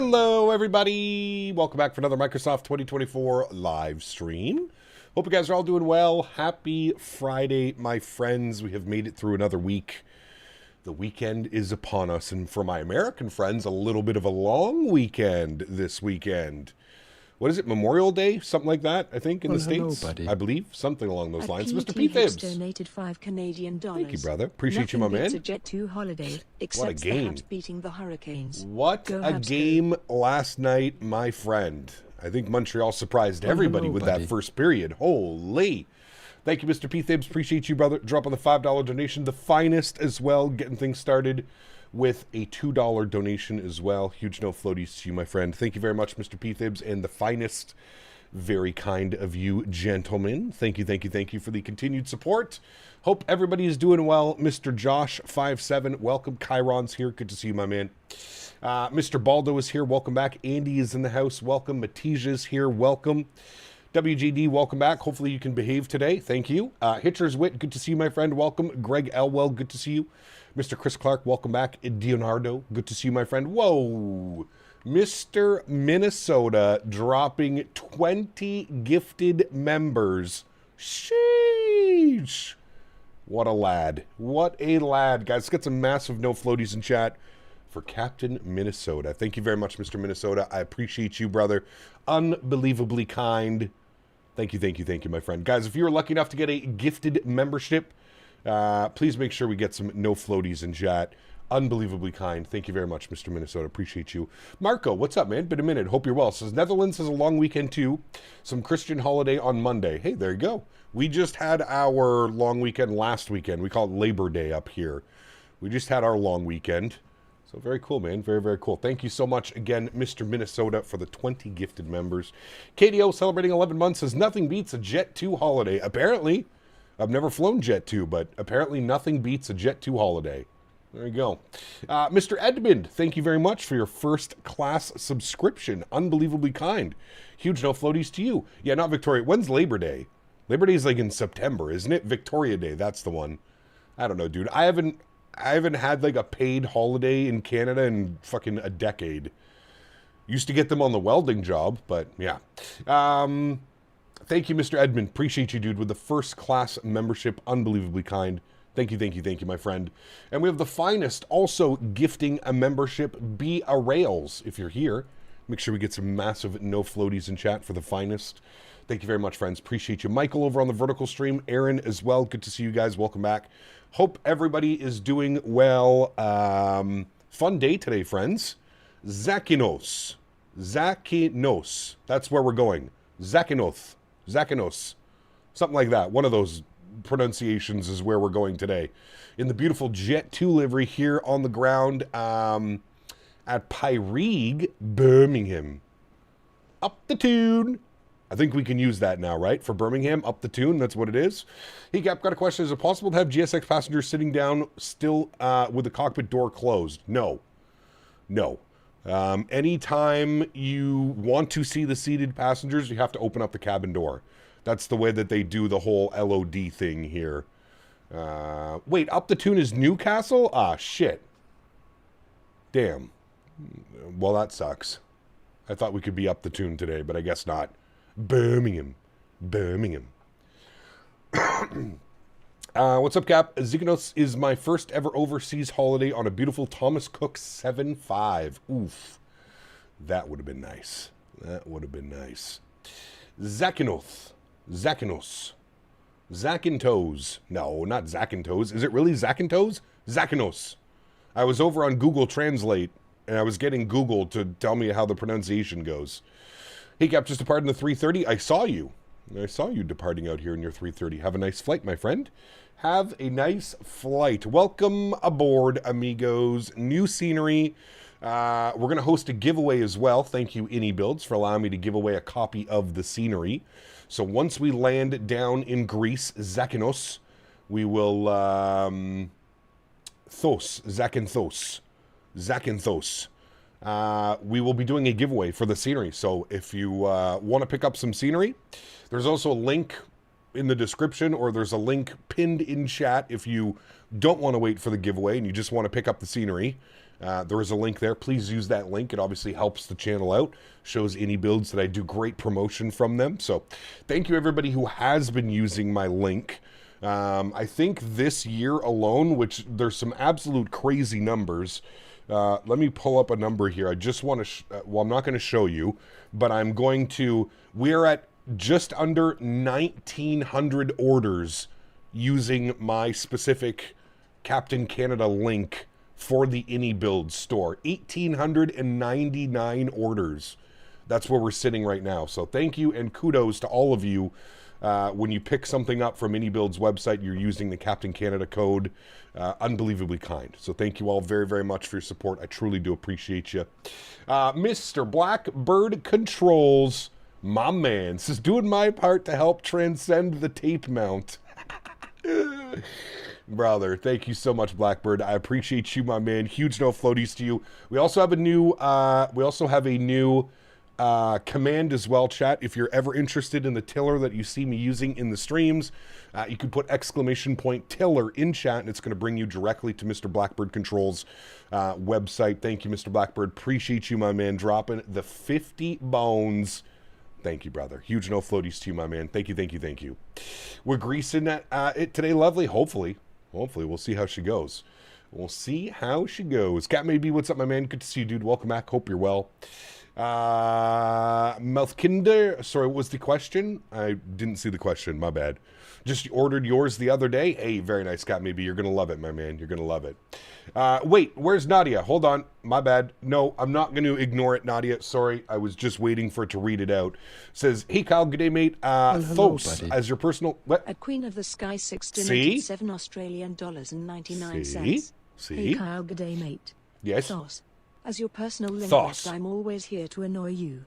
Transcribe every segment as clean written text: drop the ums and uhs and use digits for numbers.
Hello, everybody. Welcome back for another Microsoft 2024 live stream. Hope you guys are all doing well. Happy Friday, my friends. We have made it through another week. The weekend is upon us, and for my American friends, a little bit of a long weekend this weekend. What is it, Memorial Day? Something like that, I think, in the States? Buddy. I believe. Something along those lines. Mr. P. P-Fibs. donated $5 Canadian. Thank you, brother. Appreciate you, my Nothing man. beats a Jet 2 holiday, except What a game. beating the Hurricanes. What Go a Habs, game last night, my friend. I think Montreal surprised everybody with that first period. Holy. Thank you, Mr. P-Thibs. Appreciate you, brother. Dropping the $5 donation. The finest as well. Getting things started with a $2 donation as well. Huge no floaties to you, my friend. Thank you very much, Mr. P-Thibs, and the finest. Very kind of you, gentlemen. Thank you, thank you, thank you for the continued support. Hope everybody is doing well. Mr. Josh57, welcome. Chiron's here. Good to see you, my man. Mr. Baldo is here. Welcome back. Andy is in the house. Welcome. Matij's here. Welcome. WJD, welcome back. Hopefully you can behave today. Thank you. Hitcher's Wit, good to see you, my friend. Welcome. Greg Elwell, good to see you. Mr. Chris Clark, welcome back. Leonardo, good to see you, my friend. Whoa. Mr. Minnesota dropping 20 gifted members. Sheesh. What a lad. What a lad. Guys, let's get some massive no floaties in chat for Captain Minnesota. Thank you very much, Mr. Minnesota. I appreciate you, brother. Unbelievably kind. Thank you, thank you, thank you, my friend. Guys, if you were lucky enough to get a gifted membership, please make sure we get some no floaties in chat. Unbelievably kind. Thank you very much, Mr. Minnesota. Appreciate you. Marco, what's up, man? Been a minute. Hope you're well. Says Netherlands has a long weekend too. Some Christian holiday on Monday. Hey, there you go. We just had our long weekend last weekend. We call it Labor Day up here. We just had our long weekend. So very cool, man. Very, very cool. Thank you so much again, Mr. Minnesota, for the 20 gifted members. KDO celebrating 11 months says nothing beats a Jet 2 holiday. Apparently, I've never flown Jet 2, but apparently nothing beats a Jet 2 holiday. There you go. Mr. Edmund, thank you very much for your first class subscription. Unbelievably kind. Huge no floaties to you. Yeah, not Victoria. When's Labor Day? Labor Day is like in September, isn't it? Victoria Day, that's the one. I don't know, dude. I haven't had like a paid holiday in Canada in fucking a decade. Used to get them on the welding job, but yeah. Thank you, Mr. Edmund. Appreciate you, dude, with the first class membership. Unbelievably kind. Thank you, thank you, thank you, my friend. And we have the finest also gifting a membership, Be a Rails. If you're here, make sure we get some massive no floaties in chat for the finest. Thank you very much, friends. Appreciate you. Michael over on the vertical stream. Erin as well. Good to see you guys. Welcome back. Hope everybody is doing well. Fun day today, friends. Zekynthos. Zekynthos. That's where we're going. Zekynthos. Zekynthos. Something like that. One of those pronunciations is where we're going today. In the beautiful Jet 2 livery here on the ground at Pyrig, Birmingham. Up the tune. I think we can use that now, right? For Birmingham, up the tune, that's what it is. Hey, Gap, got a question. Is it possible to have GSX passengers sitting down still with the cockpit door closed? No. No. Anytime you want to see the seated passengers, you have to open up the cabin door. That's the way that they do the whole LOD thing here. Wait, up the tune is Newcastle? Ah, shit. Damn. Well, that sucks. I thought we could be up the tune today, but I guess not. Birmingham. Birmingham. What's up, Cap? Zekynthos is my first ever overseas holiday on a beautiful Thomas Cook 7.5. Oof. That would have been nice. That would have been nice. Zekynthos. Zekynthos. Zakynthos. No, not Zakynthos. Is it really Zakynthos? Zekynthos. I was over on Google Translate, and I was getting Google to tell me how the pronunciation goes. Hey, Cap, just departed in the 330. I saw you. I saw you departing out here in your 330. Have a nice flight, my friend. Have a nice flight. Welcome aboard, amigos. New scenery. We're going to host a giveaway as well. Thank you, iniBuilds, for allowing me to give away a copy of the scenery. So once we land down in Greece, Zekynthos, we will... Zakynthos. We will be doing a giveaway for the scenery. So if you want to pick up some scenery, there's also a link in the description, or there's a link pinned in chat if you don't want to wait for the giveaway and you just want to pick up the scenery. There is a link there. Please use that link. It obviously helps the channel out. Shows iniBuilds that I do great promotion from them. So thank you everybody who has been using my link. I think this year alone, which there's some absolute crazy numbers. Let me pull up a number here. I just want to, well, I'm not going to show you, but I'm going to, we're at just under 1,900 orders using my specific Captain Canada link for the iniBuilds store. 1,899 orders. That's where we're sitting right now. So thank you and kudos to all of you. When you pick something up from iniBuilds website, you're using the Captain Canada code. Unbelievably kind. So thank you all very, very much for your support. I truly do appreciate you. Mr. Blackbird Controls, my man, says, doing my part to help transcend the tape mount. Brother, thank you so much, Blackbird. I appreciate you, my man. Huge no floaties to you. We also have a new command as well, chat. If you're ever interested in the tiller that you see me using in the streams, you can put !tiller in chat, and it's going to bring you directly to Mr. Blackbird Controls website. Thank you, Mr. Blackbird. Appreciate you, my man, dropping the 50 bones. Thank you, brother. Huge no floaties to you, my man. Thank you, thank you, thank you. We're greasing it today, lovely. Hopefully, we'll see how she goes. We'll see how she goes. Cat Maybe, what's up, my man? Good to see you, dude. Welcome back. Hope you're well. Mouthkinder, sorry, what was the question? I didn't see the question, my bad. Just ordered yours the other day. Hey, very nice, Cat Maybe. You're gonna love it, my man. You're gonna love it. Wait, where's Nadya? Hold on, my bad. No, I'm not gonna ignore it, Nadya. Sorry, I was just waiting for it to read it out. Says, hey Kyle, good day, mate. Hello, Thos, buddy. as your personal... What? At Queen of the Sky 6 donated See? $7.99. See? Hey Kyle, good day, mate. Yes? Thos. As your personal Thos. linguist, I'm always here to annoy you.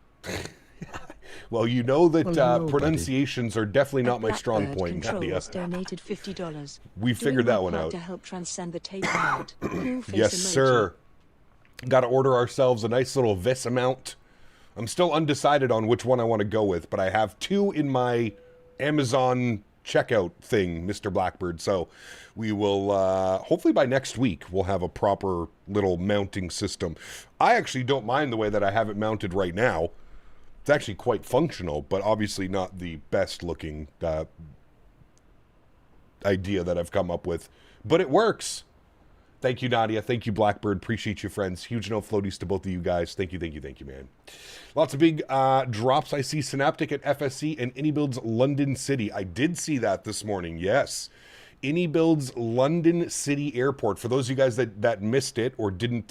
Well, you know that hello, pronunciations are definitely not At my strong Blackbird point, Controls Nadya. donated $50. We figured that one out. To help transcend the tape mount. Yes, sir. Got to order ourselves a nice little Visa mount. I'm still undecided on which one I want to go with, but I have two in my Amazon checkout thing, Mr. Blackbird. So we will, hopefully by next week, we'll have a proper little mounting system. I actually don't mind the way that I have it mounted right now. It's actually quite functional, but obviously not the best looking idea that I've come up with. But it works. Thank you, Nadya. Thank you, Blackbird. Appreciate you, friends. Huge no floaties to both of you guys. Thank you, thank you, thank you, man. Lots of big drops. I see Synaptic at FSC and iniBuilds London City. I did see that this morning, yes. iniBuilds London City Airport. For those of you guys that missed it or didn't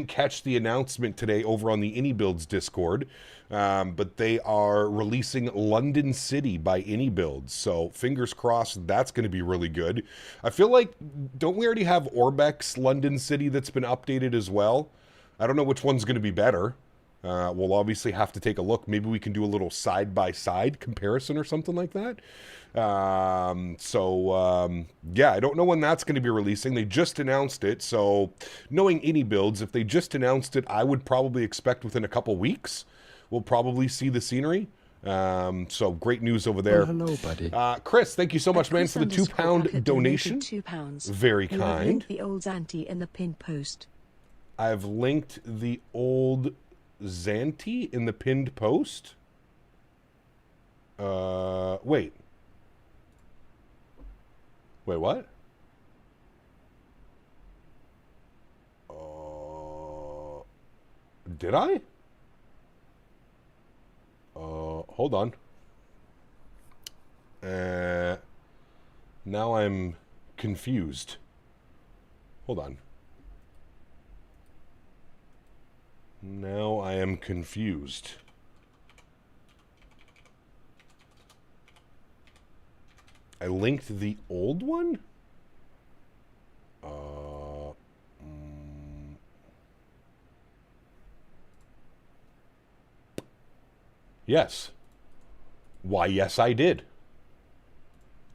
catch the announcement today over on the iniBuilds Discord, but they are releasing London City by iniBuilds. So fingers crossed, that's going to be really good. I feel like, don't we already have Orbex London City that's been updated as well? I don't know which one's going to be better. We'll obviously have to take a look. Maybe we can do a little side-by-side comparison or something like that. Yeah, I don't know when that's going to be releasing. They just announced it, so knowing iniBuilds, if they just announced it, I would probably expect within a couple weeks we'll probably see the scenery. So great news over there. Hello, buddy. Chris, thank you so much, man, for the Chris £2 donation. £2. Very You have kind. linked the old Zanti in the pinned post. I've linked the old Zanti in the pinned post. Wait, what? Did I? Hold on. Now I'm confused. Hold on. Now I am confused. I linked the old one? Yes. Why, yes, I did.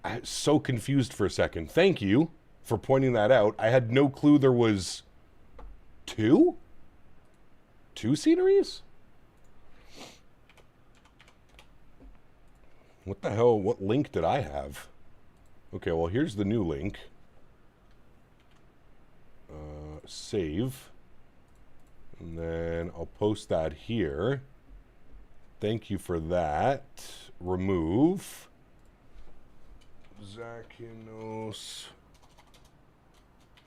I was so confused for a second. Thank you for pointing that out. I had no clue there was two? Two sceneries? What the hell? What link did I have? Okay, well, here's the new link. save. And then I'll post that here. Thank you for that. Remove. Zekynthos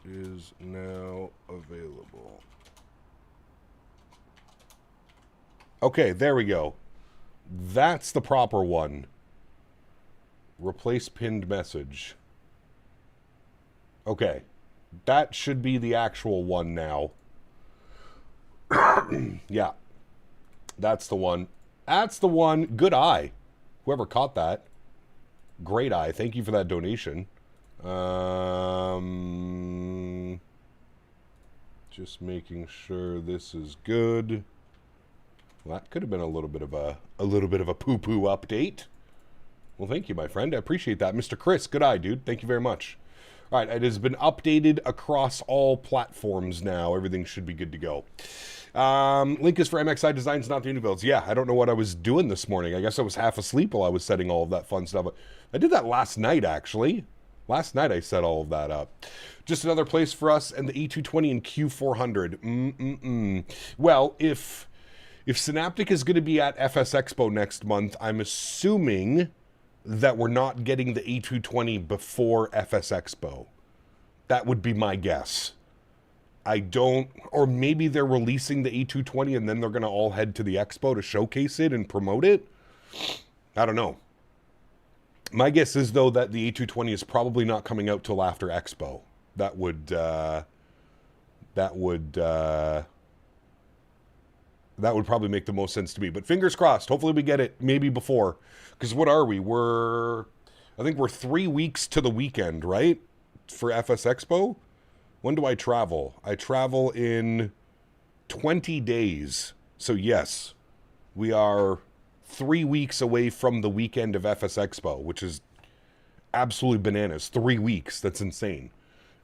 is now available. Okay, there we go. That's the proper one. Replace pinned message. Okay. That should be the actual one now. Yeah. That's the one. That's the one. Good eye. Whoever caught that. Great eye. Thank you for that donation. Just making sure this is good. Well, that could have been a little bit of a poo-poo update. Well, thank you, my friend. I appreciate that. Mr. Chris, good eye, dude. Thank you very much. All right, it has been updated across all platforms now. Everything should be good to go. Link is for MXI Designs, not the iniBuilds. Yeah, I don't know what I was doing this morning. I guess I was half asleep while I was setting all of that fun stuff up. I did that last night, actually. Last night I set all of that up. Just another place for us and the E220 and Q400. Well, if Synaptic is going to be at FS Expo next month, I'm assuming that we're not getting the E220 before FS Expo. That would be my guess. I don't, or maybe they're releasing the E220 and then they're going to all head to the Expo to showcase it and promote it. I don't know. My guess is, though, that the E220 is probably not coming out till after Expo. That would probably make the most sense to me. But fingers crossed. Hopefully we get it maybe before. Because what are we? I think we're 3 weeks to the weekend, right? For FS Expo? When do I travel? I travel in 20 days. So yes, we are 3 weeks away from the weekend of FS Expo, which is absolutely bananas. 3 weeks. That's insane.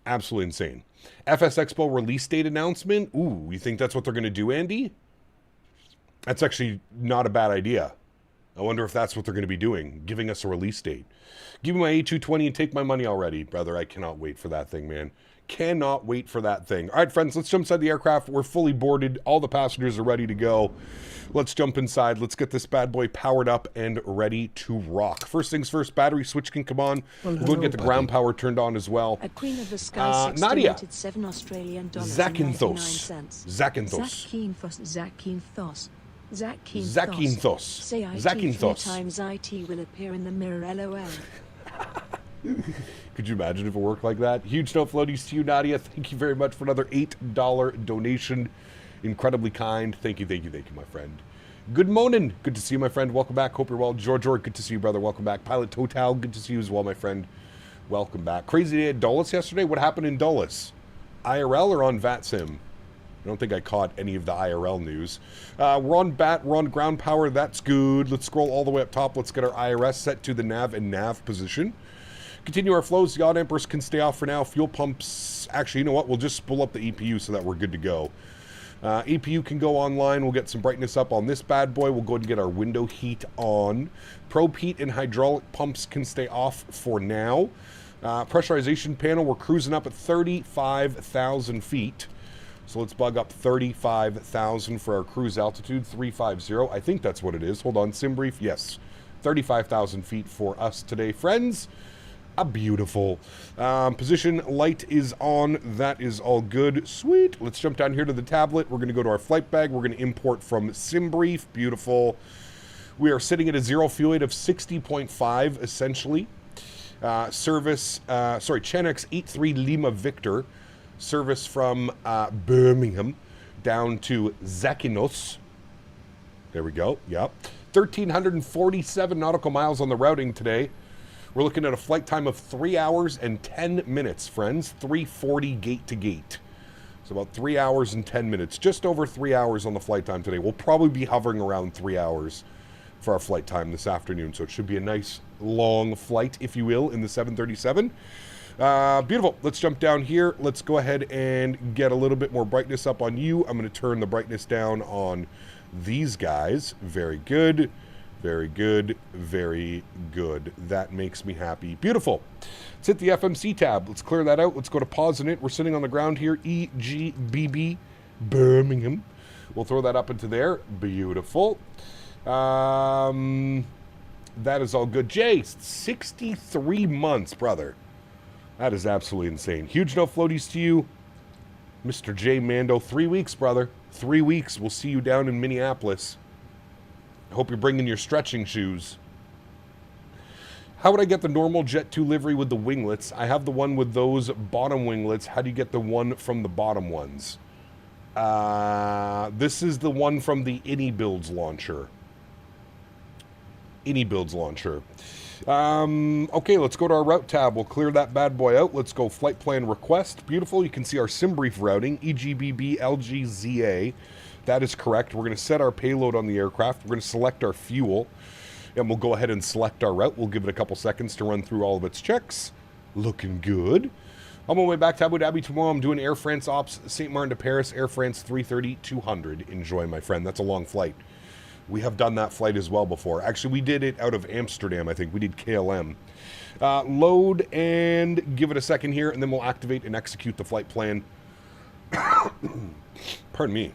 Absolutely insane. FS Expo release date announcement. Ooh, you think that's what they're going to do, Andy? That's actually not a bad idea. I wonder if that's what they're going to be doing, giving us a release date. Give me my A220 and take my money already, brother. I cannot wait for that thing, man. Cannot wait for that thing. All right, friends, let's jump inside the aircraft. We're fully boarded. All the passengers are ready to go. Let's jump inside. Let's get this bad boy powered up and ready to rock. First things first, battery switch can come on. We'll go and get the ground power turned on as well. A Queen of the Sky Nadya. $7 Australian dollars. Zekynthos. Zekynthos. Say IT Zekynthos. 3 times IT will appear in the mirror, LOL. Could you imagine if it worked like that? Huge note floaties to you, Nadya. Thank you very much for another $8 donation. Incredibly kind. Thank you, my friend. Good morning. Good to see you, my friend. Welcome back. Hope you're well. George, good to see you, brother. Welcome back. Pilot Total, good to see you as well, my friend. Welcome back. Crazy day at Dulles yesterday. What happened in Dulles? IRL or on VATSIM? I don't think I caught any of the IRL news. We're on BAT. We're on ground power. That's good. Let's scroll all the way up top. Let's get our IRS set to the nav and nav position. Continue our flows. Yacht Empress can stay off for now. Fuel pumps. Actually, you know what? We'll just spool up the EPU so that we're good to go. EPU can go online. We'll get some brightness up on this bad boy. We'll go ahead and get our window heat on. Probe heat and hydraulic pumps can stay off for now. Pressurization panel, we're cruising up at 35,000 feet. So let's bug up 35,000 for our cruise altitude, 350. I think that's what it is. Hold on, sim brief. Yes, 35,000 feet for us today, friends. Beautiful. Position light is on. That is all good. Sweet. Let's jump down here to the tablet. We're going to go to our flight bag. We're going to import from SimBrief. Beautiful. We are sitting at a zero fuel rate of 60.5, essentially. Chenex 83 Lima Victor. Service from Birmingham down to Zekynthos. There we go. Yep. 1,347 nautical miles on the routing today. We're looking at a flight time of 3 hours and 10 minutes, friends. 340 gate to gate. So about 3 hours and 10 minutes. Just over 3 hours on the flight time today. We'll probably be hovering around 3 hours for our flight time this afternoon. So it should be a nice long flight, if you will, in the 737. Beautiful. Let's jump down here. Let's go ahead and get a little bit more brightness up on you. I'm going to turn the brightness down on these guys. Very good. Very good. Very good. That makes me happy. Beautiful. Let's hit the FMC tab. Let's clear that out. Let's go to pause in it. We're sitting on the ground here. EGBB Birmingham. We'll throw that up into there. Beautiful. That is all good. Jay, 63 months, brother. That is absolutely insane. Huge no floaties to you. Mr. J Mando, 3 weeks, brother. 3 weeks. We'll see you down in Minneapolis. I hope you're bringing your stretching shoes. How would I get the normal Jet 2 livery with the winglets? I have the one with those bottom winglets. How do you get the one from the bottom ones? This is the one from the iniBuilds launcher. iniBuilds launcher. Okay, let's go to our route tab. We'll clear that bad boy out. Let's go flight plan request. Beautiful. You can see our SimBrief routing, EGBB LGZA. That is correct. We're going to set our payload on the aircraft. We're going to select our fuel, and we'll go ahead and select our route. We'll give it a couple seconds to run through all of its checks. Looking good. On my way back to Abu Dhabi tomorrow, I'm doing Air France Ops, St. Martin to Paris, Air France 330-200. Enjoy, my friend. That's a long flight. We have done that flight as well before. Actually, we did it out of Amsterdam, I think. We did KLM. Load and give it a second here, and then we'll activate and execute the flight plan. Pardon me.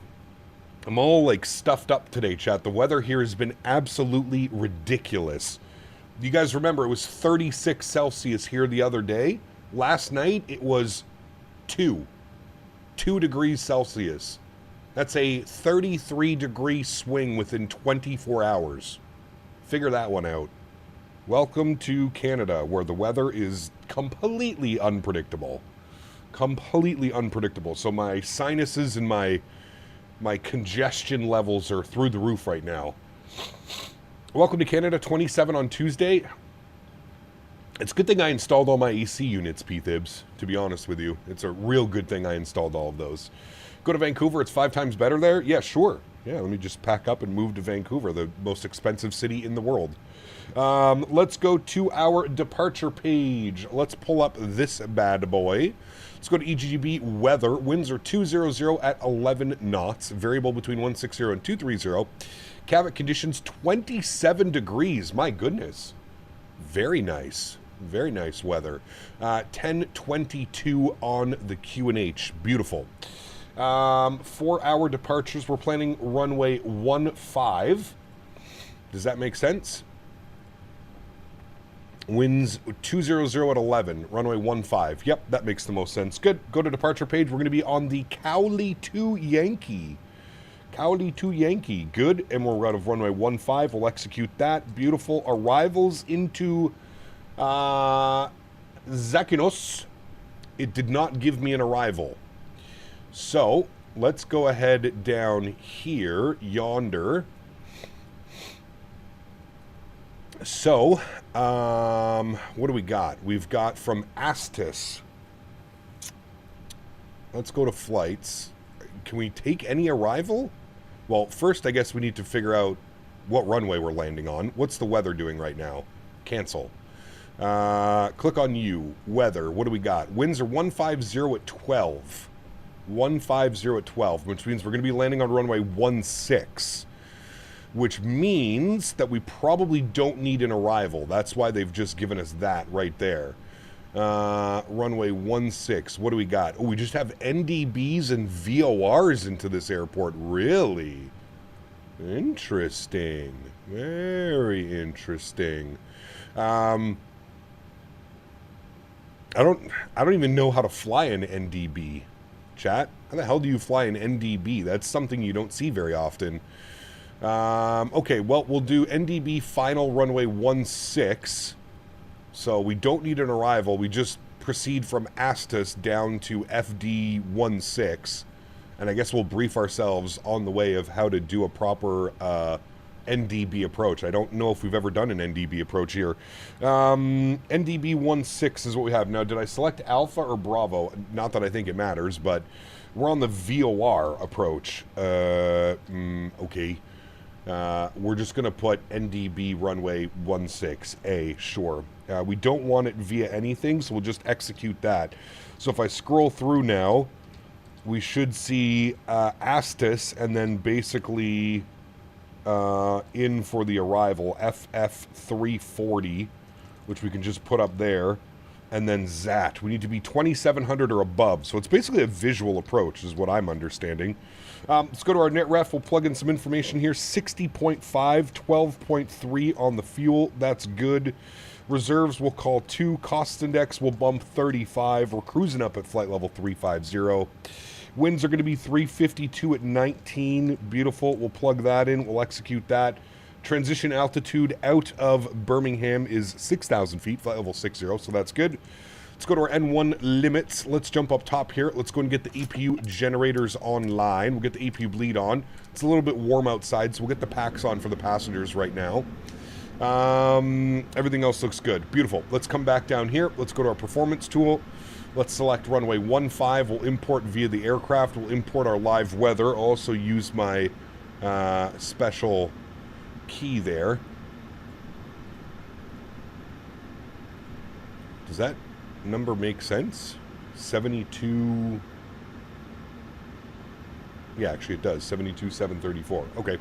I'm all like stuffed up today, chat. The weather here has been absolutely ridiculous. You guys remember it was 36 Celsius here the other day. Last night it was 2 degrees Celsius. That's a 33-degree swing within 24 hours. Figure that one out. Welcome to Canada, where the weather is completely unpredictable. Completely unpredictable. So my sinuses and my congestion levels are through the roof right now. Welcome to Canada, 27 on Tuesday. It's a good thing I installed all my AC units, P-Thibs, to be honest with you. It's a real good thing I installed all of those. Go to Vancouver, it's 5 times better there? Yeah, sure. Yeah, let me just pack up and move to Vancouver, the most expensive city in the world. Let's go to our departure page. Let's pull up this bad boy. Let's go to EGB weather. Winds are 200 at 11 knots. Variable between 160 and 230. Cavite conditions 27 degrees. My goodness. Very nice. Very nice weather. 10:22 on the QNH. Beautiful. For our departures, we're planning runway 15. Does that make sense? Winds 200 at 11, runway 15. Yep, that makes the most sense. Good. Go to departure page. We're going to be on the Cowley to Yankee. Cowley to Yankee. Good. And we're out of runway 15. We'll execute that. Beautiful. Arrivals into Zekynthos. It did not give me an arrival. So let's go ahead down here, yonder. So, what do we got? We've got from Astis. Let's go to flights. Can we take any arrival? Well, first, I guess we need to figure out what runway we're landing on. What's the weather doing right now? Cancel. Click on you. Weather. What do we got? Winds are 150 at 12. 150 at 12, which means we're going to be landing on runway 16. Which means that we probably don't need an arrival. That's why they've just given us that right there. Runway 16. What do we got? Oh, we just have NDBs and VORs into this airport. Really? Interesting. Very interesting. I don't even know how to fly an NDB. Chat? How the hell do you fly an NDB? That's something you don't see very often. Okay, well, we'll do NDB final runway 16. So we don't need an arrival. We just proceed from Astis down to FD 16. And I guess we'll brief ourselves on the way of how to do a proper NDB approach. I don't know if we've ever done an NDB approach here. NDB 16 is what we have. Now, did I select Alpha or Bravo? Not that I think it matters, but we're on the VOR approach. Okay. We're just going to put NDB runway 16A, sure. We don't want it via anything, so we'll just execute that. So if I scroll through now, we should see Astis, and then basically in for the arrival, FF340, which we can just put up there, and then ZAT. We need to be 2,700 or above, so it's basically a visual approach, is what I'm understanding. Let's go to our net ref. We'll plug in some information here. 60.5, 12.3 on the fuel. That's good. Reserves we'll call 2. Cost index will bump 35. We're cruising up at flight level 350. Winds are going to be 352 at 19. Beautiful. We'll plug that in. We'll execute that. Transition altitude out of Birmingham is 6,000 feet, flight level 60, so that's good. Let's go to our N1 limits. Let's jump up top here. Let's go and get the EPU generators online. We'll get the EPU bleed on. It's a little bit warm outside, so we'll get the packs on for the passengers right now. Everything else looks good. Beautiful. Let's come back down here. Let's go to our performance tool. Let's select runway 15. We'll import via the aircraft. We'll import our live weather. I'll also use my special key there. Does that number make sense? 72. Yeah, actually it does. 72,734. Okay.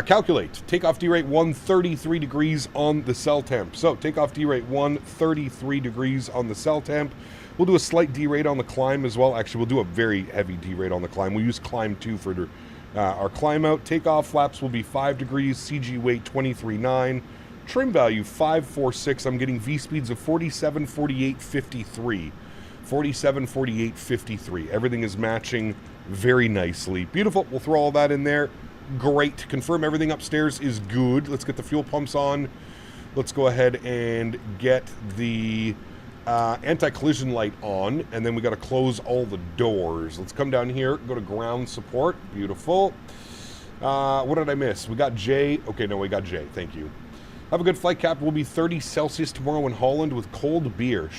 Calculate. Takeoff D-rate 133 degrees on the cell temp. So, takeoff D-rate 133 degrees on the cell temp. We'll do a slight D-rate on the climb as well. Actually, we'll do a very heavy D-rate on the climb. We'll use climb 2 for our climb out. Takeoff flaps will be 5 degrees. CG weight 23.9. Trim value 546. I'm getting V speeds of 47, 48, 53. 47, 48, 53. Everything is matching very nicely. Beautiful. We'll throw all that in there. Great. Confirm everything upstairs is good. Let's get the fuel pumps on. Let's go ahead and get the anti-collision light on, and then we got to close all the doors. Let's come down here, go to ground support. Beautiful. What did I miss? We got J. Okay, no, we got J. Thank you. Have a good flight. Cap will be 30 Celsius tomorrow in Holland with cold beer.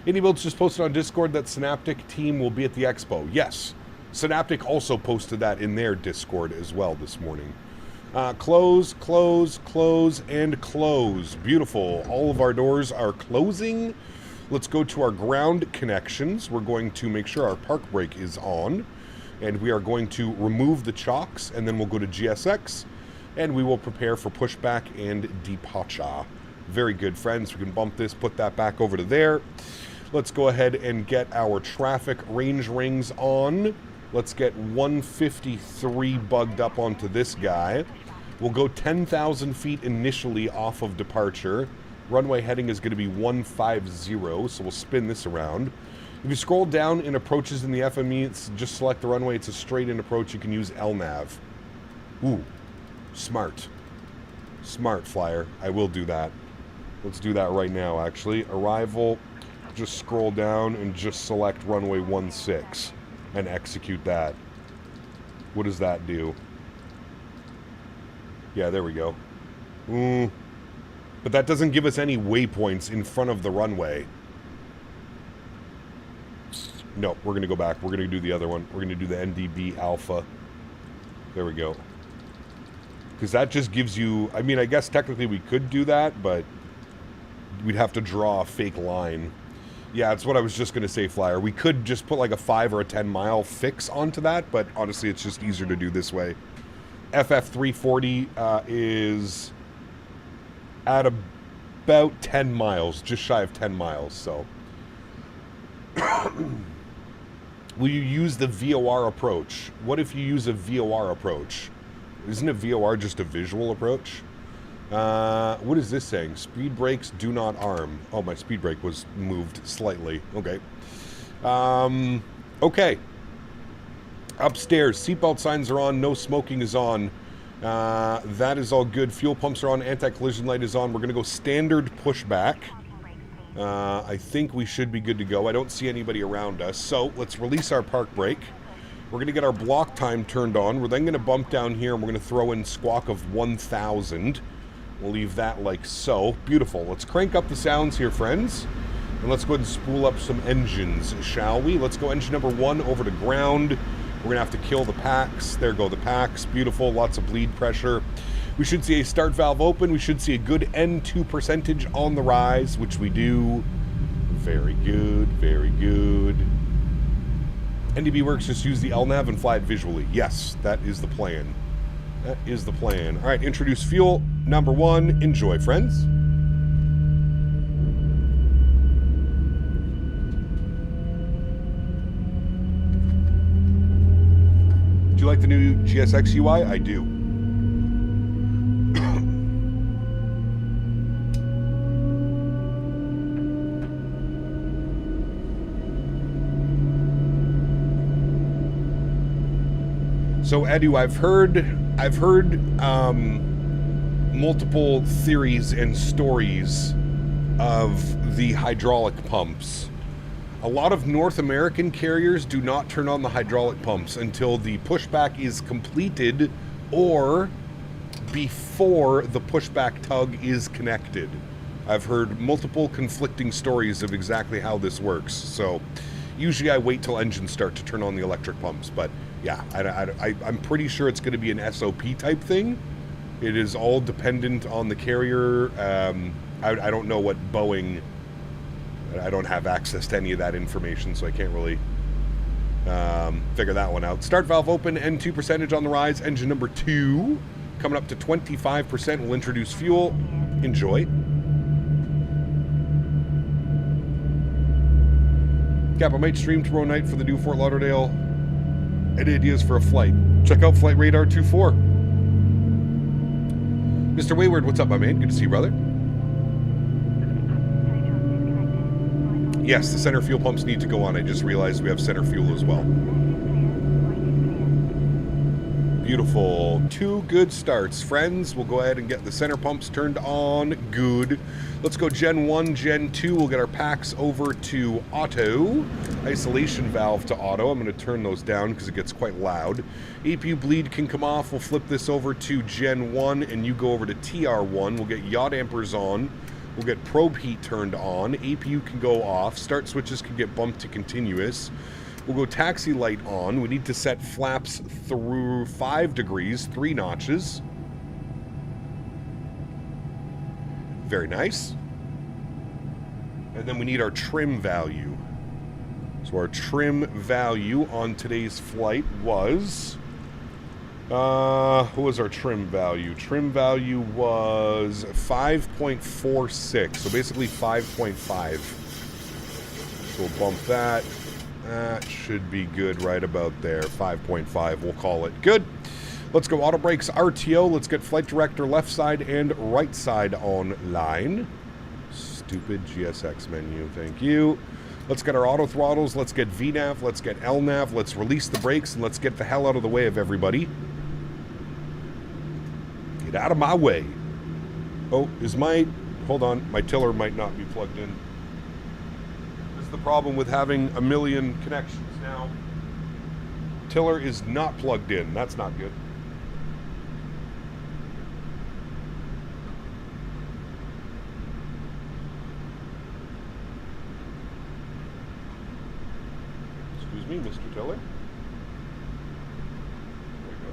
iniBuilds just posted on Discord that Synaptic team will be at the expo. Yes, Synaptic also posted that in their Discord as well this morning. Close, close, close, and close. Beautiful. All of our doors are closing. Let's go to our ground connections. We're going to make sure our park brake is on, and we are going to remove the chocks, and then we'll go to GSX, and we will prepare for pushback and departure. Very good, friends. We can bump this, put that back over to there. Let's go ahead and get our traffic range rings on. Let's get 153 bugged up onto this guy. We'll go 10,000 feet initially off of departure. Runway heading is going to be 150, so we'll spin this around. If you scroll down in approaches in the FME, it's just select the runway. It's a straight-in approach. You can use LNAV. Ooh, smart. Smart, flyer. I will do that. Let's do that right now, actually. Arrival, just scroll down and just select runway 16 and execute that. What does that do? Yeah, there we go. But that doesn't give us any waypoints in front of the runway. No, we're going to go back. We're going to do the other one. We're going to do the NDB Alpha. There we go. Because that just gives you... I mean, I guess technically we could do that, but we'd have to draw a fake line. Yeah, that's what I was just going to say, Flyer. We could just put like a 5 or a 10 mile fix onto that, but honestly, it's just easier to do this way. FF340 is at about 10 miles, just shy of 10 miles, so. Will you use the VOR approach? What if you use a VOR approach? Isn't a VOR just a visual approach? What is this saying? Speed brakes do not arm. Oh, my speed brake was moved slightly. Okay. Okay. Upstairs, seatbelt signs are on. No smoking is on. That is all good. Fuel pumps are on. Anti-collision light is on. We're going to go standard pushback. I think we should be good to go. I don't see anybody around us. So let's release our park brake. We're going to get our block time turned on. We're then going to bump down here, and we're going to throw in squawk of 1,000. We'll leave that like so. Beautiful. Let's crank up the sounds here, friends. And let's go ahead and spool up some engines, shall we? Let's go engine number 1 over to ground. We're going to have to kill the packs. There go the packs. Beautiful. Lots of bleed pressure. We should see a start valve open. We should see a good N2 percentage on the rise, which we do. Very good. Very good. NDB works. Just use the LNAV and fly it visually. Yes, that is the plan. That is the plan. All right, introduce fuel number 1. Enjoy, friends. Do you like the new GSX UI? I do. So Edu, I've heard multiple theories and stories of the hydraulic pumps. A lot of North American carriers do not turn on the hydraulic pumps until the pushback is completed or before the pushback tug is connected. I've heard multiple conflicting stories of exactly how this works. So usually I wait till engines start to turn on the electric pumps, but yeah, I'm pretty sure it's going to be an SOP type thing. It is all dependent on the carrier. I don't know what Boeing... I don't have access to any of that information, so I can't really figure that one out. Start valve open, N2 percentage on the rise. Engine number 2 coming up to 25%. We'll introduce fuel. Enjoy. Cap, I might stream tomorrow night for the new Fort Lauderdale. Any ideas for a flight? Check out Flight Radar 24. Mr. Wayward, what's up, my man? Good to see you, brother. Yes, the center fuel pumps need to go on. I just realized we have center fuel as well. Beautiful. 2 good starts, friends. We'll go ahead and get the center pumps turned on. Good. Let's go Gen 1, Gen 2. We'll get our packs over to auto. Isolation valve to auto. I'm going to turn those down because it gets quite loud. APU bleed can come off. We'll flip this over to Gen 1 and you go over to TR1. We'll get yaw dampers on. We'll get probe heat turned on. APU can go off. Start switches can get bumped to continuous. We'll go taxi light on. We need to set flaps through 5 degrees, 3 notches. Very nice. And then we need our trim value. So our trim value on today's flight was... what was our trim value? Trim value was 5.46, so basically 5.5. So we'll bump that. That should be good right about there. 5.5, we'll call it. Good. Let's go auto brakes, RTO. Let's get flight director left side and right side online. Stupid GSX menu, thank you. Let's get our auto throttles. Let's get VNAV. Let's get LNAV. Let's release the brakes and let's get the hell out of the way of everybody. Get out of my way. Oh, is my... Hold on. My tiller might not be plugged in. This is the problem with having a million connections now. Tiller is not plugged in. That's not good. Excuse me, Mr. Tiller. There you go.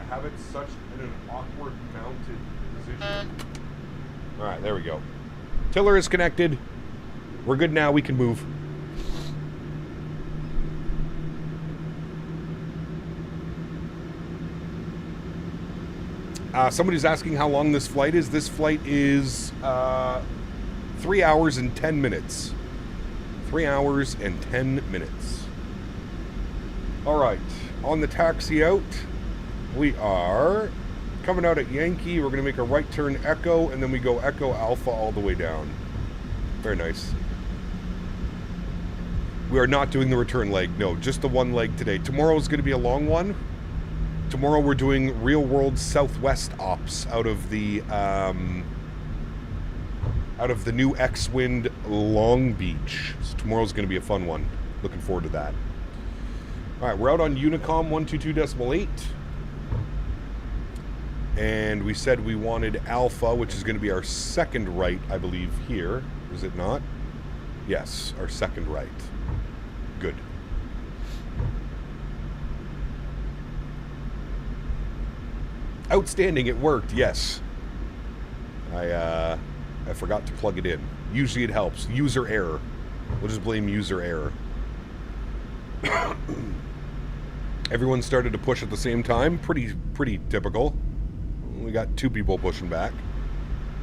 I have it such in an awkward mounted position. All right, there we go. Tiller is connected. We're good now. We can move. Somebody's asking how long this flight is. This flight is 3 hours and 10 minutes. 3 hours and 10 minutes. All right, on the taxi out, we are coming out at Yankee. We're going to make a right turn Echo, and then we go Echo Alpha all the way down. Very nice. We are not doing the return leg. No, just the one leg today. Tomorrow is going to be a long one. Tomorrow we're doing real world Southwest ops out of the new X-Wind Long Beach. So tomorrow's going to be a fun one. Looking forward to that. All right, we're out on Unicom 122.8. And we said we wanted Alpha, which is going to be our second right, I believe, here. Is it not? Yes, our second right. Good. Outstanding, it worked, yes. I forgot to plug it in. Usually it helps. User error. We'll just blame user error. Everyone started to push at the same time. Pretty typical. We got 2 people pushing back.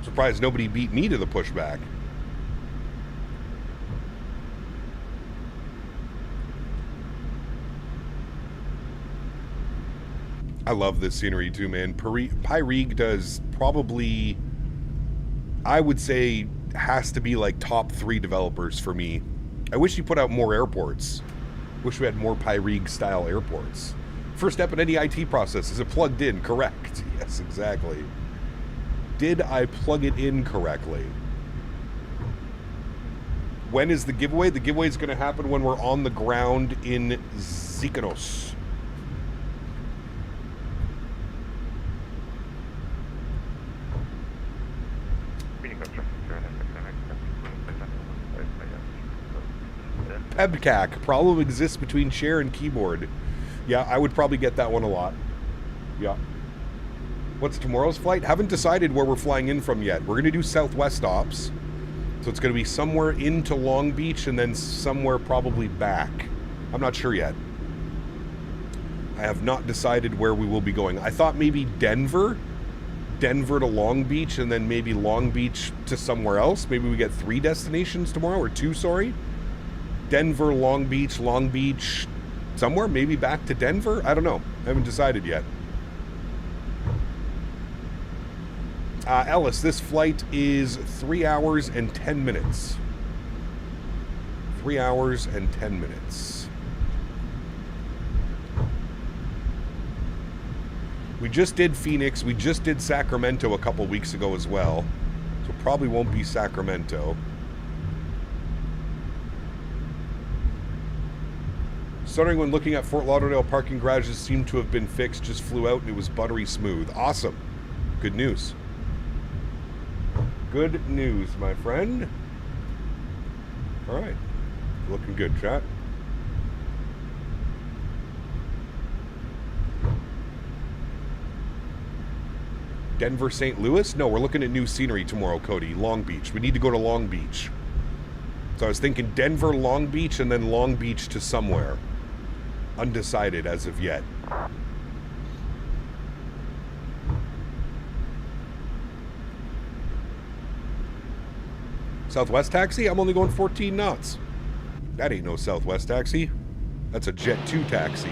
Surprised nobody beat me to the pushback. I love this scenery too, man. Pyrig does probably, I would say, has to be like top 3 developers for me. I wish you put out more airports. Wish we had more Pyrig style airports. First step in any IT process, is it plugged in? Correct. Yes, exactly. Did I plug it in correctly? When is the giveaway? The giveaway is going to happen when we're on the ground in Zekynthos. Pebcac. Problem exists between chair and keyboard. Yeah, I would probably get that one a lot. Yeah. What's tomorrow's flight? Haven't decided where we're flying in from yet. We're going to do Southwest ops. So it's going to be somewhere into Long Beach and then somewhere probably back. I'm not sure yet. I have not decided where we will be going. I thought maybe Denver. Denver to Long Beach and then maybe Long Beach to somewhere else. Maybe we get 3 destinations tomorrow, or 2, sorry. Denver, Long Beach, somewhere, maybe back to Denver? I don't know. I haven't decided yet. Ellis, this flight is 3 hours and 10 minutes. 3 hours and 10 minutes. We just did Phoenix. We just did Sacramento a couple weeks ago as well. So probably won't be Sacramento. Stuttering when looking at Fort Lauderdale parking garages seemed to have been fixed, just flew out and it was buttery smooth. Awesome. Good news. Good news, my friend. All right. Looking good, chat. Denver, St. Louis? No, we're looking at new scenery tomorrow, Cody. Long Beach. We need to go to Long Beach. So I was thinking Denver, Long Beach, and then Long Beach to somewhere. Undecided as of yet. Southwest taxi? I'm only going 14 knots. That ain't no Southwest taxi. That's a Jet 2 taxi.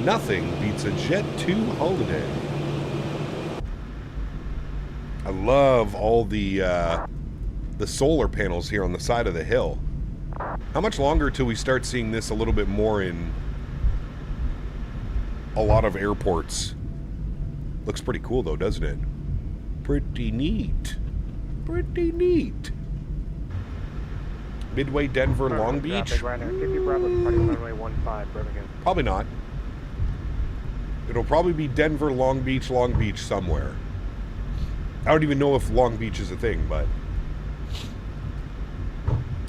Nothing beats a Jet 2 holiday. I love all the solar panels here on the side of the hill. How much longer till we start seeing this a little bit more in a lot of airports? Looks pretty cool though, doesn't it? Pretty neat. Pretty neat. Midway, Denver, Long Beach? Probably not. It'll probably be Denver, Long Beach somewhere. I don't even know if Long Beach is a thing, but...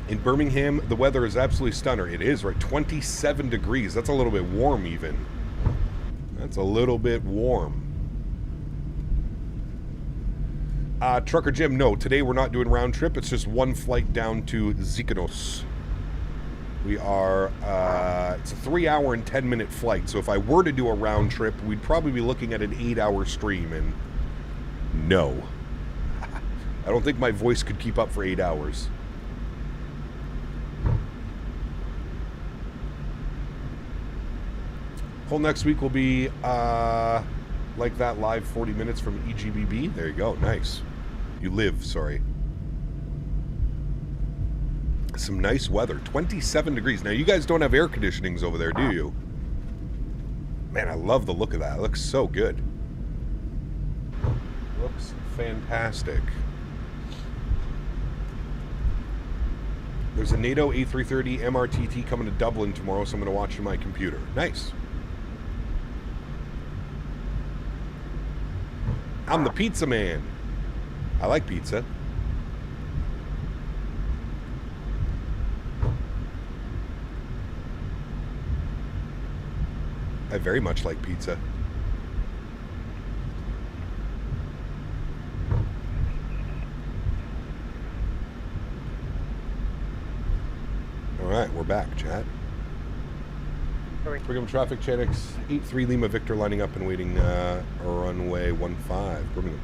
In Birmingham, the weather is absolutely stunning. It is, right? 27 degrees. That's a little bit warm, even. That's a little bit warm. Trucker Jim, no. Today we're not doing round trip. It's just one flight down to Zekynthos. We are... it's a 3 hour and 10 minute flight. So if I were to do a round trip, we'd probably be looking at an 8 hour stream. And no. I don't think my voice could keep up for 8 hours. Whole next week will be like that live 40 minutes from EGBB. There you go. Nice. You live, sorry. Some nice weather. 27 degrees. Now, you guys don't have air conditionings over there, do you? Man, I love the look of that. It looks so good. Looks fantastic. There's a NATO A330 MRTT coming to Dublin tomorrow, so I'm going to watch on my computer. Nice. I'm the pizza man. I like pizza. I very much like pizza. All right, we're back, chat. Brigham traffic, Chanix 83 Lima Victor lining up and waiting runway 15, Birmingham.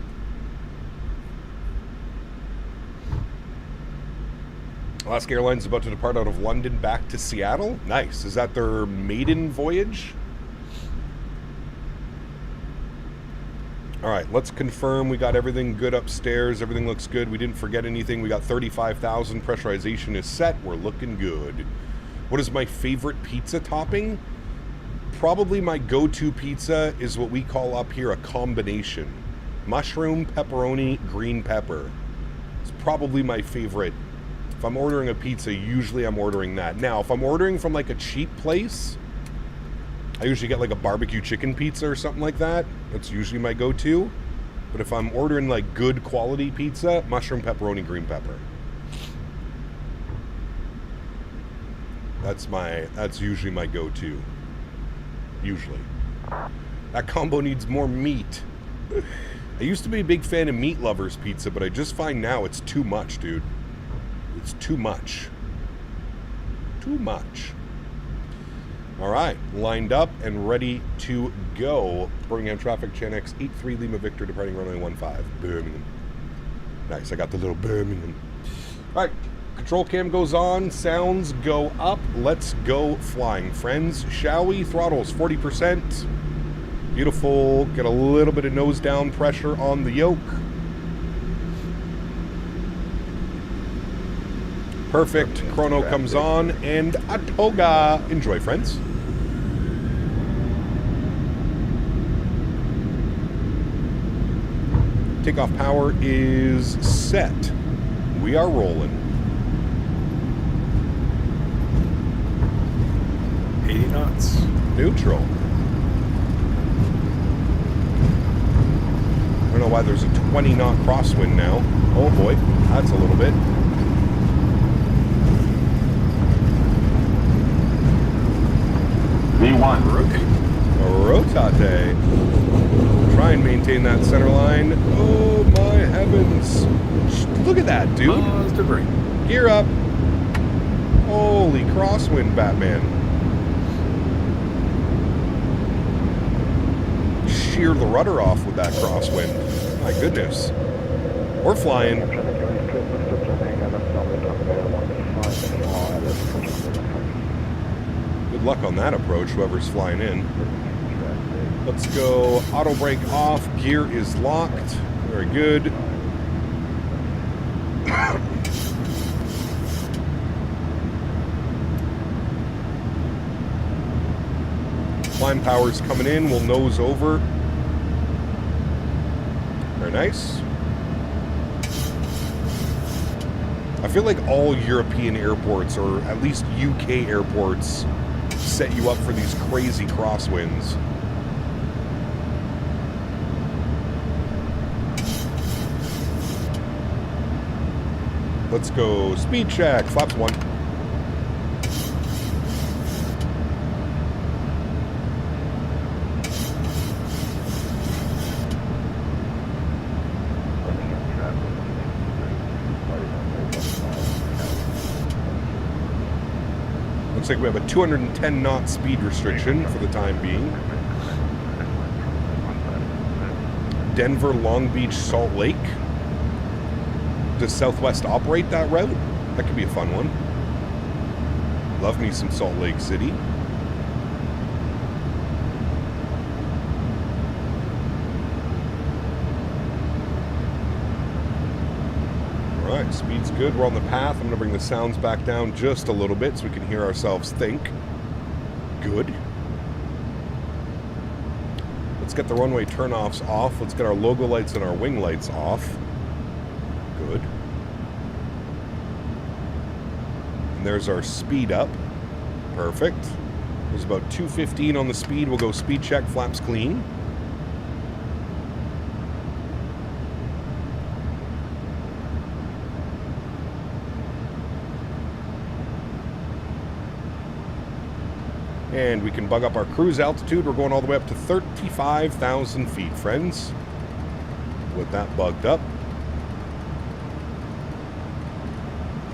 Alaska Airlines is about to depart out of London back to Seattle. Nice. Is that their maiden voyage? All right, let's confirm we got everything good upstairs. Everything looks good. We didn't forget anything. We got 35,000. Pressurization is set. We're looking good. What is my favorite pizza topping? Probably my go-to pizza is what we call up here a combination. Mushroom, pepperoni, green pepper. It's probably my favorite. If I'm ordering a pizza, usually I'm ordering that. Now, if I'm ordering from like a cheap place, I usually get like a barbecue chicken pizza or something like that. That's usually my go-to. But if I'm ordering like good quality pizza, mushroom, pepperoni, green pepper. That's usually my go-to. Usually. That combo needs more meat. I used to be a big fan of Meat Lovers pizza, but I just find now it's too much, dude. It's too much. Too much. All right, lined up and ready to go. Birmingham traffic, Chanix 83 Lima Victor, departing runway 15, Birmingham. Nice, I got the little Birmingham. All right, control cam goes on, sounds go up. Let's go flying, friends. Shall we? Throttles 40%. Beautiful. Get a little bit of nose down pressure on the yoke. Perfect. Chrono comes on and a toga. Enjoy, friends. Takeoff power is set. We are rolling. 80 knots. Neutral. I don't know why there's a 20 knot crosswind now. Oh boy, that's a little bit. V1. Rotate. Try and maintain that center line. Oh my heavens. Look at that, dude. Debris. Gear up. Holy crosswind, Batman. Shear the rudder off with that crosswind. My goodness. We're flying. Good luck on that approach, whoever's flying in. Let's go. Auto brake off. Gear is locked. Very good. Climb power's coming in. We'll nose over. Very nice. I feel like all European airports, or at least UK airports, set you up for these crazy crosswinds. Let's go speed check. Flaps 1. Looks like we have a 210 knot speed restriction for the time being. Denver, Long Beach, Salt Lake. Does Southwest operate that route? That could be a fun one. Love me some Salt Lake City. Alright, speed's good. We're on the path. I'm going to bring the sounds back down just a little bit so we can hear ourselves think. Good. Let's get the runway turnoffs off. Let's get our logo lights and our wing lights off. Good. And there's our speed up. Perfect. There's about 215 on the speed. We'll go speed check, flaps clean. And we can bug up our cruise altitude. We're going all the way up to 35,000 feet, friends. With that bugged up.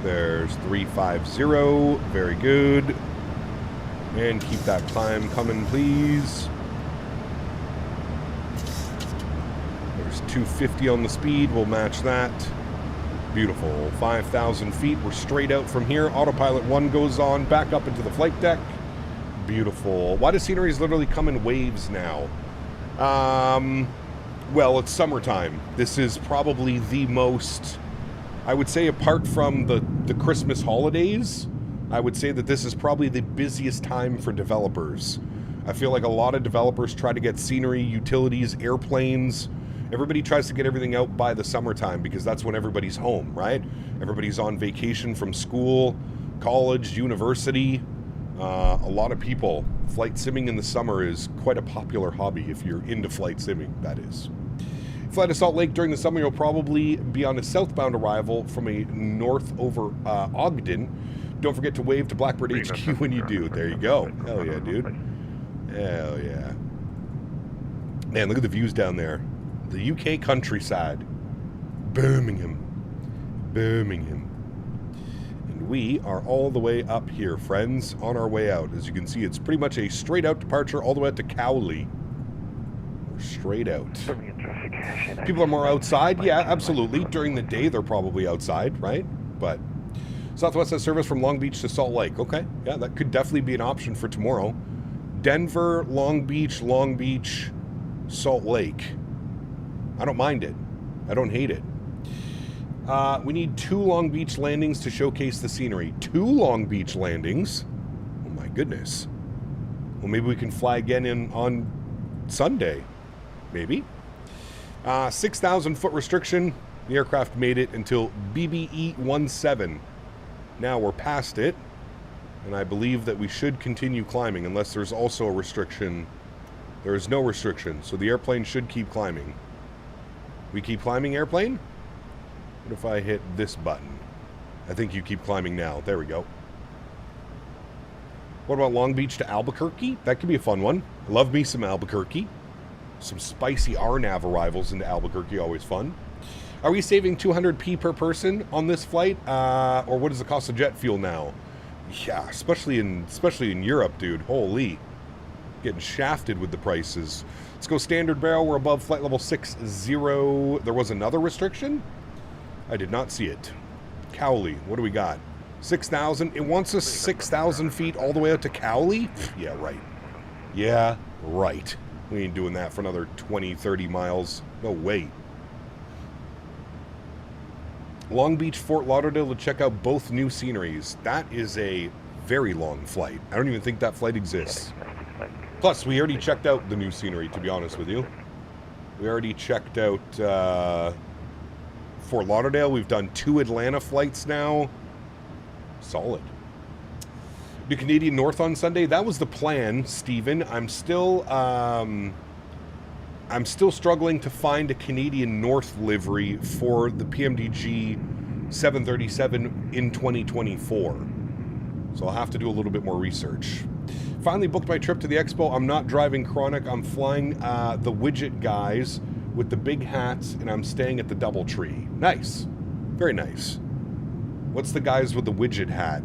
There's 350. Very good. And keep that climb coming, please. There's 250 on the speed. We'll match that. Beautiful. 5,000 feet. We're straight out from here. Autopilot 1 goes on. Back up into the flight deck. Beautiful. Why does sceneries literally come in waves now? Well, it's summertime. This is probably the most, I would say, apart from the Christmas holidays, I would say that this is probably the busiest time for developers. I feel like a lot of developers try to get scenery, utilities, airplanes. Everybody tries to get everything out by the summertime because that's when everybody's home, right? Everybody's on vacation from school, college, university. A lot of people, flight simming in the summer is quite a popular hobby if you're into flight simming, that is. Fly to Salt Lake during the summer, you'll probably be on a southbound arrival from a north over Ogden. Don't forget to wave to Blackbird HQ when you do. There you go. Hell yeah, dude. Hell yeah. Man, look at the views down there. The UK countryside. Birmingham. Birmingham. And we are all the way up here, friends, on our way out. As you can see, it's pretty much a straight out departure all the way out to Cowley. We're straight out. People are more outside. Yeah, absolutely. During the day, they're probably outside, right? But Southwest has service from Long Beach to Salt Lake. Okay. Yeah, that could definitely be an option for tomorrow. Denver, Long Beach, Salt Lake. I don't mind it. I don't hate it. We need 2 Long Beach landings to showcase the scenery. 2 Long Beach landings? Oh my goodness. Well, maybe we can fly again on Sunday. Maybe. 6,000 foot restriction. The aircraft made it until BBE-17. Now we're past it. And I believe that we should continue climbing unless there's also a restriction. There is no restriction, so the airplane should keep climbing. We keep climbing, airplane? What if I hit this button? I think you keep climbing now. There we go. What about Long Beach to Albuquerque? That could be a fun one. Love me some Albuquerque. Some spicy RNAV arrivals into Albuquerque, always fun. Are we saving 200p per person on this flight? Or what is the cost of jet fuel now? Yeah, especially in Europe, dude. Holy. Getting shafted with the prices. Let's go standard barrel. We're above flight level 60. There was another restriction? I did not see it. Cowley, what do we got? 6,000. It wants us 6,000 feet all the way out to Cowley? Yeah, right. Yeah, right. We ain't doing that for another 20, 30 miles. No way. Long Beach, Fort Lauderdale to check out both new sceneries. That is a very long flight. I don't even think that flight exists. Plus, we already checked out the new scenery, to be honest with you. We already checked out Fort Lauderdale. We've done 2 Atlanta flights now. Solid. Do Canadian North on Sunday? That was the plan, Steven. I'm still struggling to find a Canadian North livery for the PMDG 737 in 2024. So I'll have to do a little bit more research. Finally booked my trip to the expo. I'm not driving Chronic. I'm flying the widget guys with the big hats, and I'm staying at the DoubleTree. Nice. Very nice. What's the guys with the widget hat?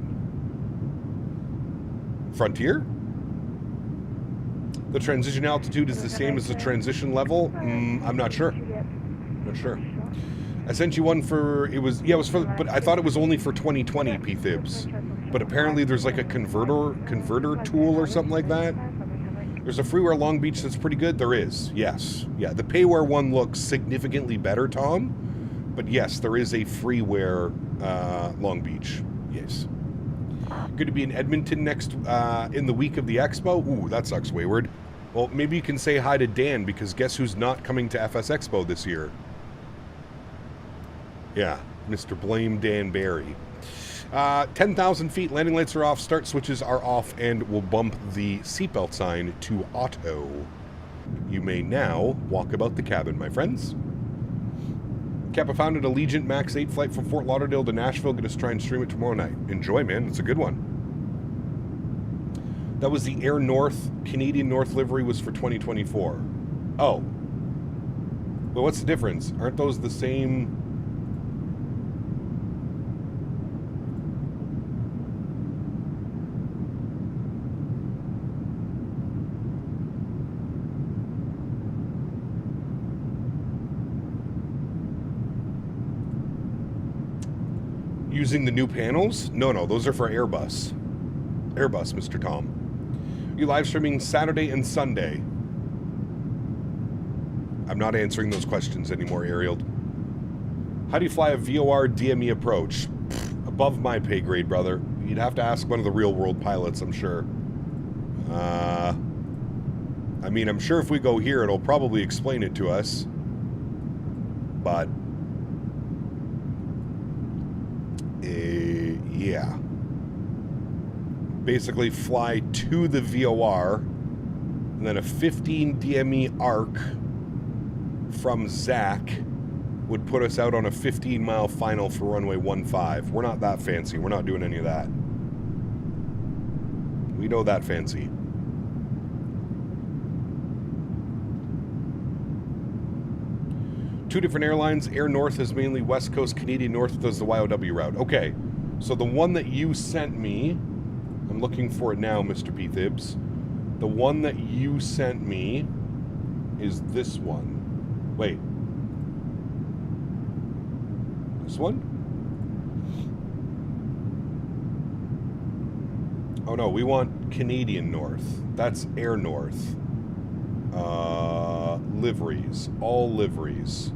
Frontier? The transition altitude is the same as the transition level? I'm not sure. Not sure. I sent you one for, it was for, but I thought it was only for 2020 P-Thibs. But apparently there's like a converter tool or something like that. There's a freeware Long Beach that's pretty good. There is, yes. Yeah, the payware one looks significantly better, Tom. But yes, there is a freeware Long Beach. Yes. Good to be in Edmonton next in the week of the expo. Ooh, that sucks, Wayward. Well, maybe you can say hi to Dan, because guess who's not coming to FS Expo this year? Yeah, Mr. Blame Dan Barry. 10,000 feet, landing lights are off, start switches are off, and we'll bump the seatbelt sign to auto. You may now walk about the cabin, my friends. Kappa founded Allegiant Max 8 flight from Fort Lauderdale to Nashville. Gonna try and stream it tomorrow night. Enjoy, man. It's a good one. That was the Air North, Canadian North livery was for 2024. Oh. Well, what's the difference? Aren't those the same? Using the new panels? No, those are for Airbus. Airbus, Mr. Tom. You live streaming Saturday and Sunday. I'm not answering those questions anymore, Ariel. How do you fly a VOR DME approach? Above my pay grade, brother. You'd have to ask one of the real world pilots, I'm sure. I mean, I'm sure if we go here, it'll probably explain it to us. But yeah. Basically fly to the VOR, and then a 15 DME arc from Zach would put us out on a 15-mile final for runway 15. We're not that fancy. We're not doing any of that. We know that fancy. Two different airlines. Air North is mainly West Coast. Canadian North does the YOW route. Okay, so the one that you sent me, I'm looking for it now, Mr. P. Thibs. The one that you sent me is this one. Wait. This one? Oh no, we want Canadian North. That's Air North. Liveries. All liveries.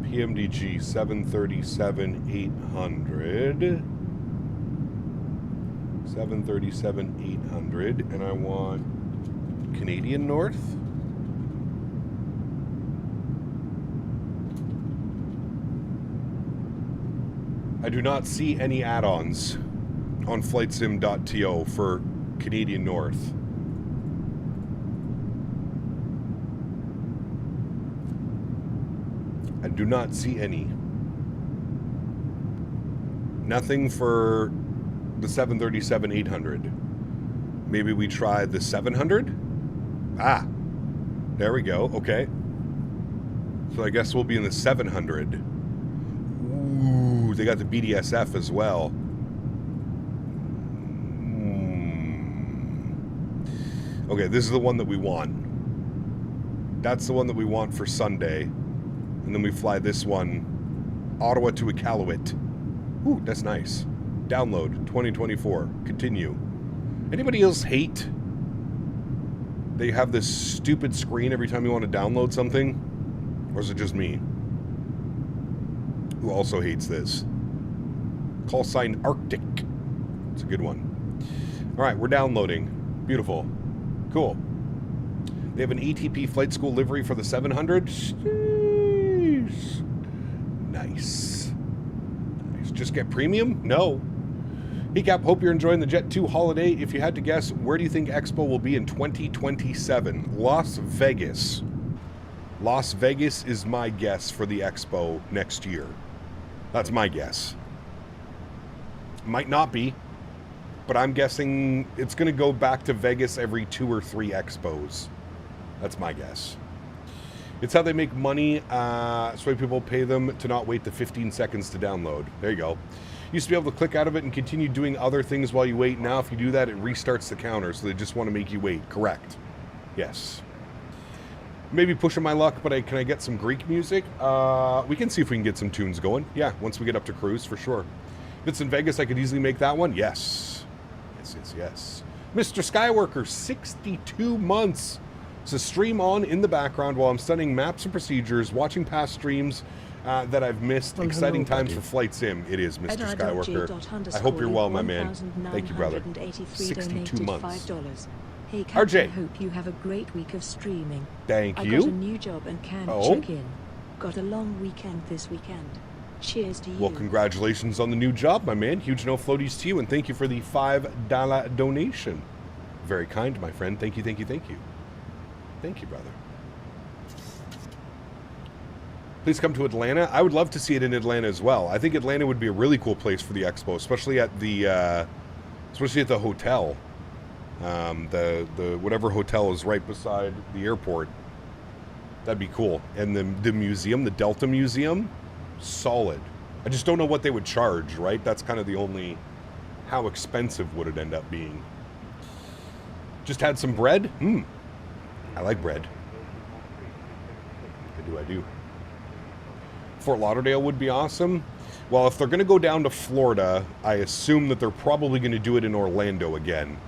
PMDG 737-800. 737-800, and I want Canadian North. I do not see any add-ons on flightsim.to for Canadian North. I do not see any. Nothing for the 737-800. Maybe we try the 700? Ah, there we go. Okay. So I guess we'll be in the 700. Ooh, they got the BDSF as well. Okay, this is the one that we want. That's the one that we want for Sunday. And then we fly this one, Ottawa to Iqaluit. Ooh, that's nice. Download 2024. Continue. Anybody else hate they have this stupid screen every time you want to download something? Or is it just me who also hates this? Call sign Arctic. It's a good one. All right, we're downloading. Beautiful. Cool. They have an ATP flight school livery for the 700. Jeez. Nice. Nice. Just get premium? No. Hey Cap, hope you're enjoying the Jet 2 holiday. If you had to guess, where do you think Expo will be in 2027? Las Vegas. Las Vegas is my guess for the Expo next year. That's my guess. Might not be, but I'm guessing it's going to go back to Vegas every 2 or 3 Expos. That's my guess. It's how they make money. That's why people pay them to not wait the 15 seconds to download. There you go. Used to be able to click out of it and continue doing other things while you wait. Now if you do that, it restarts the counter, so they just want to make you wait. Correct. Yes. Maybe pushing my luck, but can I get some Greek music? We can see if we can get some tunes going. Yeah, once we get up to cruise, for sure. If it's in Vegas, I could easily make that one. Yes. Yes, yes, yes. Mr. Skyworker, 62 months. It's a stream on in the background while I'm studying maps and procedures, watching past streams that I've missed. Exciting times for Flight Sim. It is, Mr. Skywalker. I hope you're well, my man. Thank you, brother. 62 months. Hey, Cap, RJ. I hope you have a great week of streaming. Thank I you. got a new job and can check in. Got a long weekend this weekend. Cheers to you. Well, congratulations on the new job, my man. Huge no floaties to you, and thank you for the $5 donation. Very kind, my friend. Thank you, thank you, thank you. Thank you, brother. Please come to Atlanta. I would love to see it in Atlanta as well. I think Atlanta would be a really cool place for the expo, especially at the hotel. The whatever hotel is right beside the airport. That'd be cool. And the museum, the Delta Museum, solid. I just don't know what they would charge, right? That's kind of the only... How expensive would it end up being? Just had some bread? I like bread. I do. Fort Lauderdale would be awesome. Well, if they're going to go down to Florida, I assume that they're probably going to do it in Orlando again.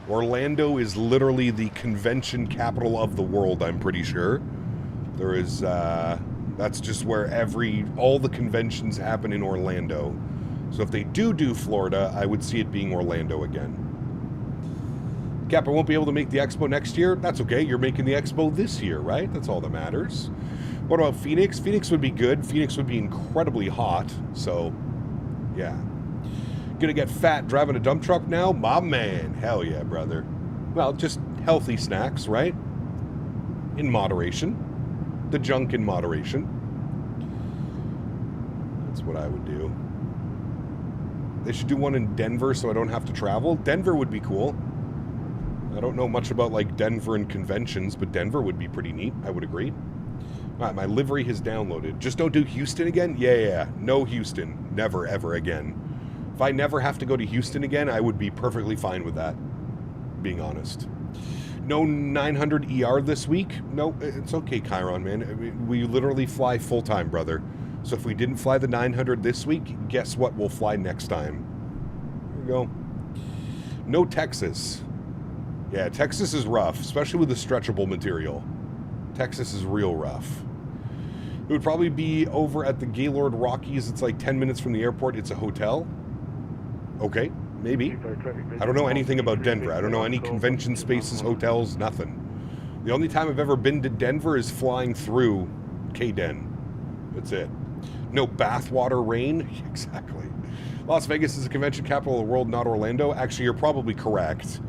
Orlando is literally the convention capital of the world, I'm pretty sure. There is, that's just where all the conventions happen in Orlando. So if they do Florida, I would see it being Orlando again. Cap, I won't be able to make the expo next year. That's okay. You're making the expo this year, right? That's all that matters. What about Phoenix? Phoenix would be good. Phoenix would be incredibly hot. So, yeah. Gonna get fat driving a dump truck now? My man. Hell yeah, brother. Well, just healthy snacks, right? In moderation. The junk in moderation. That's what I would do. They should do one in Denver so I don't have to travel. Denver would be cool. I don't know much about, like, Denver and conventions, but Denver would be pretty neat. I would agree. All right, my livery has downloaded. Just don't do Houston again? Yeah. No Houston. Never, ever again. If I never have to go to Houston again, I would be perfectly fine with that, being honest. No 900 ER this week? No, it's okay, Chiron, man. I mean, we literally fly full-time, brother. So if we didn't fly the 900 this week, guess what we'll fly next time? There you go. No Texas. Yeah, Texas is rough, especially with the stretchable material. Texas is real rough. It would probably be over at the Gaylord Rockies. It's like 10 minutes from the airport. It's a hotel. Okay, maybe. I don't know anything about Denver. I don't know any convention spaces, hotels, nothing. The only time I've ever been to Denver is flying through K-Den. That's it. No bathwater rain? Exactly. Las Vegas is the convention capital of the world, not Orlando. Actually, you're probably correct.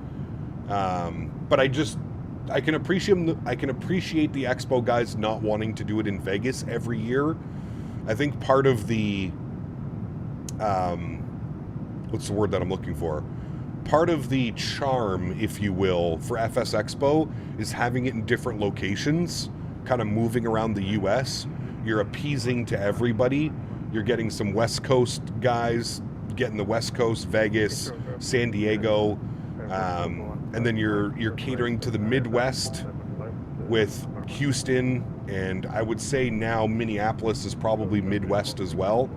But I can appreciate the expo guys not wanting to do it in Vegas every year. I think part of the what's the word that I'm looking for? Part of the charm, if you will, for FS Expo is having it in different locations, kind of moving around the US. You're appeasing to everybody. You're getting some West Coast guys, getting the West Coast, Vegas, San Diego, and then you're catering to the Midwest with Houston, and I would say now Minneapolis is probably Midwest as well.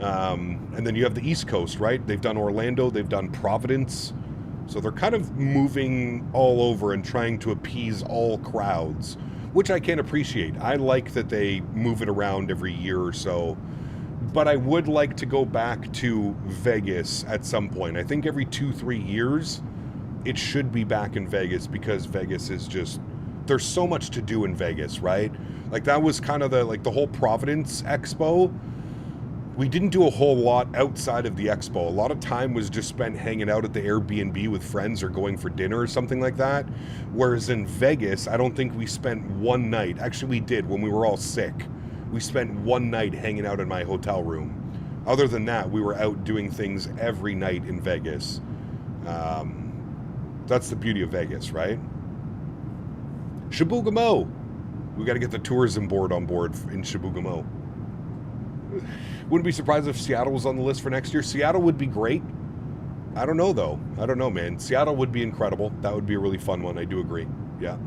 And then you have the East Coast, right? They've done Orlando, they've done Providence. So they're kind of moving all over and trying to appease all crowds, which I can appreciate. I like that they move it around every year or so. But I would like to go back to Vegas at some point. I think every 2-3 years, it should be back in Vegas, because Vegas is just, there's so much to do in Vegas, right? Like that was kind of the whole Providence Expo. We didn't do a whole lot outside of the expo. A lot of time was just spent hanging out at the Airbnb with friends or going for dinner or something like that. Whereas in Vegas, I don't think we spent one night. Actually, we did when we were all sick. We spent one night hanging out in my hotel room. Other than that, we were out doing things every night in Vegas. That's the beauty of Vegas, right? Chibougamau. We got to get the tourism board on board in Chibougamau. Wouldn't be surprised if Seattle was on the list for next year. Seattle would be great. I don't know, though. I don't know, man. Seattle would be incredible. That would be a really fun one. I do agree. Yeah.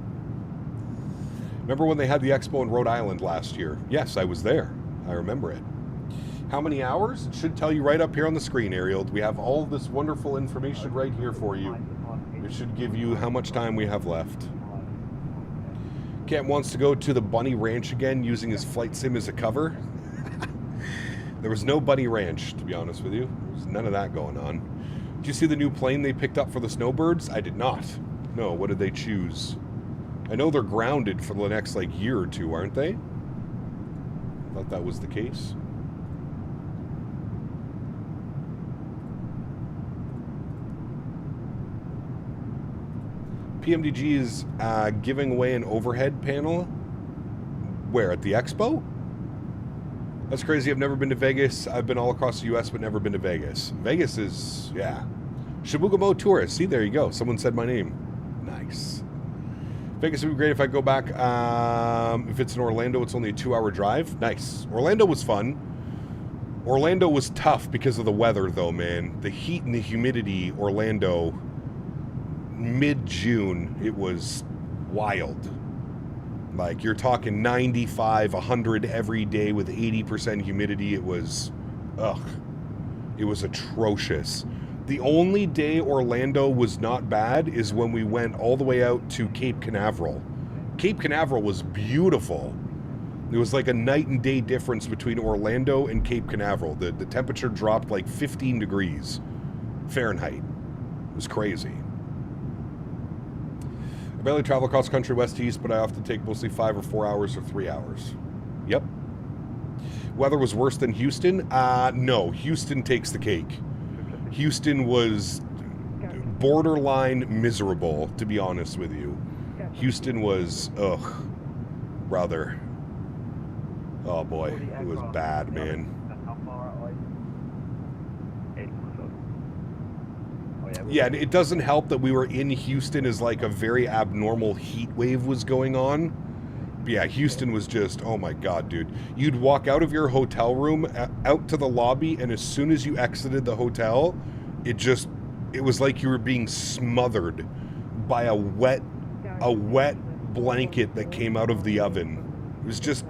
Remember when they had the expo in Rhode Island last year? Yes, I was there. I remember it. How many hours? It should tell you right up here on the screen, Ariel. We have all this wonderful information right here for you. It should give you how much time we have left. Kent wants to go to the Bunny Ranch again using his flight sim as a cover. There was no Bunny Ranch, to be honest with you. There was none of that going on. Did you see the new plane they picked up for the snowbirds? I did not. No, what did they choose? I know they're grounded for the next, year or two, aren't they? I thought that was the case. PMDG is giving away an overhead panel. Where, at the expo? That's crazy. I've never been to Vegas. I've been all across the U.S., but never been to Vegas. Vegas is, yeah. Shibugamo Tourist. See, there you go. Someone said my name. Nice. Vegas would be great if I go back. If it's in Orlando, it's only a 2-hour drive. Nice. Orlando was fun. Orlando was tough because of the weather, though, man. The heat and the humidity, Orlando, mid-June, it was wild. Like, you're talking 95, 100 every day with 80% humidity. It was, it was atrocious. The only day Orlando was not bad is when we went all the way out to Cape Canaveral. Cape Canaveral was beautiful. It was like a night and day difference between Orlando and Cape Canaveral. The temperature dropped like 15 degrees Fahrenheit. It was crazy. I barely travel across country west to east, but I often take mostly 5 or 4 hours or 3 hours. Yep. Weather was worse than Houston? No, Houston takes the cake. Houston was borderline miserable, to be honest with you. Houston was, brother. Oh boy, it was bad, man. Yeah, it doesn't help that we were in Houston as like a very abnormal heat wave was going on. But yeah, Houston was just, oh my God, dude. You'd walk out of your hotel room, out to the lobby, and as soon as you exited the hotel, it was like you were being smothered by a wet blanket that came out of the oven. It was just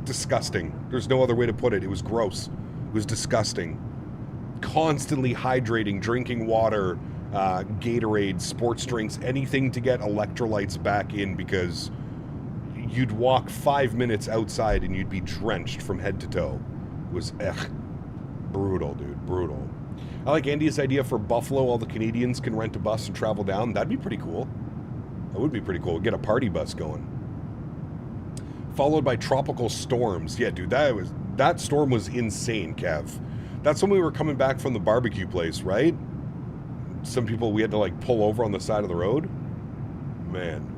disgusting. There's no other way to put it. It was gross. It was disgusting. Constantly hydrating, drinking water, Gatorade, sports drinks, anything to get electrolytes back in, because you'd walk 5 minutes outside and you'd be drenched from head to toe. It was brutal, dude, brutal. I like Andy's idea for Buffalo. All the Canadians can rent a bus and travel down. That'd be pretty cool. That would be pretty cool. Get a party bus going. Followed by tropical storms. Yeah, dude, that storm was insane, Kev. That's when we were coming back from the barbecue place, right? Some people, we had to like pull over on the side of the road. Man.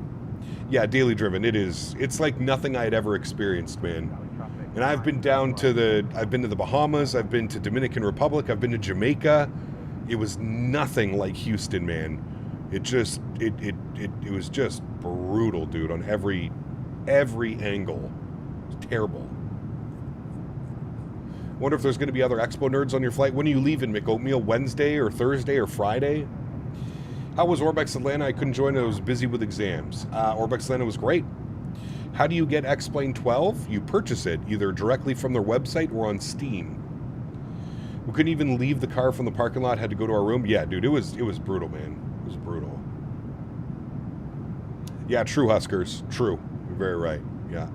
Yeah, daily driven. It's like nothing I had ever experienced, man. And I've been to the Bahamas, I've been to Dominican Republic, I've been to Jamaica. It was nothing like Houston, man. It was just brutal, dude, on every angle. It was terrible. Wonder if there's going to be other Expo nerds on your flight. When are you leaving, Mick Oatmeal? Wednesday or Thursday or Friday? How was Orbex Atlanta? I couldn't join. I was busy with exams. Orbex Atlanta was great. How do you get X-Plane 12? You purchase it either directly from their website or on Steam. We couldn't even leave the car from the parking lot. Had to go to our room. Yeah, dude, it was brutal, man. It was brutal. Yeah, true, Huskers. True. You're very right. Yeah.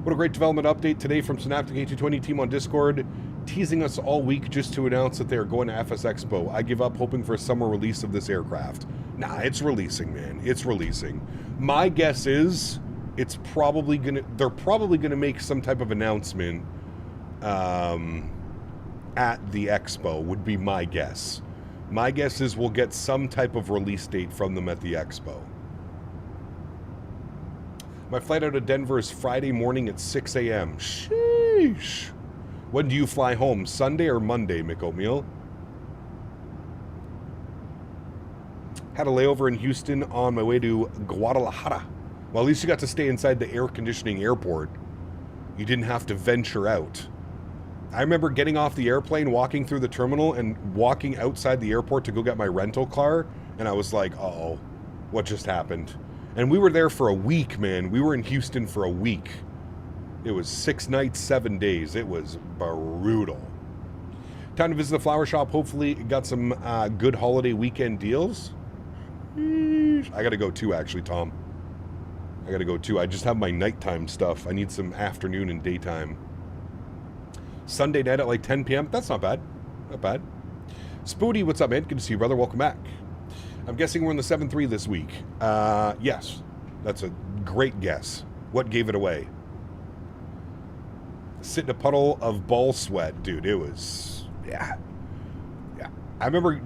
What a great development update today from Synaptic A220 team on Discord, teasing us all week just to announce that they are going to FS Expo. I give up hoping for a summer release of this aircraft. Nah, it's releasing, man. It's releasing. My guess is they're probably gonna make some type of announcement at the expo, would be my guess. My guess is we'll get some type of release date from them at the expo. My flight out of Denver is Friday morning at 6 a.m. Sheesh. When do you fly home? Sunday or Monday, Mick Oatmeal? Had a layover in Houston on my way to Guadalajara. Well, at least you got to stay inside the air conditioning airport. You didn't have to venture out. I remember getting off the airplane, walking through the terminal, and walking outside the airport to go get my rental car, and I was like, uh-oh, what just happened? And we were there for a week, man. We were in Houston for a week. It was 6 nights, 7 days. It was brutal. Time to visit the flower shop. Hopefully got some good holiday weekend deals. I gotta go too, actually, Tom. I gotta go too. I just have my nighttime stuff. I need some afternoon and daytime. Sunday night at like 10 p.m. That's not bad. Not bad. Spoody, what's up, man? Good to see you, brother. Welcome back. I'm guessing we're in the 7-3 this week. Yes. That's a great guess. What gave it away? Sit in a puddle of ball sweat. Dude, it was... Yeah. I remember,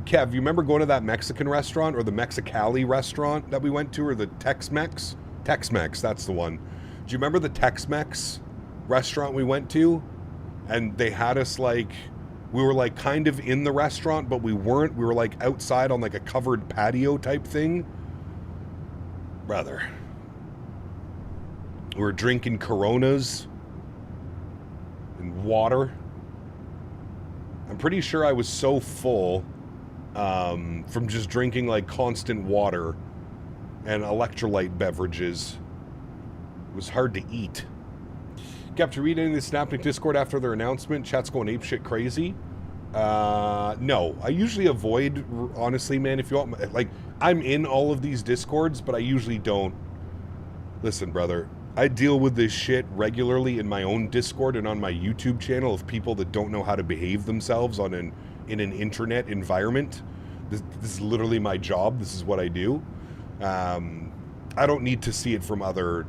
Kev, you remember going to that Mexican restaurant or the Mexicali restaurant that we went to, or the Tex-Mex? Tex-Mex, that's the one. Do you remember the Tex-Mex restaurant we went to? And they had us like We were like kind of in the restaurant, but we weren't. We were like outside on like a covered patio type thing. Brother. We were drinking Coronas and water. I'm pretty sure I was so full from just drinking like constant water and electrolyte beverages. It was hard to eat. Kept to read any of the Snapnik Discord after their announcement. Chat's going apeshit crazy. No, I usually avoid, honestly, man, if you want, like, I'm in all of these Discords, but I usually don't. Listen, brother, I deal with this shit regularly in my own Discord and on my YouTube channel of people that don't know how to behave themselves in an internet environment. This is literally my job. This is what I do. I don't need to see it from other...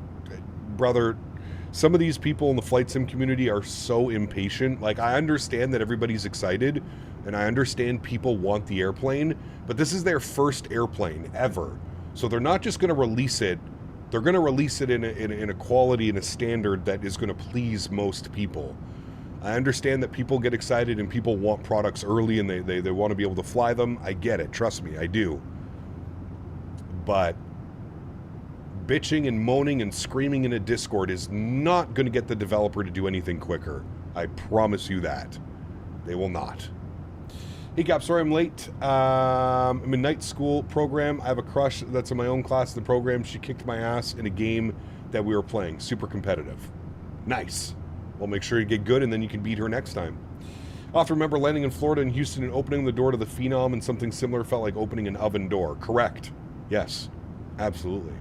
Brother, some of these people in the flight sim community are so impatient. Like, I understand that everybody's excited, and I understand people want the airplane, but this is their first airplane ever. So they're not just going to release it. They're going to release it in a quality and a standard that is going to please most people. I understand that people get excited and people want products early and they want to be able to fly them. I get it. Trust me, I do. But bitching and moaning and screaming in a Discord is not going to get the developer to do anything quicker. I promise you that. They will not. Hey Cap, sorry I'm late. I'm in night school program. I have a crush that's in my own class in the program. She kicked my ass in a game that we were playing. Super competitive. Nice. Well, make sure you get good and then you can beat her next time. I often remember landing in Florida and Houston and opening the door to the Phenom, and something similar felt like opening an oven door. Correct. Yes. Absolutely.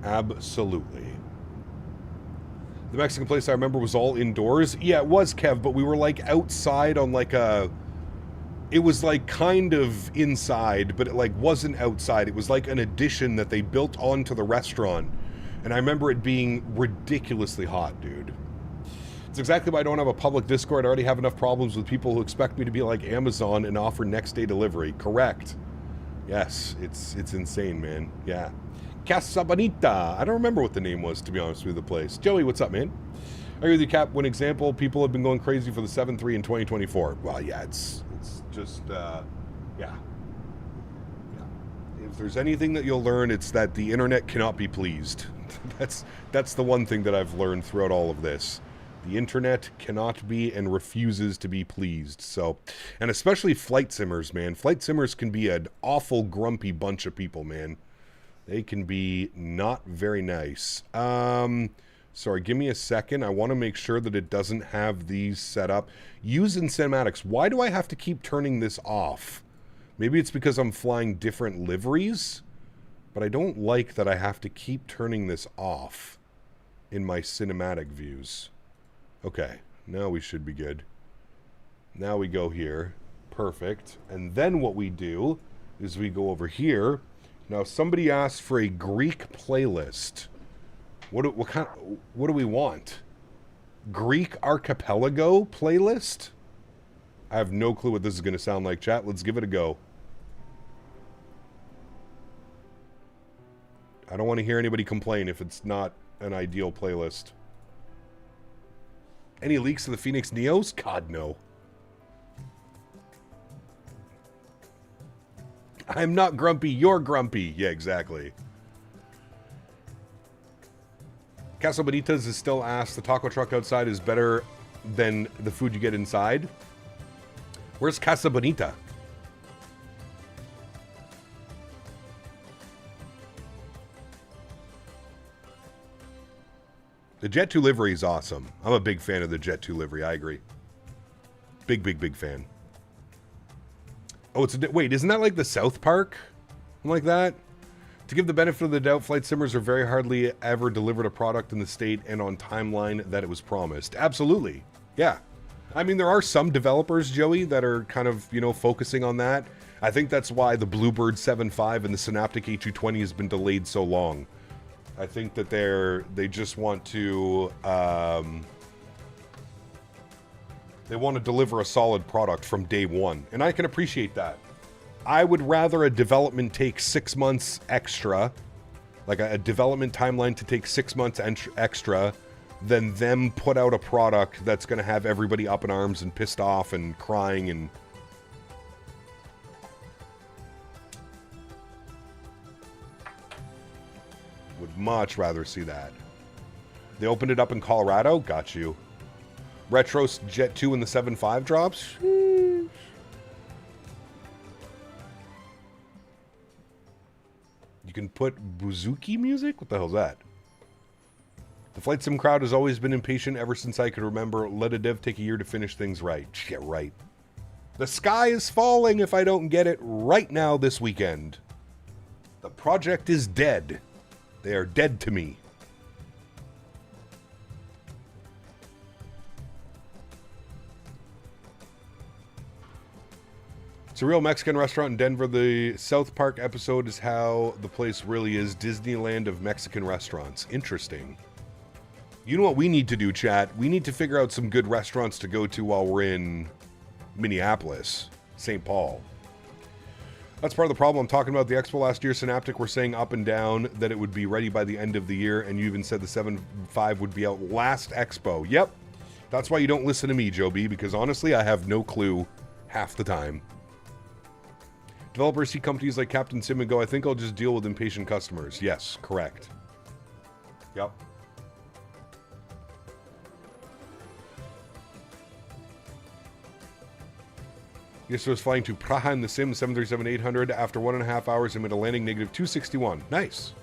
Absolutely. The Mexican place I remember was all indoors. Yeah, it was, Kev, but we were like outside on like a... It was like kind of inside, but it like wasn't outside. It was like an addition that they built onto the restaurant. And I remember it being ridiculously hot, dude. It's exactly why I don't have a public Discord. I already have enough problems with people who expect me to be like Amazon and offer next day delivery. Correct. Yes, it's insane, man. Yeah. Casa Bonita. I don't remember what the name was, to be honest with you, the place. Joey, what's up, man? I agree with you, Cap. One example, people have been going crazy for the 7.3 in 2024. Well, yeah, it's just, yeah. If there's anything that you'll learn, it's that the internet cannot be pleased. That's the one thing that I've learned throughout all of this. The internet cannot be and refuses to be pleased. So, and especially flight simmers, man. Flight simmers can be an awful grumpy bunch of people, man. They can be not very nice. Sorry, give me a second. I want to make sure that it doesn't have these set up. Use in cinematics. Why do I have to keep turning this off? Maybe it's because I'm flying different liveries, but I don't like that I have to keep turning this off in my cinematic views. Okay, now we should be good. Now we go here. Perfect. And then what we do is we go over here. Now, somebody asked for a Greek playlist. What do we want? Greek archipelago playlist? I have no clue what this is going to sound like, chat. Let's give it a go. I don't want to hear anybody complain if it's not an ideal playlist. Any leaks of the Phoenix Neos? God, no. I'm not grumpy, you're grumpy. Yeah, exactly. Casa Bonitas is still asked, the taco truck outside is better than the food you get inside. Where's Casa Bonita? The Jet 2 livery is awesome. I'm a big fan of the Jet 2 livery, I agree. Big, big, big fan. Oh, wait, isn't that like the South Park? Something like that? To give the benefit of the doubt, flight simmers are very hardly ever delivered a product in the state and on timeline that it was promised. Absolutely. Yeah. I mean, there are some developers, Joey, that are kind of, you know, focusing on that. I think that's why the Bluebird 7.5 and the Synaptic A220 has been delayed so long. I think that they just want to, they want to deliver a solid product from day one. And I can appreciate that. I would rather a development take 6 months extra, like a development timeline to take 6 months extra, than them put out a product that's going to have everybody up in arms and pissed off and crying and... Would much rather see that. They opened it up in Colorado? Got you. Retros Jet 2 and the 7.5 drops? You can put Buzuki music? What the hell's that? The Flight Sim crowd has always been impatient ever since I could remember. Let a dev take a year to finish things right. Yeah, right. The sky is falling if I don't get it right now this weekend. The project is dead. They are dead to me. It's a real Mexican restaurant in Denver. The South Park episode is how the place really is. Disneyland of Mexican restaurants. Interesting. You know what we need to do, chat? We need to figure out some good restaurants to go to while we're in Minneapolis, St. Paul. That's part of the problem. I'm talking about the expo last year. Synaptic were saying up and down that it would be ready by the end of the year, and you even said the 7.5 would be out last expo. Yep. That's why you don't listen to me, Joe B, because honestly, I have no clue half the time. Developers see companies like Captain Sim and go, I think I'll just deal with impatient customers. Yes, correct. Yep. Yesterday was flying to Praha in the Sim 737-800. After 1.5 hours, I'm at a landing negative 261. Nice.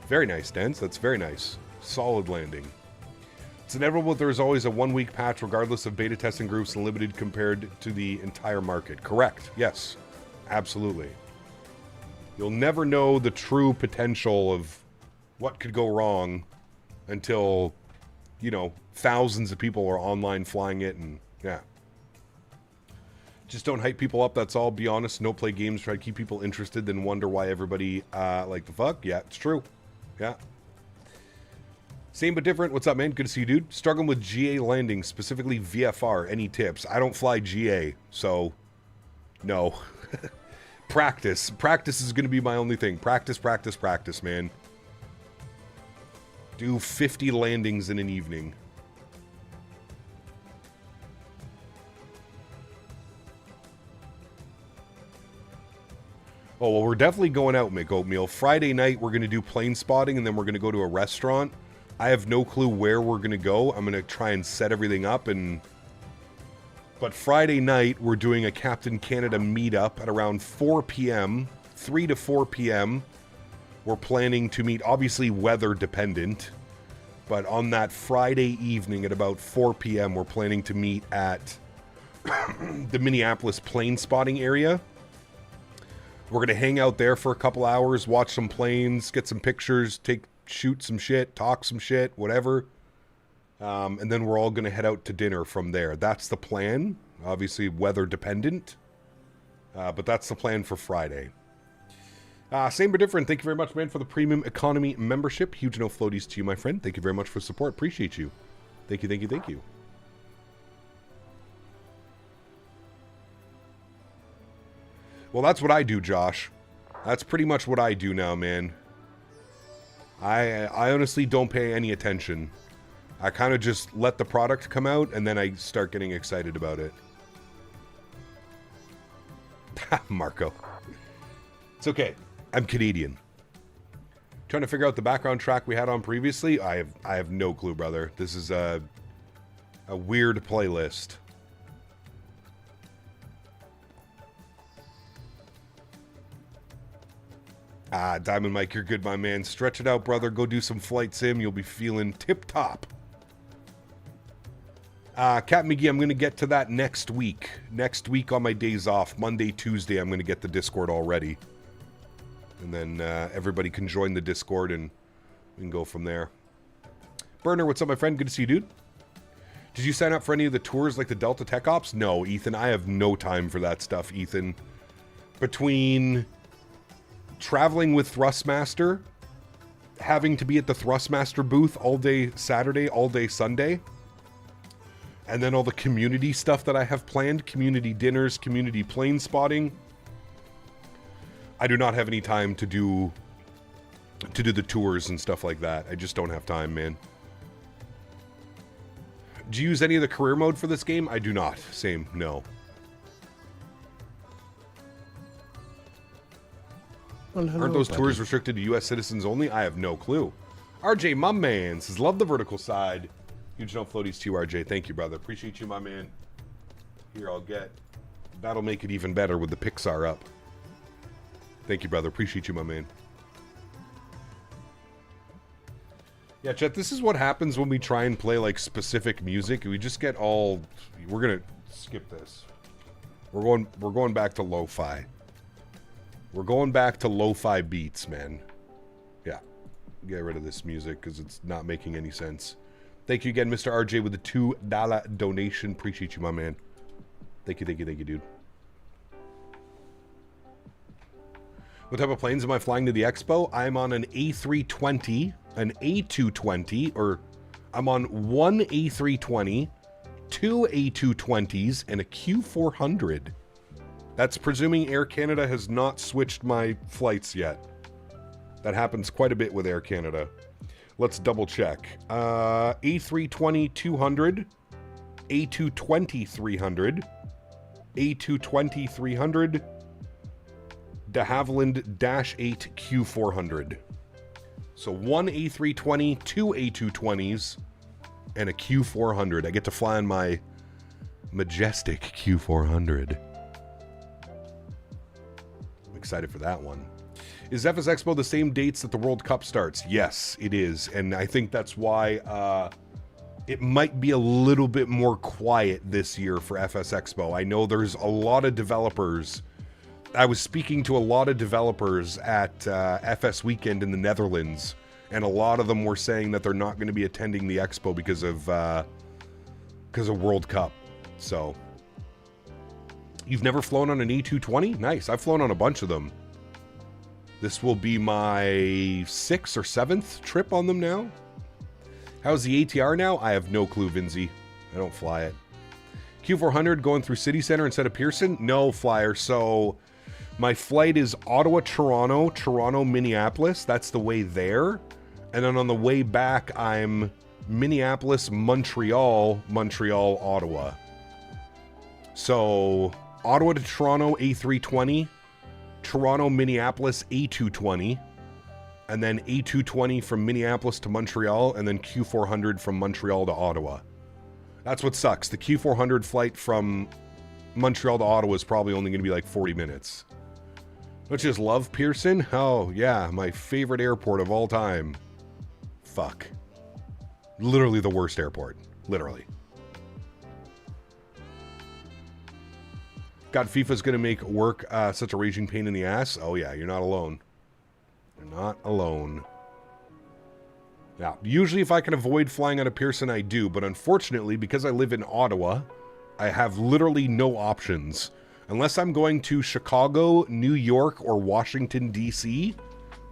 Very nice, Dens. That's very nice. Solid landing. It's inevitable that there is always a 1-week patch regardless of beta testing groups and limited compared to the entire market. Correct. Yes. Absolutely. You'll never know the true potential of what could go wrong until, you know, thousands of people are online flying it and, yeah. Just don't hype people up, that's all. Be honest, no play games, try to keep people interested, then wonder why everybody, like the fuck? Yeah, it's true. Yeah. Same but different. What's up, man? Good to see you, dude. Struggling with GA landings, specifically VFR. Any tips? I don't fly GA, so no. Practice. Practice is going to be my only thing. Practice, practice, practice, man. Do 50 landings in an evening. Oh, well, we're definitely going out, Mick Oatmeal. Friday night, we're going to do plane spotting, and then we're going to go to a restaurant. I have no clue where we're going to go. I'm going to try and set everything up. But Friday night, we're doing a Captain Canada meetup at around 4 p.m., 3 to 4 p.m. We're planning to meet, obviously weather dependent, but on that Friday evening at about 4 p.m., we're planning to meet at the Minneapolis plane spotting area. We're going to hang out there for a couple hours, watch some planes, get some pictures, shoot some shit, talk some shit, whatever. And then we're all going to head out to dinner from there. That's the plan. Obviously, weather dependent. But that's the plan for Friday. Same but different. Thank you very much, man, for the Premium Economy membership. Huge no floaties to you, my friend. Thank you very much for support. Appreciate you. Thank you, thank you, thank you. Well, that's what I do, Josh. That's pretty much what I do now, man. I honestly don't pay any attention. I kind of just let the product come out, and then I start getting excited about it. Marco. It's okay. I'm Canadian. Trying to figure out the background track we had on previously. I have no clue, brother. This is a weird playlist. Diamond Mike, you're good, my man. Stretch it out, brother. Go do some flight sim. You'll be feeling tip-top. Cat McGee, I'm going to get to that next week. Next week on my days off. Monday, Tuesday, I'm going to get the Discord all ready. And then everybody can join the Discord and we can go from there. Burner, what's up, my friend? Good to see you, dude. Did you sign up for any of the tours like the Delta Tech Ops? No, Ethan. I have no time for that stuff, Ethan. Between traveling with Thrustmaster, having to be at the Thrustmaster booth all day Saturday, all day Sunday, and then all the community stuff that I have planned, community dinners, community plane spotting, I do not have any time to do the tours and stuff like that. I just don't have time, man. Do you use any of the career mode for this game? I do not. Same, no. Well, hello, Aren't those buddy. tours restricted to U.S. citizens only? I have no clue. RJ, my man, says, love the vertical side. Huge no floaties to you, RJ. Thank you, brother. Appreciate you, my man. Here, I'll get... That'll make it even better with the Pixar up. Thank you, brother. Appreciate you, my man. Yeah, Chet, this is what happens when we try and play, like, specific music. We just get all... We're gonna skip this. We're going back to lo-fi. We're going back to lo-fi beats, man. Yeah. Get rid of this music, because it's not making any sense. Thank you again, Mr. RJ, with the $2 donation. Appreciate you, my man. Thank you, dude. What type of planes am I flying to the expo? I'm on an A320, an A220, or I'm on one A320, two A220s, and a Q400. That's presuming Air Canada has not switched my flights yet. That happens quite a bit with Air Canada. Let's double check. A320 200, A220 300, A220 300, de Havilland -8 Q400. So one A320, two A220s, and a Q400. I get to fly on my majestic Q400. I'm excited for that one. Is FS Expo the same dates that the World Cup starts? Yes, it is. And I think that's why it might be a little bit more quiet this year for FS Expo. I know there's a lot of developers. I was speaking to a lot of developers at FS Weekend in the Netherlands, and a lot of them were saying that they're not going to be attending the expo because of World Cup. So, you've never flown on an E220? Nice. I've flown on a bunch of them. This will be my 6th or 7th trip on them now. How's the ATR now? I have no clue, Vinzi. I don't fly it. Q400 going through City Center instead of Pearson? No, Flyer. So my flight is Ottawa, Toronto, Toronto, Minneapolis. That's the way there. And then on the way back, I'm Minneapolis, Montreal, Montreal, Ottawa. So Ottawa to Toronto, A320. Toronto, Minneapolis, A220. And then A220 from Minneapolis to Montreal. And then Q400 from Montreal to Ottawa. That's what sucks. The Q400 flight from Montreal to Ottawa is probably only going to be like 40 minutes. Don't you just love Pearson? Oh, yeah. My favorite airport of all time. Fuck. Literally the worst airport. Literally. God, FIFA's going to make work such a raging pain in the ass. Oh, yeah. You're not alone. You're not alone. Now, usually if I can avoid flying out of Pearson, I do. But unfortunately, because I live in Ottawa, I have literally no options. Unless I'm going to Chicago, New York, or Washington, D.C.,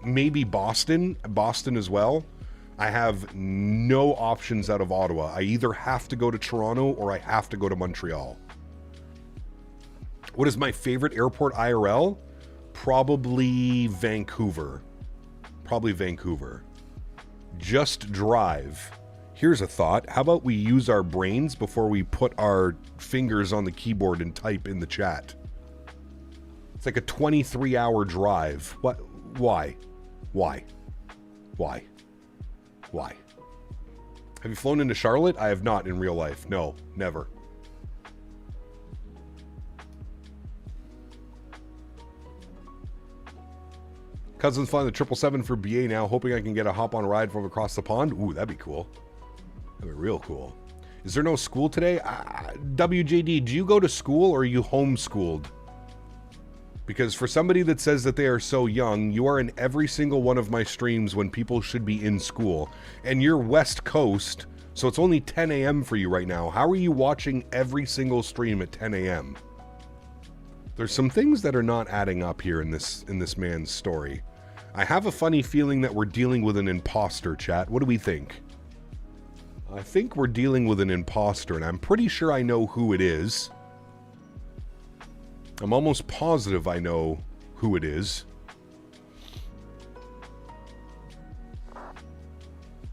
maybe Boston as well, I have no options out of Ottawa. I either have to go to Toronto or I have to go to Montreal. What is my favorite airport IRL? Probably Vancouver. Just drive. Here's a thought. How about we use our brains before we put our fingers on the keyboard and type in the chat? It's like a 23-hour drive. What? Why? Have you flown into Charlotte? I have not in real life. No, never. Cousin's flying the 777 for BA now, hoping I can get a hop-on ride from across the pond. Ooh, that'd be cool. That'd be real cool. Is there no school today? WJD, do you go to school or are you homeschooled? Because for somebody that says that they are so young, you are in every single one of my streams when people should be in school. And you're West Coast, so it's only 10 a.m. for you right now. How are you watching every single stream at 10 a.m.? There's some things that are not adding up here in this man's story. I have a funny feeling that we're dealing with an imposter, chat. What do we think? I think we're dealing with an imposter, and I'm pretty sure I know who it is. I'm almost positive I know who it is.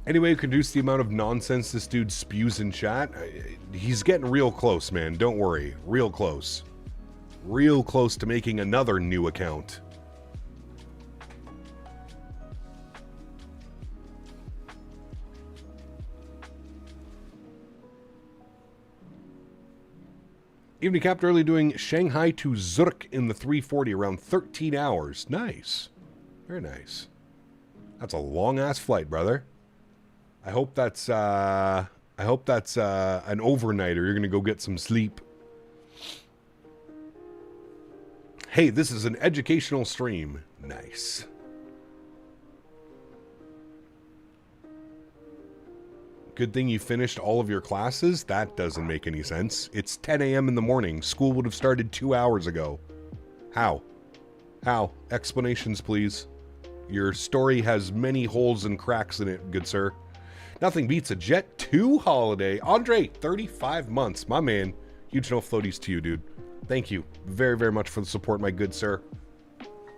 Anyway, you can reduce the amount of nonsense this dude spews in chat. He's getting real close, man. Don't worry. Real close. Real close to making another new account. Evening capped early doing Shanghai to Zurich in the 340, around 13 hours. Nice. Very nice. That's a long-ass flight, brother. I hope that's an overnighter. You're going to go get some sleep. Hey, this is an educational stream. Nice. Good thing you finished all of your classes? That doesn't make any sense. It's 10 a.m. in the morning. School would have started 2 hours ago. How? How? Explanations, please. Your story has many holes and cracks in it, good sir. Nothing beats a Jet 2 holiday. Andre, 35 months. My man. Huge no floaties to you, dude. Thank you very, very much for the support, my good sir.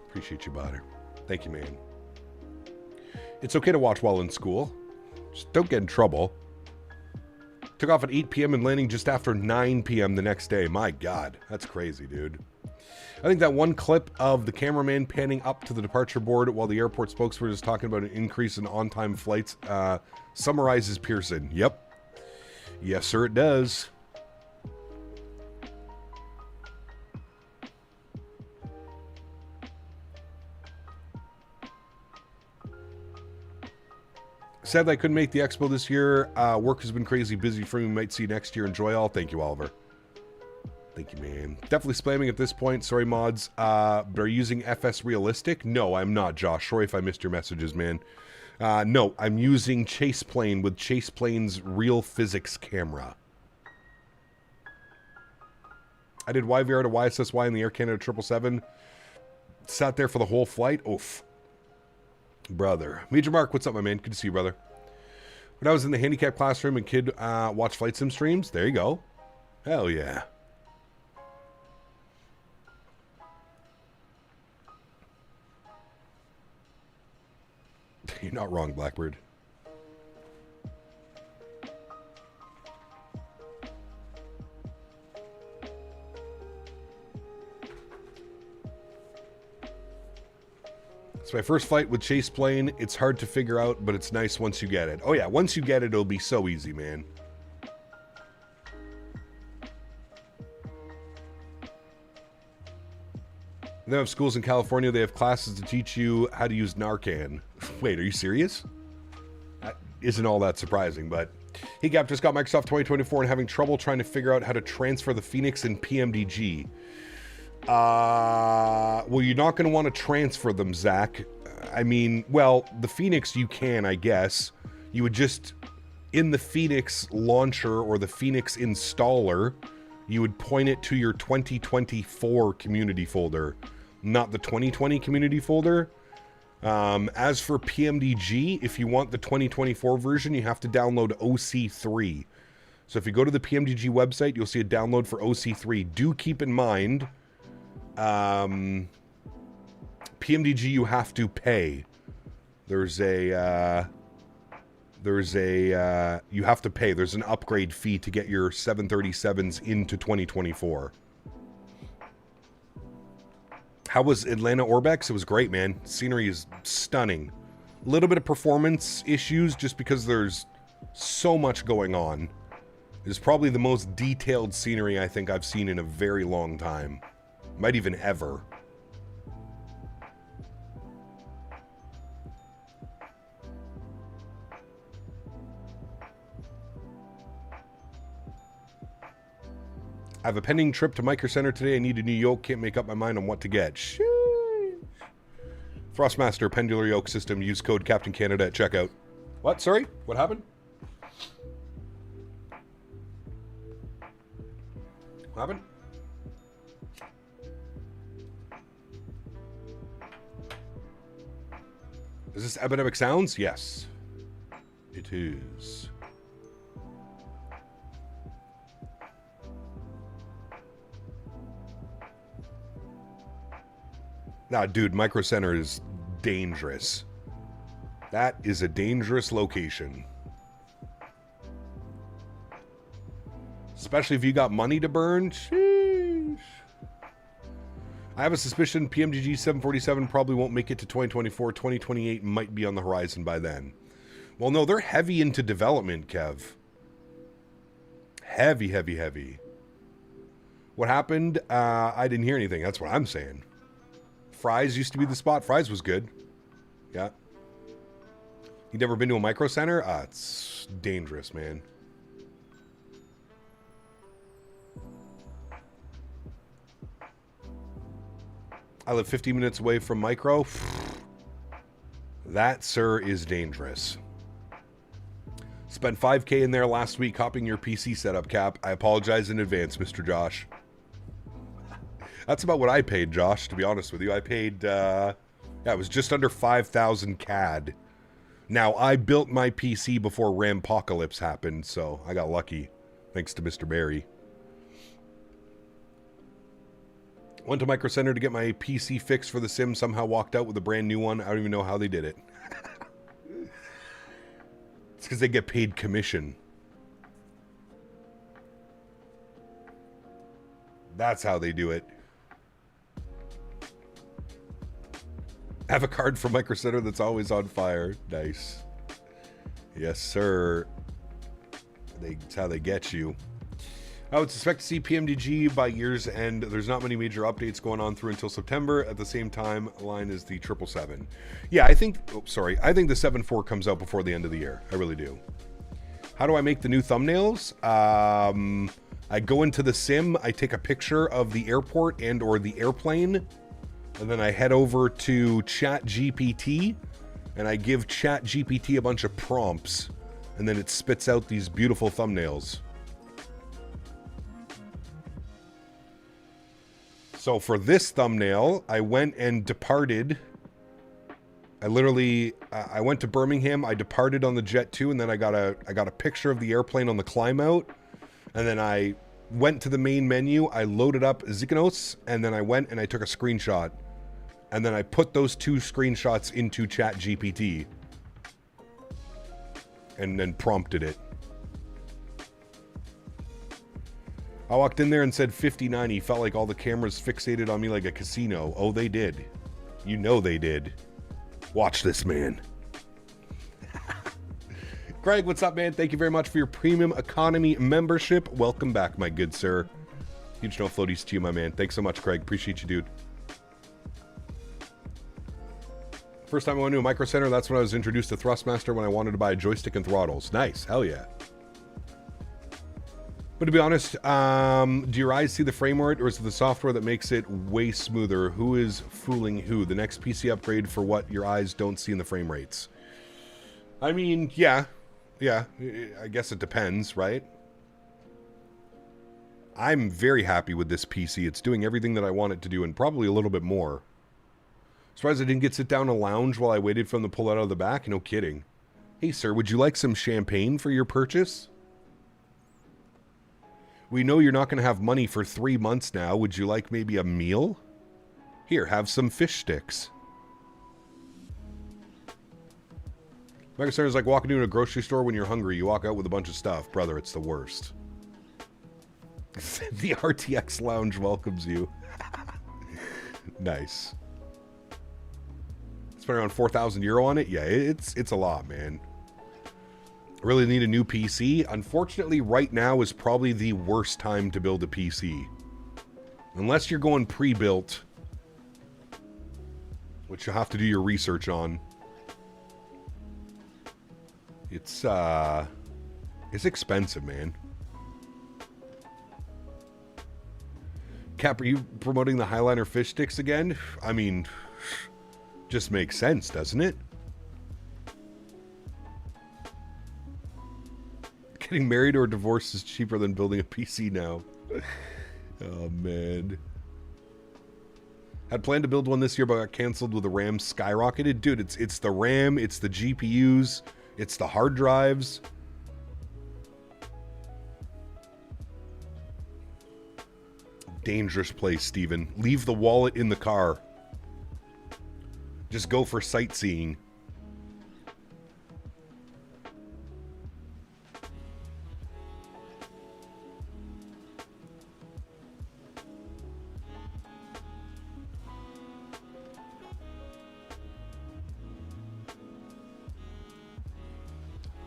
Appreciate you, Butter. Thank you, man. It's okay to watch while in school. Just don't get in trouble. Took off at 8 p.m. and landing just after 9 p.m. the next day. My God, that's crazy, dude. I think that one clip of the cameraman panning up to the departure board while the airport spokesperson is talking about an increase in on-time flights summarizes Pearson. Yep. Yes, sir, it does. Sadly, I couldn't make the expo this year. Work has been crazy busy for me. Might see you next year. Enjoy all. Thank you, Oliver. Thank you, man. Definitely spamming at this point. Sorry, mods. But are you using FS Realistic? No, I'm not, Josh. Sorry if I missed your messages, man. No, I'm using Chase Plane with Chase Plane's Real Physics camera. I did YVR to YSSY in the Air Canada 777. Sat there for the whole flight. Oof. Brother. Major Mark, what's up, my man? Good to see you, brother. When I was in the handicap classroom and kid watched flight sim streams, there you go. Hell yeah. You're not wrong, Blackbird. It's my first flight with Chase Plane. It's hard to figure out, but it's nice once you get it. Oh yeah, once you get it, it'll be so easy, man. They have schools in California. They have classes to teach you how to use Narcan. Wait, are you serious? That isn't all that surprising, but... Hey, Gap, just got Microsoft 2024 and having trouble trying to figure out how to transfer the Phoenix in PMDG. Well, you're not going to want to transfer them, Zach. I mean, well, the Phoenix you can, I guess. You would just, in the Phoenix launcher or the Phoenix installer, you would point it to your 2024 community folder, not the 2020 community folder. As for PMDG, if you want the 2024 version, you have to download OC3. So if you go to the PMDG website, you'll see a download for OC3. Do keep in mind... PMDG you have to pay. You have to pay. There's an upgrade fee to get your 737s into 2024. How was Atlanta Orbex? It was great, man. Scenery is stunning. A little bit of performance issues just because there's so much going on. It's probably the most detailed scenery I think I've seen in a very long time. Might even ever. I have a pending trip to Micro Center today. I need a new yoke. Can't make up my mind on what to get. Sheesh. Thrustmaster pendular yoke system. Use code Captain Canada at checkout. What? Sorry? What happened? What happened? Is this Epidemic Sounds? Yes. It is. Nah, dude, Micro Center is dangerous. That is a dangerous location. Especially if you got money to burn. Sheesh. I have a suspicion PMGG 747 probably won't make it to 2024. 2028 might be on the horizon by then. Well, no, they're heavy into development, Kev. Heavy, heavy, heavy. What happened? I didn't hear anything. That's what I'm saying. Fry's used to be the spot. Fry's was good. Yeah. You never been to a micro center? It's dangerous, man. I live 15 minutes away from micro. That, sir, is dangerous. Spent $5K in there last week copying your PC setup, Cap. I apologize in advance, Mr. Josh. That's about what I paid, Josh, to be honest with you. I paid, yeah, it was just under 5,000 CAD. Now, I built my PC before Rampocalypse happened, so I got lucky, thanks to Mr. Barry. Went to Micro Center to get my PC fixed for the sim, somehow walked out with a brand new one. I don't even know how they did it. It's because they get paid commission. That's how they do it. I have a card from Micro Center that's always on fire. Nice. Yes, sir. That's how they get you. I would suspect to see PMDG by year's end. There's not many major updates going on through until September. At the same time, line is the 777. Yeah, I think... Oh, sorry. I think the 7.4 comes out before the end of the year. I really do. How do I make the new thumbnails? I go into the sim. I take a picture of the airport and or the airplane. And then I head over to ChatGPT. And I give ChatGPT a bunch of prompts. And then it spits out these beautiful thumbnails. So for this thumbnail, I went and departed. I literally, I went to Birmingham. I departed on the Jet 2, and then I got a picture of the airplane on the climb out. And then I went to the main menu. I loaded up Zekynthos, and then I went and I took a screenshot. And then I put those two screenshots into ChatGPT. And then prompted it. I walked in there and said 5090. Felt like all the cameras fixated on me like a casino. Oh, they did. You know they did. Watch this, man. Greg, what's up, man? Thank you very much for your premium economy membership. Welcome back, my good sir. Huge no floaties to you, my man. Thanks so much, Craig. Appreciate you, dude. First time I went to a Micro Center, that's when I was introduced to Thrustmaster when I wanted to buy a joystick and throttles. Nice. Hell yeah. But to be honest, do your eyes see the frame rate, or is it the software that makes it way smoother? Who is fooling who? The next PC upgrade for what your eyes don't see in the frame rates? I mean, yeah. I guess it depends, right? I'm very happy with this PC. It's doing everything that I want it to do, and probably a little bit more. Surprised I didn't get sit down in a lounge while I waited for them to pull out of the back. No kidding. Hey, sir, would you like some champagne for your purchase? We know you're not going to have money for 3 months now. Would you like maybe a meal? Here, have some fish sticks. My concern is like walking into a grocery store when you're hungry. You walk out with a bunch of stuff. Brother, it's the worst. The RTX lounge welcomes you. Nice. Spent around 4,000 euro on it? Yeah, it's a lot, man. I really need a new PC. Unfortunately, right now is probably the worst time to build a PC. Unless you're going pre-built, which you'll have to do your research on. It's expensive, man. Cap, are you promoting the Highliner fish sticks again? I mean, just makes sense, doesn't it? Getting married or divorced is cheaper than building a PC now. Oh, man. Had planned to build one this year, but got canceled with the RAM skyrocketed. Dude, it's the RAM, it's the GPUs, it's the hard drives. Dangerous place, Steven. Leave the wallet in the car. Just go for sightseeing.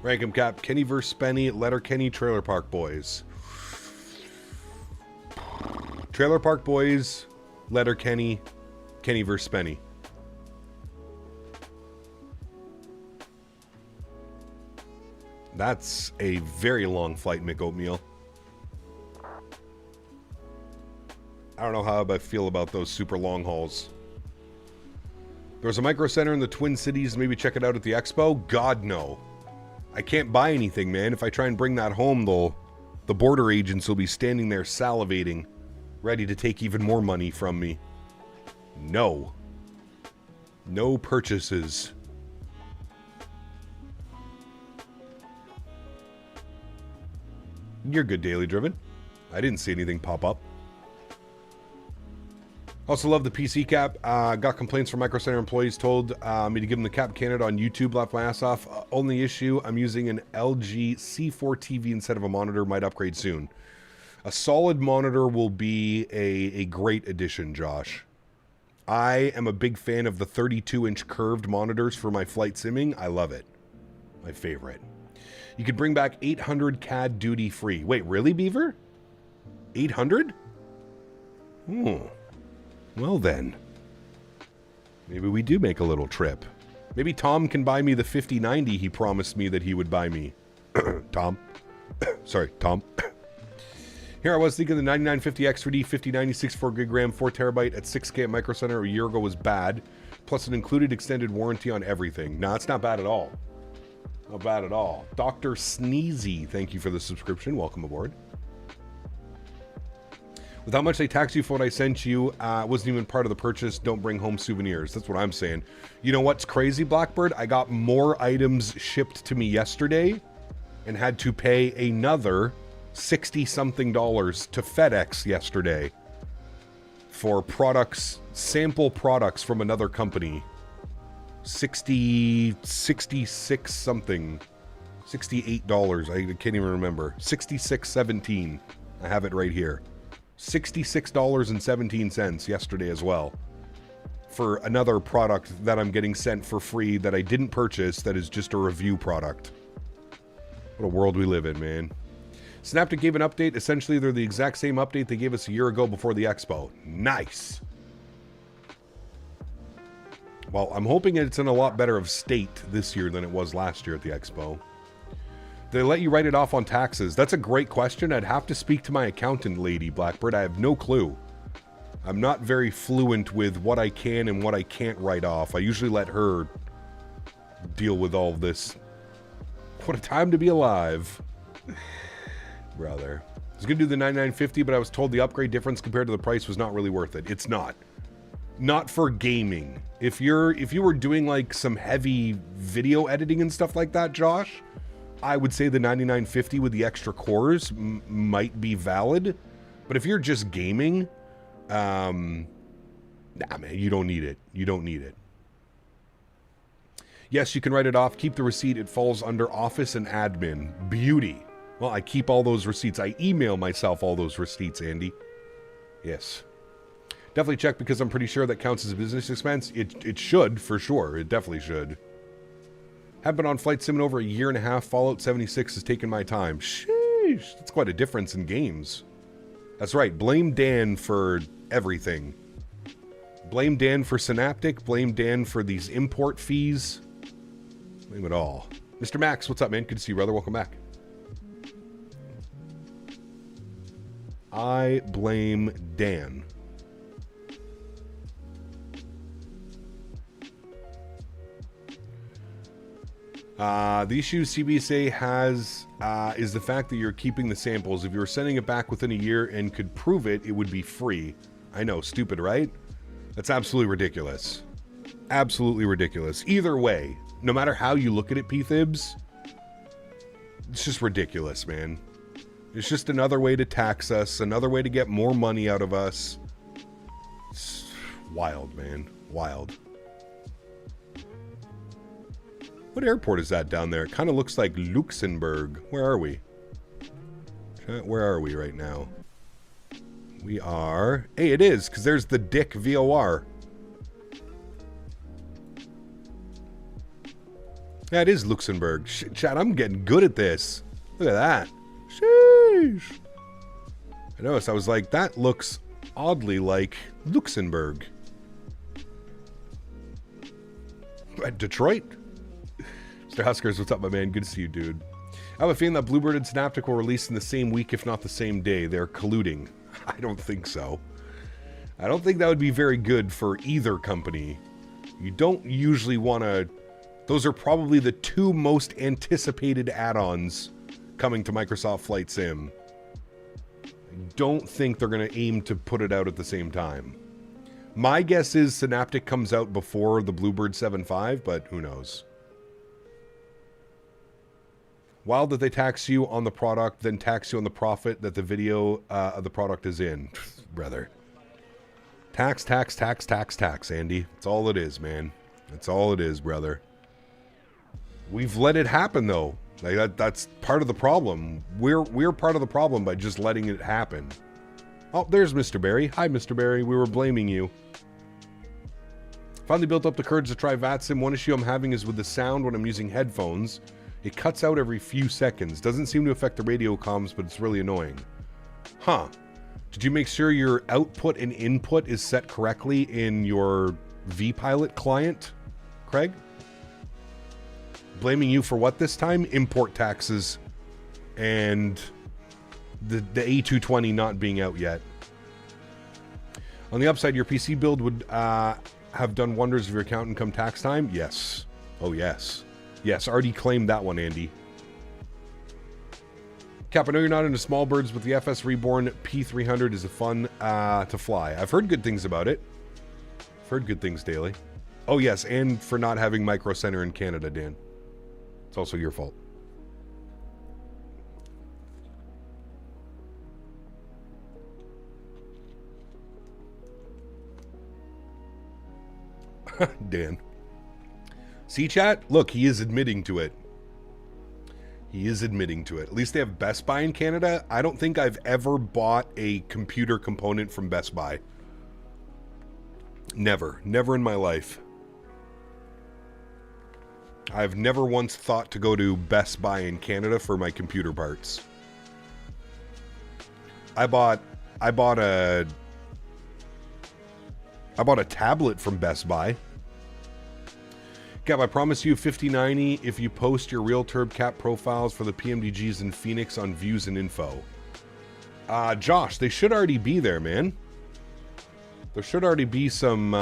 Rank 'em cap. Kenny vs. Spenny. Letter Kenny. Trailer Park Boys. Trailer Park Boys. Letter Kenny. Kenny vs. Spenny. That's a very long flight, Mick Oatmeal. I don't know how I feel about those super long hauls. There's a micro center in the Twin Cities. Maybe check it out at the expo. God, no. I can't buy anything, man. If I try and bring that home, though, the border agents will be standing there salivating, ready to take even more money from me. No. No purchases. You're good, Daily Driven. I didn't see anything pop up. Also love the PC cap. Got complaints from Micro Center employees. Told me to give them the cap Canada on YouTube. Laughed my ass off. Only issue, I'm using an LG C4 TV instead of a monitor. Might upgrade soon. A solid monitor will be a great addition, Josh. I am a big fan of the 32-inch curved monitors for my flight simming. I love it. My favorite. You could bring back 800 CAD duty free. Wait, really, Beaver? 800? Well then. Maybe we do make a little trip. Maybe Tom can buy me the 5090 he promised me that he would buy me. Tom. Sorry, Tom. Here I was thinking the 9950 X3D 5090 64 gig RAM 4 terabyte at 6K at Micro Center a year ago was bad. Plus an included extended warranty on everything. Nah, it's not bad at all. Not bad at all. Dr. Sneezy, thank you for the subscription. Welcome aboard. With how much they tax you for what I sent you, wasn't even part of the purchase. Don't bring home souvenirs. That's what I'm saying. You know what's crazy, Blackbird? I got more items shipped to me yesterday and had to pay another $60-something to FedEx yesterday for products, sample products from another company. 66 something. $68. I can't even remember. $66.17. I have it right here. $66.17 yesterday as well for another product that I'm getting sent for free that I didn't purchase, that is just a review product. What a world we live in, man. Synaptic gave an update. Essentially, they're the exact same update they gave us a year ago before the expo. Nice. Well, I'm hoping it's in a lot better of state this year than it was last year at the expo. They let you write it off on taxes. That's a great question. I'd have to speak to my accountant lady, Blackbird. I have no clue. I'm not very fluent with what I can and what I can't write off. I usually let her deal with all this. What a time to be alive. Brother. I was going to do the 9950, but I was told the upgrade difference compared to the price was not really worth it. It's not. Not for gaming. If you were doing like some heavy video editing and stuff like that, Josh, I would say the 9950 with the extra cores might be valid. But if you're just gaming, nah, man, you don't need it. You don't need it. Yes, you can write it off. Keep the receipt. It falls under office and admin. Beauty. Well, I keep all those receipts. I email myself all those receipts, Andy. Yes. Definitely check, because I'm pretty sure that counts as a business expense. It should, for sure. It definitely should. Have been on flight sim in over a year and a half. Fallout 76 has taken my time. Sheesh. That's quite a difference in games. That's right. Blame Dan for everything. Blame Dan for Synaptic. Blame Dan for these import fees. Blame it all. Mr. Max, what's up, man? Good to see you, brother. Welcome back. I blame Dan. The issue CBSA has is the fact that you're keeping the samples. If you were sending it back within a year and could prove it, it would be free. I know, stupid, right? That's absolutely ridiculous. Absolutely ridiculous. Either way, no matter how you look at it, P-Thibs, it's just ridiculous, man. It's just another way to tax us, another way to get more money out of us. It's wild, man. Wild. What airport is that down there? It kind of looks like Luxembourg. Where are we? Where are we right now? We are... Hey, it is, because there's the Dick VOR. Yeah, it is Luxembourg. Chat, I'm getting good at this. Look at that. Sheesh. I noticed, I was like, that looks oddly like Luxembourg. Detroit? Mr. Huskers, what's up, my man? Good to see you, dude. I have a feeling that Bluebird and Synaptic will release in the same week, if not the same day. They're colluding. I don't think so. I don't think that would be very good for either company. You don't usually want to... Those are probably the two most anticipated add-ons coming to Microsoft Flight Sim. I don't think they're going to aim to put it out at the same time. My guess is Synaptic comes out before the Bluebird 7.5, but who knows. Wild that they tax you on the product, then tax you on the profit that the video of the product is in. Brother. Tax, tax, tax, tax, tax, Andy. That's all it is, man. That's all it is, brother. We've let it happen, though. Like that's part of the problem. We're part of the problem by just letting it happen. Oh, there's Mr. Barry. Hi, Mr. Barry. We were blaming you. Finally built up the courage to try VATSIM. One issue I'm having is with the sound when I'm using headphones. It cuts out every few seconds. Doesn't seem to affect the radio comms, but it's really annoying. Huh. Did you make sure your output and input is set correctly in your vPilot client, Craig? Blaming you for what this time? Import taxes and the A220 not being out yet. On the upside, your PC build would have done wonders of your account income tax time? Yes. Oh, yes. Yes, already claimed that one, Andy. Cap, I know you're not into small birds, but the FS Reborn P300 is a fun to fly. I've heard good things about it. I've heard good things daily. Oh, yes, and for not having Micro Center in Canada, Dan. It's also your fault. Dan. See, chat? Look, he is admitting to it. He is admitting to it. At least they have Best Buy in Canada. I don't think I've ever bought a computer component from Best Buy. Never. Never in my life. I've never once thought to go to Best Buy in Canada for my computer parts. I bought a tablet from Best Buy. Cap, I promise you 5090 if you post your real turb cap profiles for the PMDGs in Phoenix on views and info. Josh, they should already be there, man. There should already be some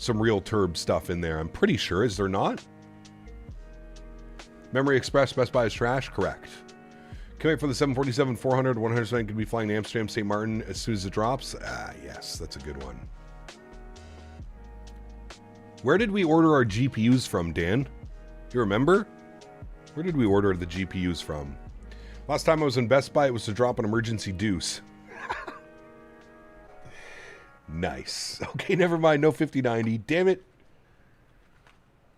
real turb stuff in there. I'm pretty sure. Is there not? Memory Express, Best Buy is trash? Correct. Can't wait for the 747-400. 100% could be flying to Amsterdam, St. Martin as soon as it drops. Yes, that's a good one. Where did we order our GPUs from, Dan? You remember? Where did we order the GPUs from? Last time I was in Best Buy, it was to drop an emergency deuce. Nice. Okay, never mind. No 5090. Damn it.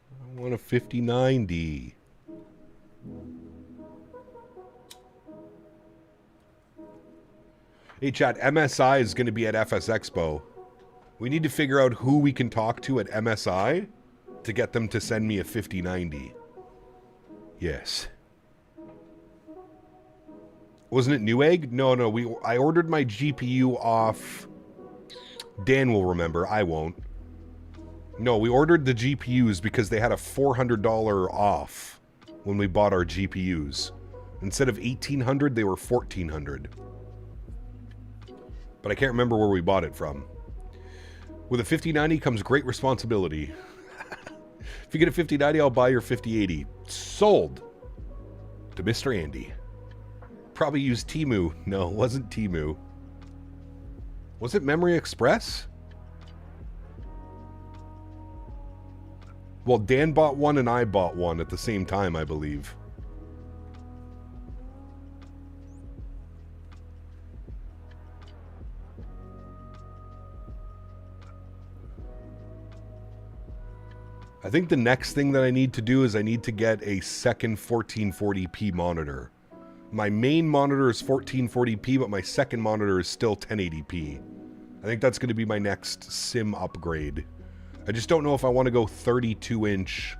I want a 5090. Hey, chat. MSI is going to be at FS Expo. We need to figure out who we can talk to at MSI to get them to send me a 5090. Yes. Wasn't it Newegg? No. I ordered my GPU off... Dan will remember. I won't. No, we ordered the GPUs because they had a $400 off when we bought our GPUs. Instead of $1,800, they were $1,400. But I can't remember where we bought it from. With a 5090 comes great responsibility. If you get a 5090, I'll buy your 5080. Sold to Mr. Andy. Probably used Temu. No, it wasn't Temu. Was it Memory Express? Well, Dan bought one and I bought one at the same time, I believe. I think the next thing that I need to do is I need to get a second 1440p monitor. My main monitor is 1440p, but my second monitor is still 1080p. I think that's going to be my next sim upgrade. I just don't know if I want to go 32-inch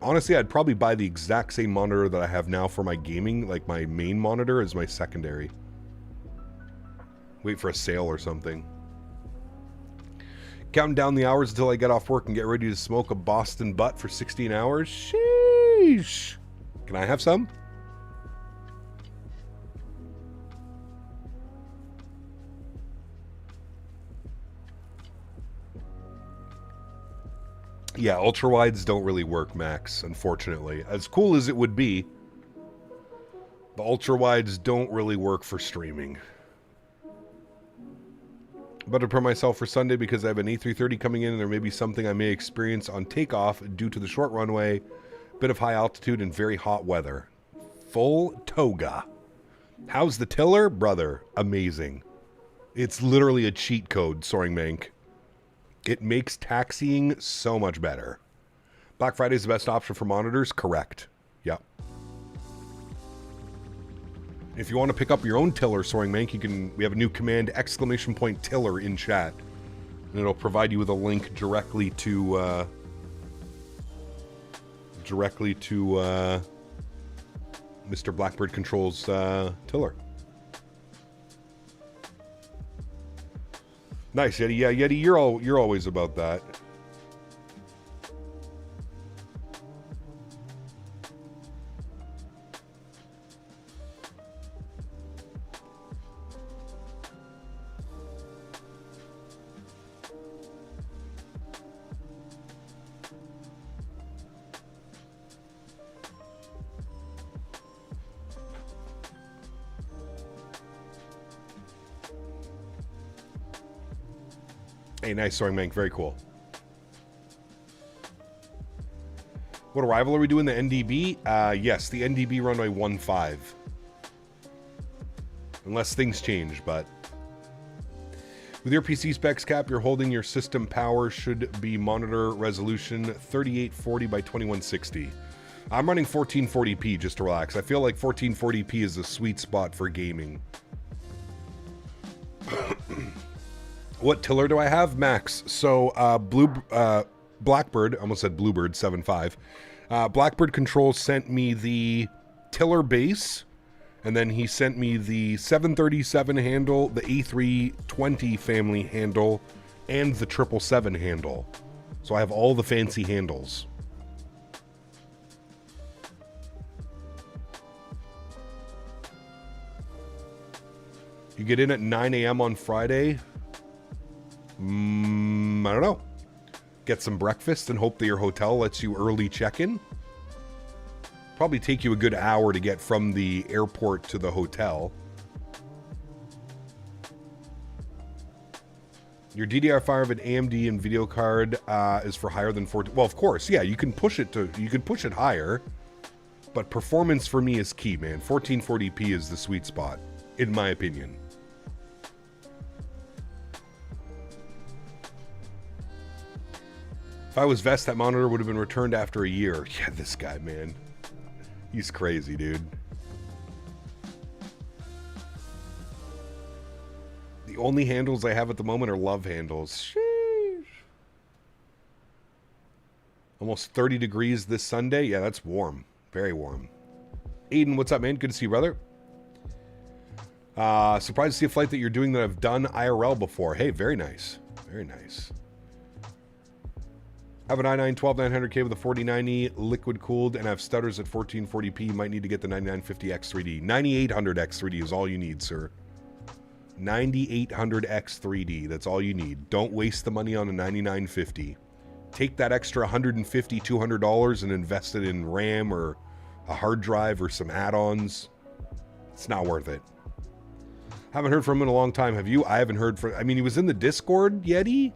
Honestly, I'd probably buy the exact same monitor that I have now for my gaming, like my main monitor as my secondary. Wait for a sale or something. Counting down the hours until I get off work and get ready to smoke a Boston butt for 16 hours. Sheesh. Can I have some? Yeah, ultra-wides don't really work, Max, unfortunately. As cool as it would be, the ultra-wides don't really work for streaming. But to prepare myself for Sunday because I have an A330 coming in and there may be something I may experience on takeoff due to the short runway, bit of high altitude, and very hot weather. Full toga. How's the tiller? Brother, amazing. It's literally a cheat code, Soaring Mank. It makes taxiing so much better. Black Friday is the best option for monitors? Correct. Yep. If you want to pick up your own tiller, Soaring Mank, you can. We have a new command, !tiller in chat. And it'll provide you with a link directly to Mr. Blackbird Control's tiller. Nice, Yeti. Yeah, Yeti, you're always about that. Hey, nice, Soaring Mank. Very cool. What arrival are we doing? The NDB? Yes, the NDB runway 15. Unless things change, but... With your PC specs, Cap, you're holding your system power should be monitor resolution 3840 by 2160. I'm running 1440p just to relax. I feel like 1440p is the sweet spot for gaming. What tiller do I have? Max. So, Blackbird, I almost said Bluebird, 7.5. Blackbird Control sent me the tiller base, and then he sent me the 737 handle, the A320 family handle, and the 777 handle. So I have all the fancy handles. You get in at 9 a.m. on Friday. I don't know. Get some breakfast and hope that your hotel lets you early check-in. Probably take you a good hour to get from the airport to the hotel. Your DDR5 of an AMD and video card is for higher than 14. Well, of course, yeah, you can push it higher, but performance for me is key, man. 1440p is the sweet spot, in my opinion. If I was Vest, that monitor would have been returned after a year. Yeah, this guy, man. He's crazy, dude. The only handles I have at the moment are love handles. Sheesh. Almost 30 degrees this Sunday. Yeah, that's warm. Very warm. Aiden, what's up, man? Good to see you, brother. Surprised to see a flight that you're doing that I've done IRL before. Hey, very nice. Very nice. I have an i9-12900K with a 4090 liquid cooled and I have stutters at 1440p. You might need to get the 9950X3D. 9800X3D is all you need, sir. 9800X3D. That's all you need. Don't waste the money on a 9950. Take that extra $150, $200 and invest it in RAM or a hard drive or some add-ons. It's not worth it. Haven't heard from him in a long time. Have you? I haven't heard from... I mean, he was in the Discord, Yeti.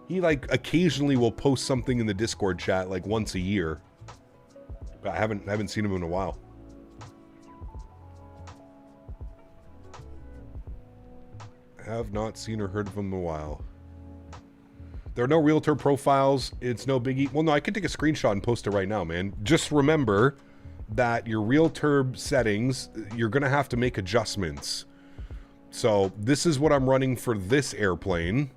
He, like, occasionally will post something in the Discord chat, like, once a year. But I haven't seen him in a while. Have not seen or heard of him in a while. There are no realtor profiles. It's no biggie. Well, no, I can take a screenshot and post it right now, man. Just remember that your realtor settings, you're going to have to make adjustments. So, this is what I'm running for this airplane.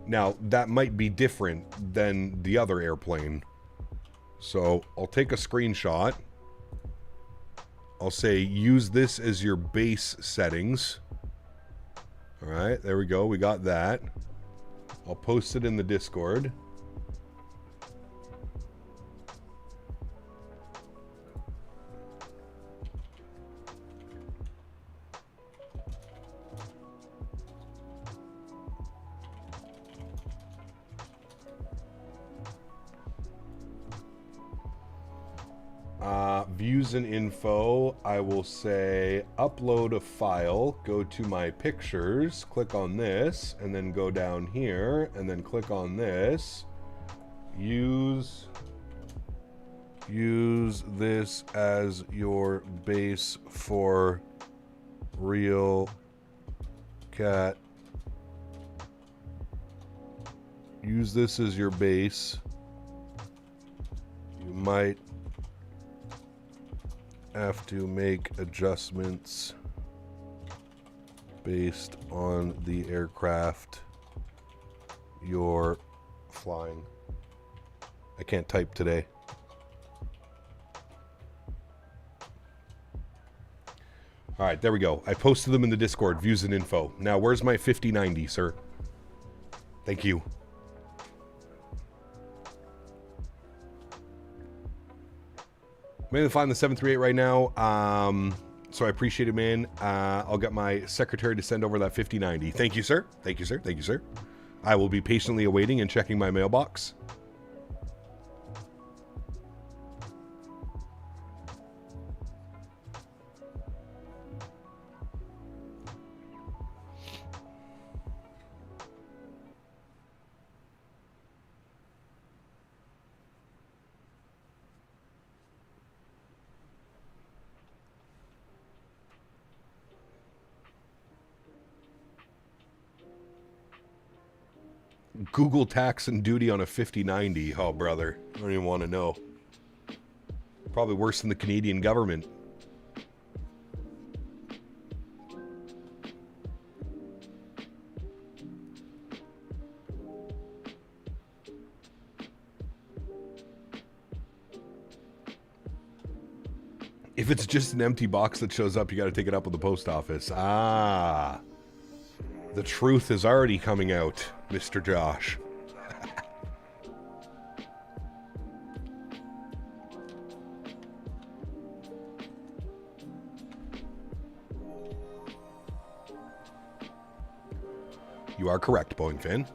Now, that might be different than the other airplane. So, I'll take a screenshot. I'll say, use this as your base settings. Alright, there we go. We got that. I'll post it in the Discord. Views and info, I will say upload a file, go to my pictures, click on this, and then go down here, and then click on this. Use this as your base for real cat. Use this as your base. You might have to make adjustments based on the aircraft you're flying. I can't type today. All right, there we go. I posted them in the Discord, views and info. Now, where's my 5090, sir? Thank you. I'm able to find the 738 right now, so I appreciate it, man. I'll get my secretary to send over that 5090. Thank you, sir. Thank you, sir. Thank you, sir. I will be patiently awaiting and checking my mailbox. Google tax and duty on a 5090. Oh, brother. I don't even want to know. Probably worse than the Canadian government. If it's just an empty box that shows up, you got to take it up with the post office. Ah. The truth is already coming out, Mr. Josh. You are correct, Boeing fan.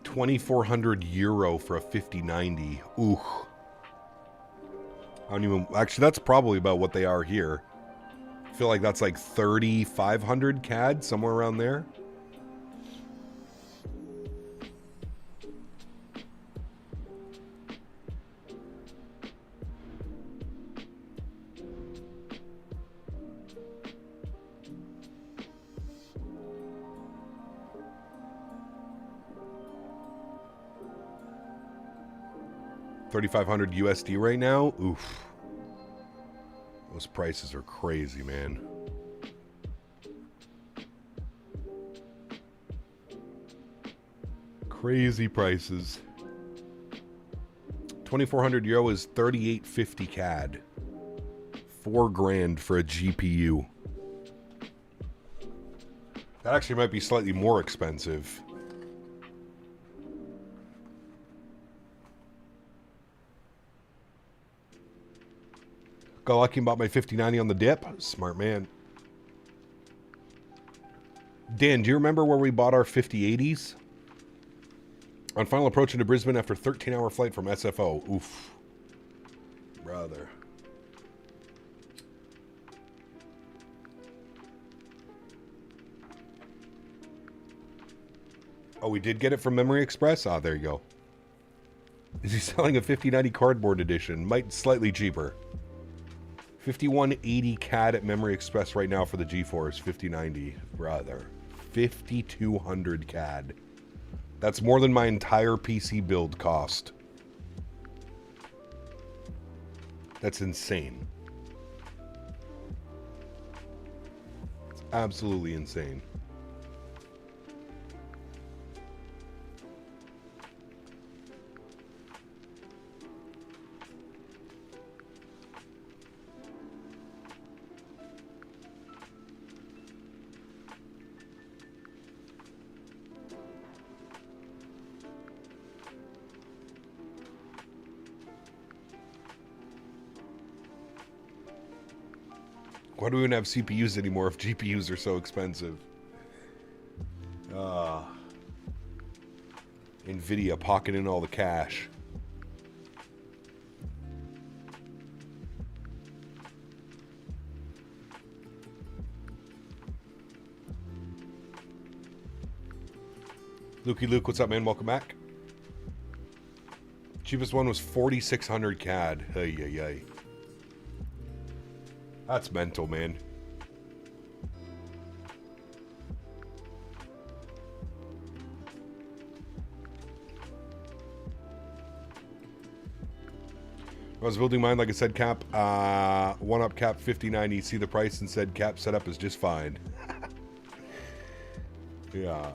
€2,400 for a 5090. Ooh. I don't even... Actually, that's probably about what they are here. I feel like that's like 3,500 CAD, somewhere around there. $3,500 USD right now. Oof. Those prices are crazy, man. Crazy prices. €2,400 is 3,850 CAD. $4,000 for a GPU. That actually might be slightly more expensive. Got lucky and bought my 5090 on the dip. Smart man. Dan, do you remember where we bought our 5080s? On final approach into Brisbane after 13-hour flight from SFO. Oof. Brother. Oh, we did get it from Memory Express? Ah, there you go. Is he selling a 5090 cardboard edition? Might slightly cheaper. 5180 CAD at Memory Express right now for the GeForce 5090. Brother. 5,200 CAD. That's more than my entire PC build cost. That's insane. It's absolutely insane. Why do we even have CPUs anymore if GPUs are so expensive? NVIDIA pocketing all the cash. Lukey Luke, what's up, man? Welcome back. Cheapest one was 4,600 CAD. Hey, hey, hey. That's mental, man. I was building mine, like I said, cap, one up cap 5090, see the price and said cap setup is just fine. Yeah.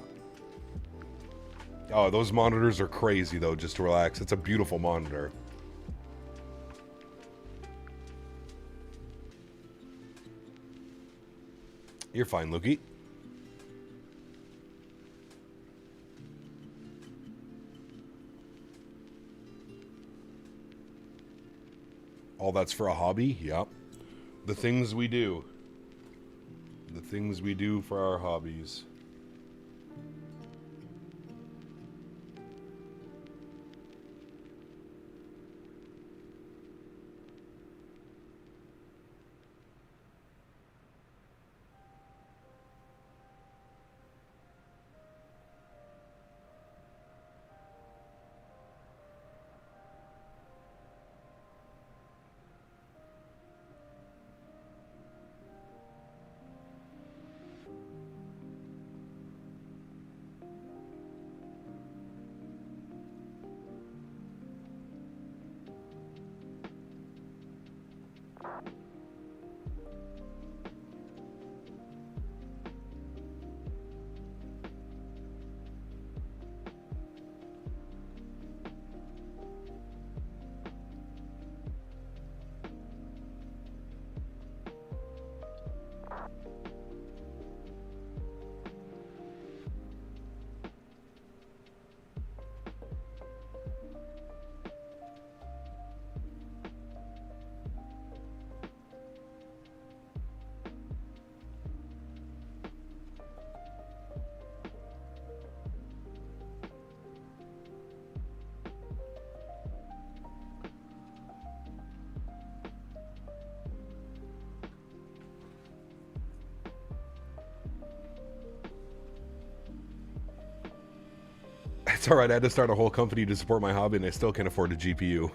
Oh, those monitors are crazy though, just to relax. It's a beautiful monitor. You're fine, Lukey. All that's for a hobby? Yep. The things we do. The things we do for our hobbies. It's alright, I had to start a whole company to support my hobby and I still can't afford a GPU.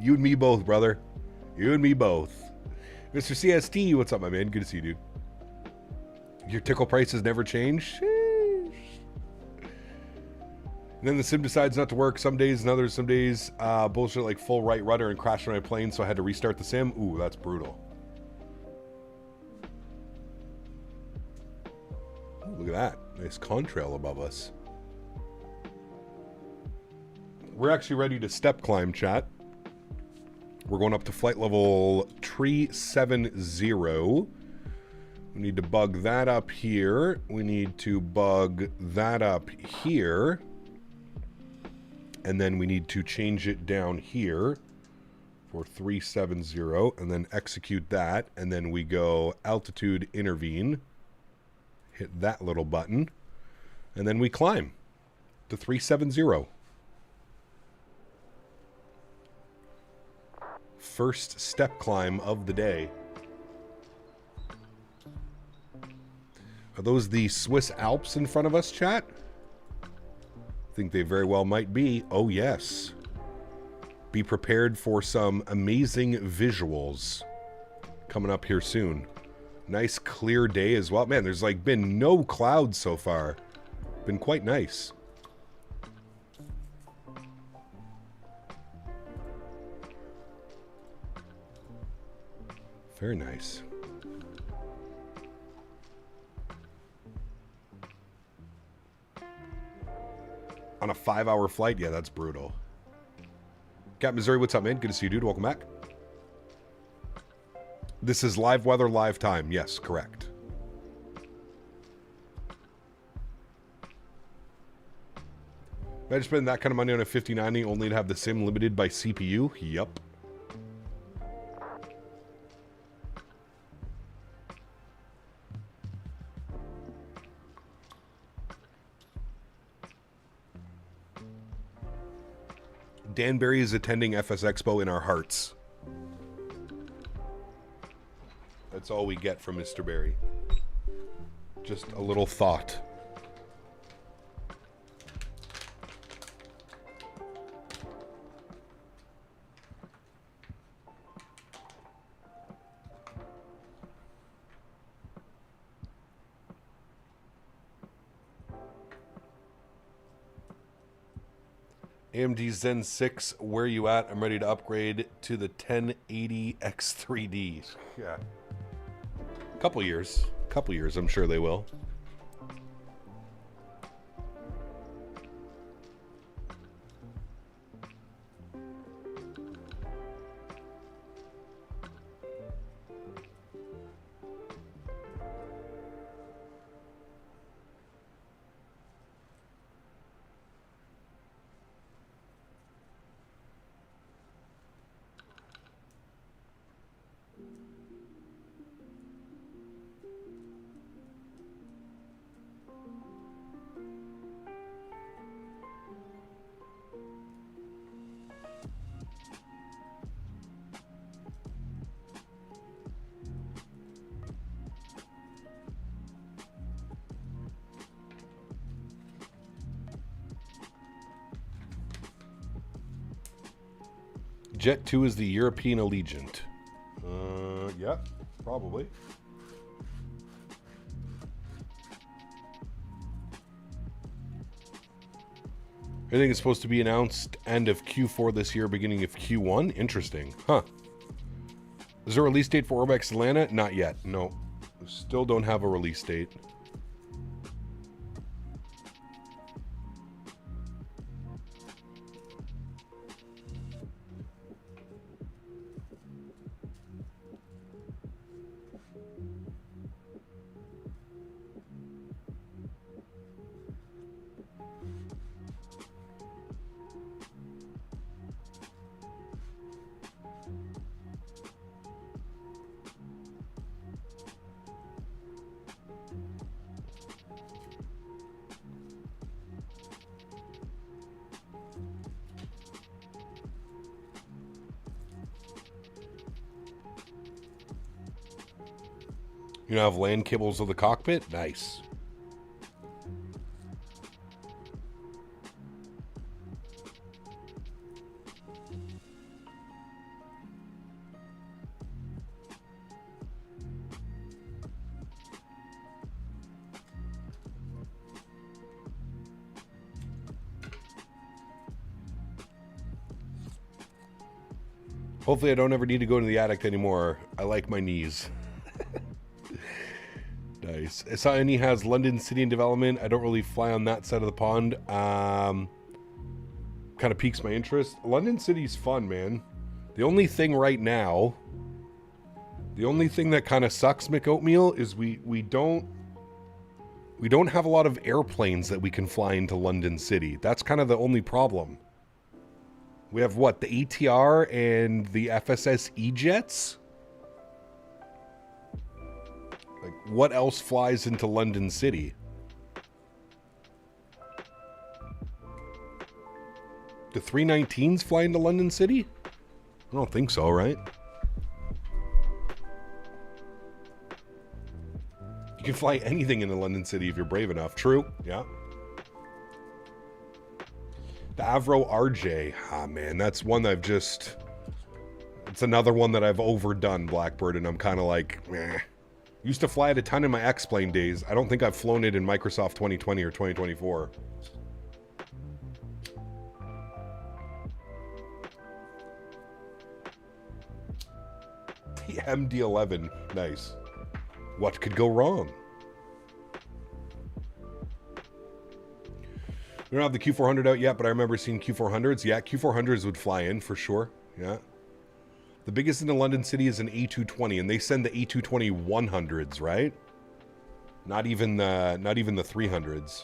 You and me both, brother. You and me both. Mr. CST, what's up, my man? Good to see you, dude. Your tickle prices never change? Sheesh. And then the sim decides not to work some days and others some days. Bullshit like full right rudder and crashed my plane, so I had to restart the sim. Ooh, that's brutal. Ooh, look at that. Nice contrail above us. We're actually ready to step climb, chat. We're going up to flight level 370. We need to bug that up here. We need to bug that up here. And then we need to change it down here for 370 and then execute that. And then we go altitude intervene. Hit that little button. And then we climb to 370. First step climb of the day. Are those the Swiss Alps in front of us, chat? I think they very well might be. Oh, yes. Be prepared for some amazing visuals coming up here soon. Nice clear day as well. Man, there's like been no clouds so far. Been quite nice. Very nice. On a 5-hour flight? Yeah, that's brutal. Cat Missouri, what's up, man? Good to see you, dude. Welcome back. This is live weather, live time. Yes, correct. Imagine spending that kind of money on a 5090 only to have the sim limited by CPU? Yup. Danbury is attending FS Expo in our hearts. That's all we get from Mr. Barry. Just a little thought. AMD Zen 6, where you at? I'm ready to upgrade to the 1080 X3D. Yeah. Couple years, I'm sure they will. Jet 2 is the European Allegiant. Yeah, probably. Everything is supposed to be announced end of Q4 this year, beginning of Q1. Interesting. Huh. Is there a release date for Orbex Atlanta? Not yet. No. Still don't have a release date. You know, have LAN cables of the cockpit? Nice. Hopefully I don't ever need to go to the attic anymore. I like my knees. Nice. I saw Annie has London City in development. I don't really fly on that side of the pond. Kind of piques my interest. London City's fun, man. The only thing right now, the only thing that kind of sucks, McOatmeal, is we don't have a lot of airplanes that we can fly into London City. That's kind of the only problem. We have what, the ATR and the FSS E-jets? Like, what else flies into London City? Do 319s fly into London City? I don't think so, right? You can fly anything into London City if you're brave enough. True, yeah. The Avro RJ. Ah, man, that's one that I've just... It's another one that I've overdone, Blackbird, and I'm kind of like, meh. Used to fly it a ton in my X-Plane days. I don't think I've flown it in Microsoft 2020 or 2024. The MD-11. Nice. What could go wrong? We don't have the Q400 out yet, but I remember seeing Q400s. Yeah, Q400s would fly in for sure. Yeah. The biggest in the London city is an A220, and they send the A220 100s, right? Not even the 300s.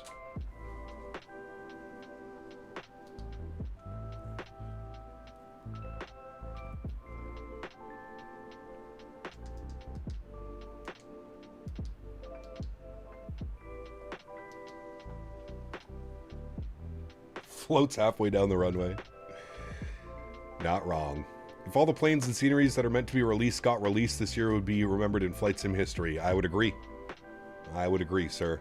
Floats halfway down the runway. Not wrong. If all the planes and sceneries that are meant to be released got released this year, it would be remembered in flight sim history. I would agree. I would agree, sir.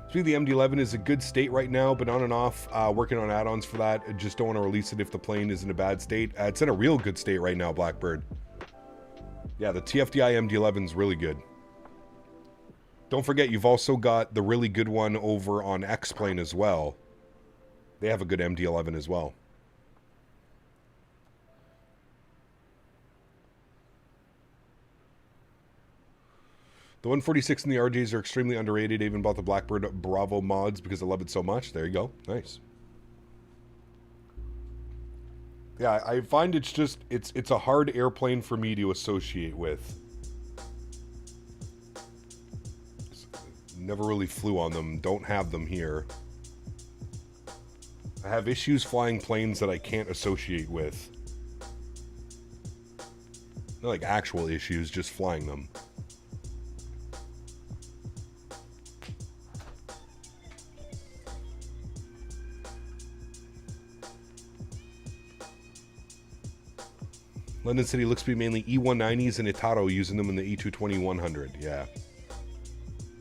Speaking of the MD-11 is a good state right now, but on and off, working on add-ons for that. I just don't want to release it if the plane is in a bad state. It's in a real good state right now, Blackbird. Yeah, the TFDI MD-11 is really good. Don't forget, you've also got the really good one over on X-Plane as well. They have a good MD-11 as well. The 146 and the RJs are extremely underrated. I even bought the Blackbird Bravo mods because I love it so much. There you go. Nice. Yeah, I find it's just, it's a hard airplane for me to associate with. Never really flew on them. Don't have them here. I have issues flying planes that I can't associate with. Not like actual issues, just flying them. London City looks to be mainly E190s and Itaro, using them in the E220-100. Yeah.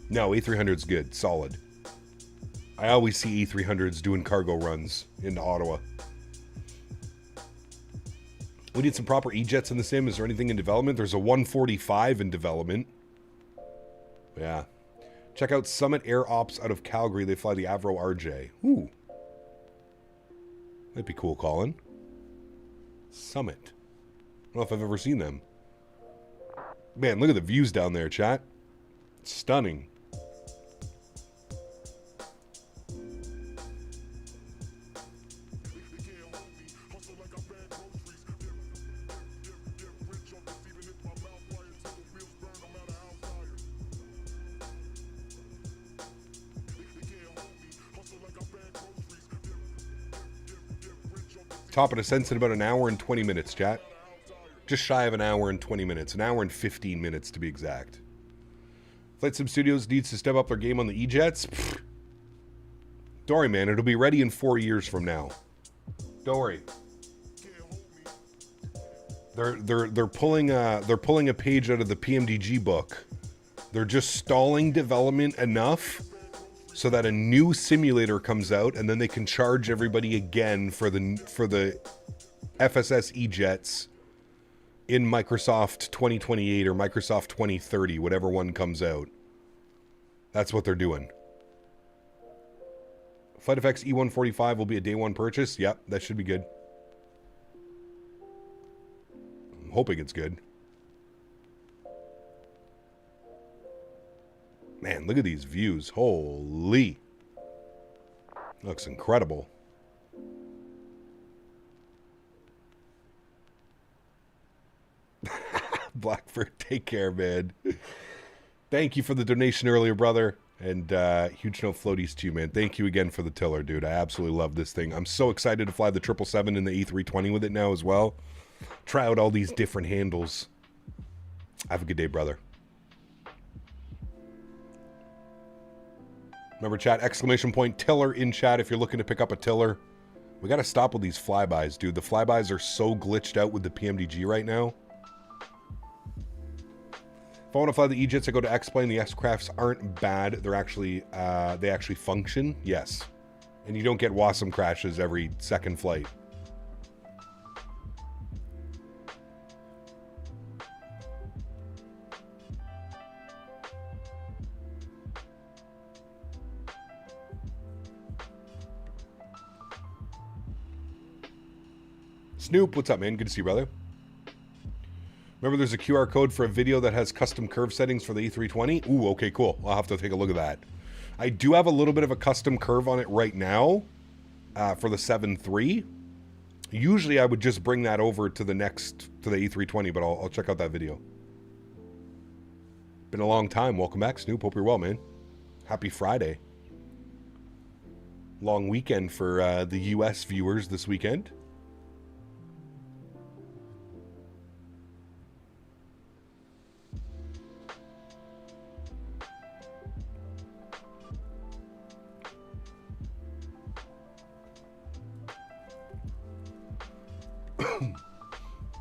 No, A300's good. Solid. I always see E300s doing cargo runs into Ottawa. We need some proper E-jets in the sim. Is there anything in development? There's a 145 in development. Yeah. Check out Summit Air Ops out of Calgary. They fly the Avro RJ. Ooh. That'd be cool, Colin. Summit. I don't know if I've ever seen them. Man, look at the views down there, chat. Stunning. Top of the sense in about an hour and 20 minutes, chat. Just shy of an hour and 20 minutes. An hour and 15 minutes to be exact. Flight Sim Studios needs to step up their game on the E-Jets. Don't worry, man. It'll be ready in 4 years from now. Don't worry. They're pulling a page out of the PMDG book. They're just stalling development enough so that a new simulator comes out, and then they can charge everybody again for the FSS E-Jets in Microsoft 2028 or Microsoft 2030, whatever one comes out. That's what they're doing. FlightFX E145 will be a day one purchase. Yep, that should be good. I'm hoping it's good. Man, look at these views. Holy. Looks incredible. Blackbird, take care, man. Thank you for the donation earlier, brother. And huge no floaties to you, man. Thank you again for the tiller, dude. I absolutely love this thing. I'm so excited to fly the 777 and the E320 with it now as well. Try out all these different handles. Have a good day, brother. Remember, chat, exclamation point, tiller in chat if you're looking to pick up a tiller. We got to stop with these flybys, dude. The flybys are so glitched out with the PMDG right now. If I want to fly the E-Jets, I go to X-Plane. The X-Crafts aren't bad. They're actually, they actually function. Yes. And you don't get Wasm crashes every second flight. Snoop, what's up, man? Good to see you, brother. Remember, there's a QR code for a video that has custom curve settings for the A320? Ooh, okay, cool. I'll have to take a look at that. I do have a little bit of a custom curve on it right now for the 7.3. Usually, I would just bring that over to the A320, but I'll check out that video. Been a long time. Welcome back, Snoop. Hope you're well, man. Happy Friday. Long weekend for the U.S. viewers this weekend.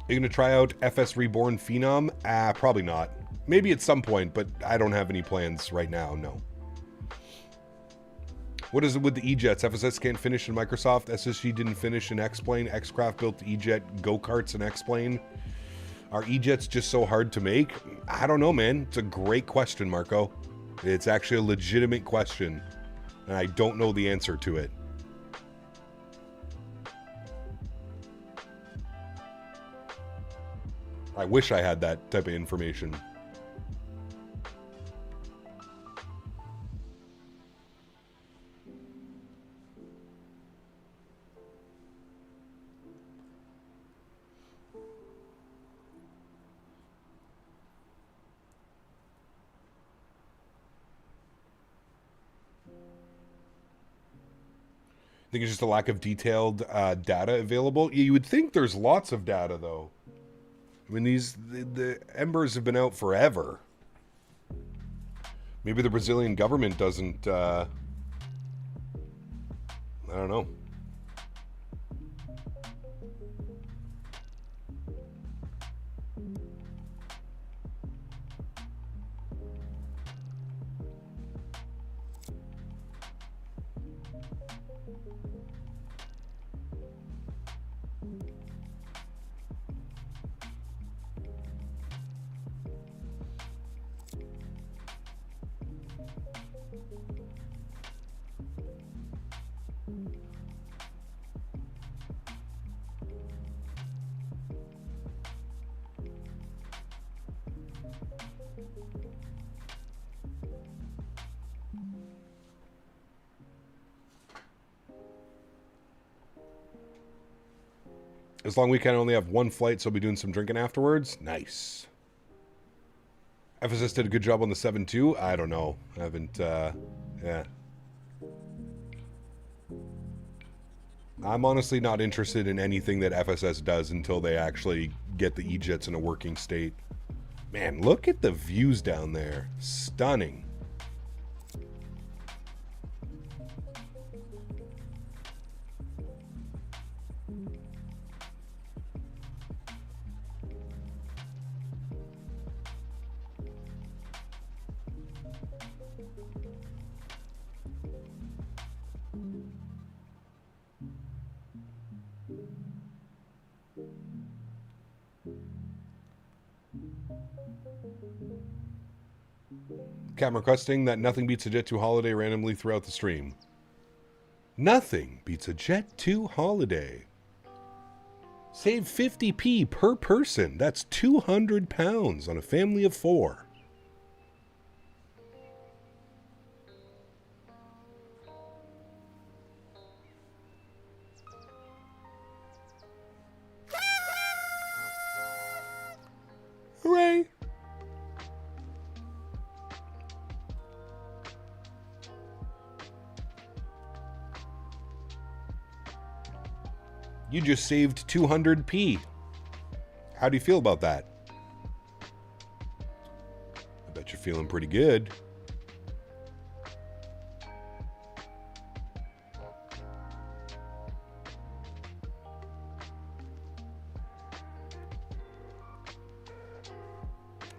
Are you going to try out FS Reborn Phenom? Probably not. Maybe at some point, but I don't have any plans right now, no. What is it with the E-Jets? FSS can't finish in Microsoft. SSG didn't finish in X-Plane. X-Craft built the E-Jet go-karts in X-Plane. Are E-Jets just so hard to make? I don't know, man. It's a great question, Marco. It's actually a legitimate question, and I don't know the answer to it. I wish I had that type of information. I think it's just a lack of detailed data available. You would think there's lots of data, though. I mean, the embers have been out forever. Maybe the Brazilian government doesn't, I don't know. This long weekend I only have one flight, so I'll be doing some drinking afterwards. Nice. FSS did a good job on the 7.2. I don't know. I haven't, yeah. I'm honestly not interested in anything that FSS does until they actually get the E-Jets in a working state. Man, look at the views down there. Stunning. Cam requesting that nothing beats a Jet 2 holiday randomly throughout the stream. Nothing beats a Jet 2 holiday. Save 50p per person. That's 200 pounds on a family of 4. Hooray! You just saved 200p. How do you feel about that? I bet you're feeling pretty good.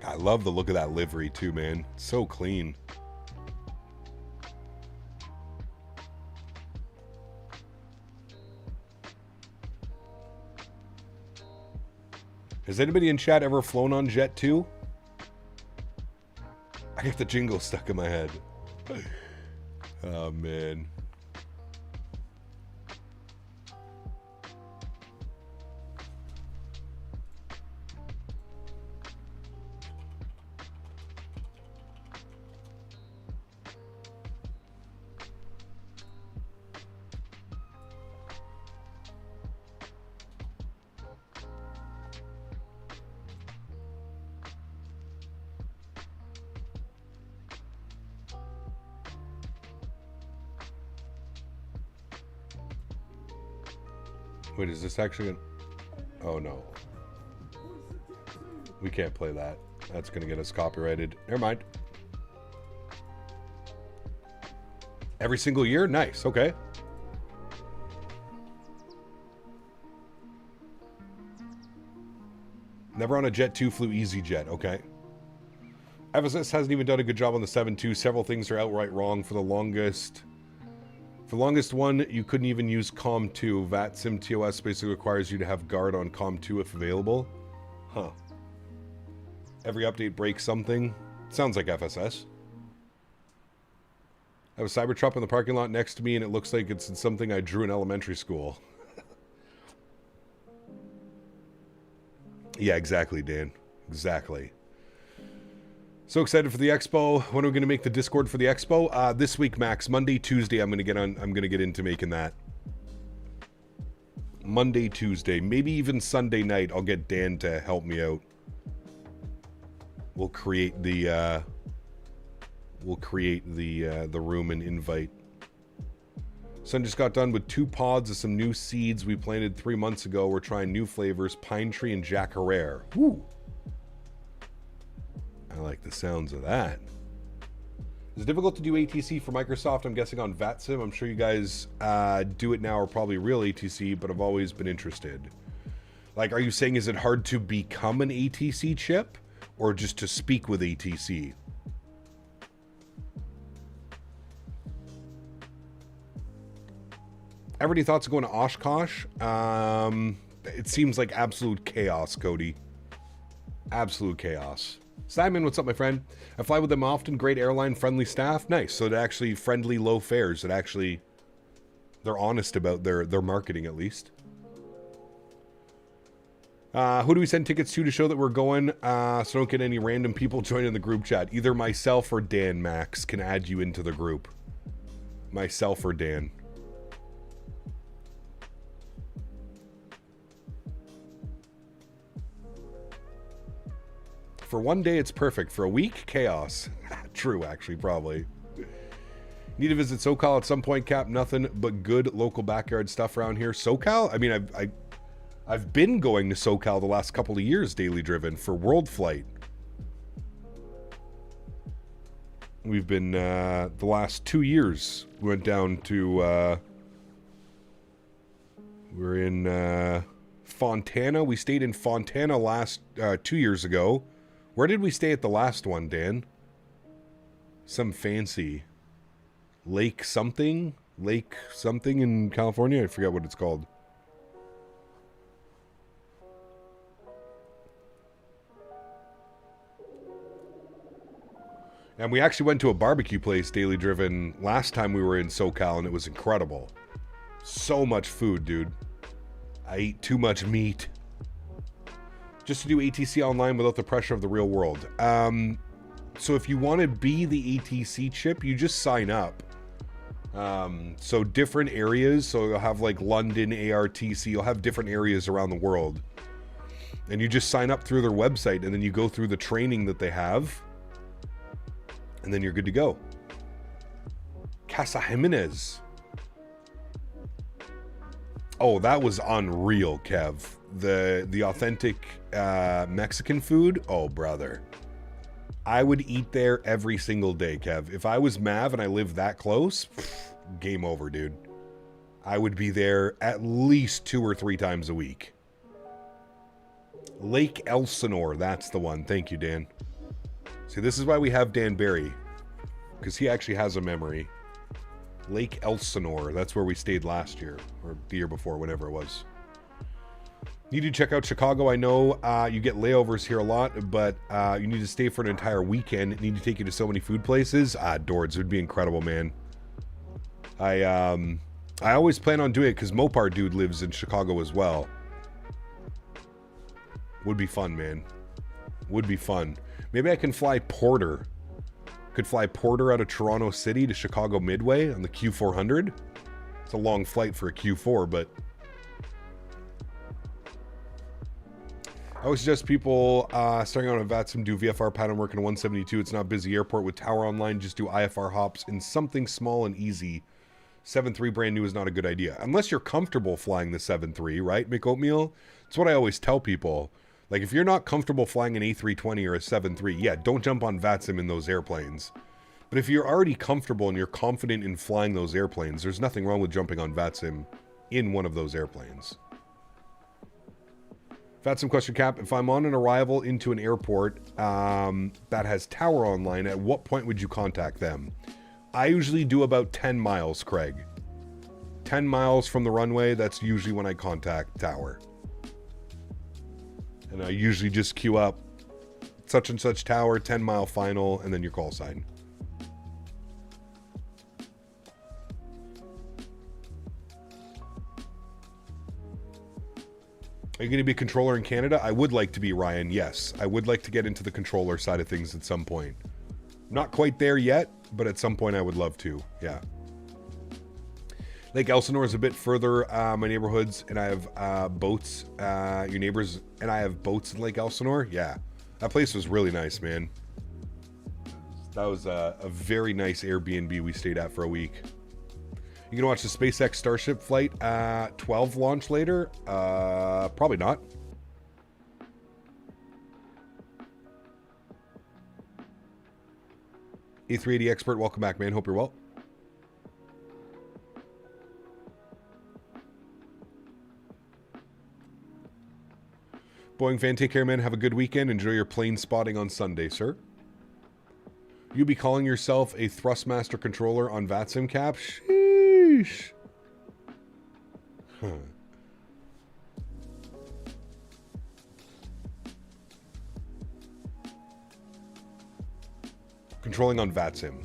I love the look of that livery too, man. So clean. Has anybody in chat ever flown on Jet 2? I got the jingle stuck in my head. Oh, man. Wait, is this actually gonna... Oh, no. We can't play that. That's going to get us copyrighted. Never mind. Every single year? Nice. Okay. Never on a Jet 2 flew EasyJet. Okay. FSS hasn't even done a good job on the 7.2. Several things are outright wrong. For the longest one, you couldn't even use COM2. VATSIM TOS basically requires you to have guard on COM2 if available. Huh. Every update breaks something. Sounds like FSS. I have a Cybertruck in the parking lot next to me, and it looks like it's something I drew in elementary school. Yeah, exactly, Dan. Exactly. So excited for the expo. When are we going to make the Discord for the expo? This week, Max. Monday, Tuesday. I'm going to get into making that. Monday, Tuesday, maybe even Sunday night. I'll get Dan to help me out. We'll create the room and invite. Son just got done with 2 pods of some new seeds we planted 3 months ago. We're trying new flavors, pine tree and jacaré. Woo! I like the sounds of that. It's difficult to do ATC for Microsoft, I'm guessing on VATSIM. I'm sure you guys do it now or probably real ATC, but I've always been interested. Like, are you saying is it hard to become an ATC chip? Or just to speak with ATC? Ever any thoughts of going to Oshkosh? It seems like absolute chaos, Cody. Absolute chaos. Simon, what's up, my friend? I fly with them often. Great airline, friendly staff. Nice. So they're actually friendly, low fares. That actually, they're honest about their marketing, at least. Who do we send tickets to show that we're going? So don't get any random people joining the group chat. Either myself or Dan Max can add you into the group. Myself or Dan. For one day, it's perfect. For a week, chaos. True, actually, probably. Need to visit SoCal at some point, Cap. Nothing but good local backyard stuff around here. SoCal? I mean, I've been going to SoCal the last couple of years, daily driven, for World Flight. We've been, the last 2 years, we went down to, we're in, Fontana. We stayed in Fontana last, 2 years ago. Where did we stay at the last one, Dan? Some fancy lake something in California. I forget what it's called. And we actually went to a barbecue place, daily driven, last time we were in SoCal, and it was incredible. So much food, dude. I ate too much meat. Just to do ATC online without the pressure of the real world. So if you want to be the ATC chip, you just sign up. So different areas, so you'll have like London, ARTC, you'll have different areas around the world. And you just sign up through their website, and then you go through the training that they have. And then you're good to go. Casa Jimenez. Oh, that was unreal, Kev. The authentic Mexican food. Oh, brother. I would eat there every single day, Kev. If I was Mav and I lived that close, game over, dude. I would be there at least 2 or 3 times a week. Lake Elsinore, that's the one. Thank you, Dan. See, this is why we have Dan Barry, because he actually has a memory. Lake Elsinore, that's where we stayed last year, or the year before, whatever it was. Need to check out Chicago. I know you get layovers here a lot, but you need to stay for an entire weekend. Need to take you to so many food places. Dords, it would be incredible, man. I always plan on doing it because Mopar dude lives in Chicago as well. Would be fun, man. Would be fun. Maybe I can fly Porter. Could fly Porter out of Toronto City to Chicago Midway on the Q400. It's a long flight for a Q4, but I always suggest people starting out on VATSIM do VFR pattern work in a 172. It's not busy airport with tower online. Just do IFR hops in something small and easy. 7.3 brand new is not a good idea. Unless you're comfortable flying the 7.3, right, McOatmeal? That's what I always tell people. Like, if you're not comfortable flying an A320 or a 7.3, yeah, don't jump on VATSIM in those airplanes. But if you're already comfortable and you're confident in flying those airplanes, there's nothing wrong with jumping on VATSIM in one of those airplanes. VATSIM question, Cap. If I'm on an arrival into an airport that has tower online, at what point would you contact them? I usually do about 10 miles, Craig. 10 miles from the runway, that's usually when I contact tower. And I usually just queue up such and such tower, 10-mile final, and then your call sign. Are you going to be a controller in Canada? I would like to be, Ryan. Yes, I would like to get into the controller side of things at some point. Not quite there yet, but at some point I would love to. Yeah. Lake Elsinore is a bit further. My neighborhoods and I have boats. Your neighbors and I have boats in Lake Elsinore. Yeah, that place was really nice, man. That was a very nice Airbnb we stayed at for a week. You gonna watch the SpaceX Starship Flight 12 launch later? Probably not. A380 expert, welcome back, man. Hope you're well. Boeing fan, take care, man. Have a good weekend. Enjoy your plane spotting on Sunday, sir. You be calling yourself a Thrustmaster controller on VATSIM, Cap? Sheesh. Huh. Controlling on VATSIM.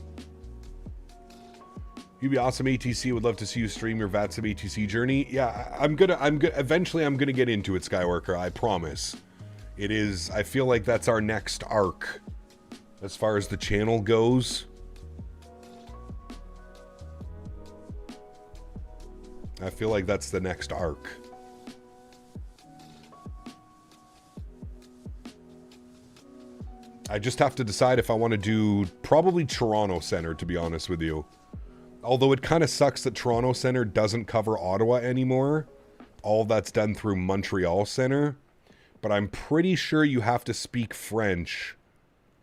You'd be awesome, ATC. Would love to see you stream your VATSIM ATC journey. Yeah, eventually I'm gonna get into it, Skyworker. I promise. It is. I feel like that's our next arc, as far as the channel goes. I feel like that's the next arc. I just have to decide if I want to do probably Toronto Center, to be honest with you. Although it kind of sucks that Toronto Center doesn't cover Ottawa anymore. All that's done through Montreal Center. But I'm pretty sure you have to speak French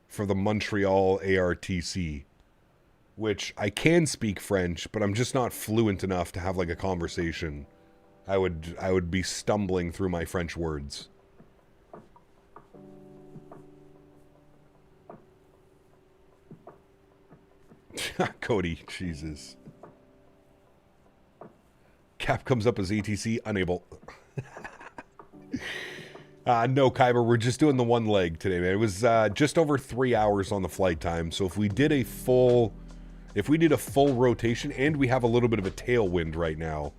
for the Montreal ARTC. Which I can speak French, but I'm just not fluent enough to have like a conversation. I would be stumbling through my French words. Cody, Jesus. Cap comes up as ATC, unable. No, Kyber, we're just doing the one leg today, man. It was just over 3 hours on the flight time. So if we did a full rotation, and we have a little bit of a tailwind right now.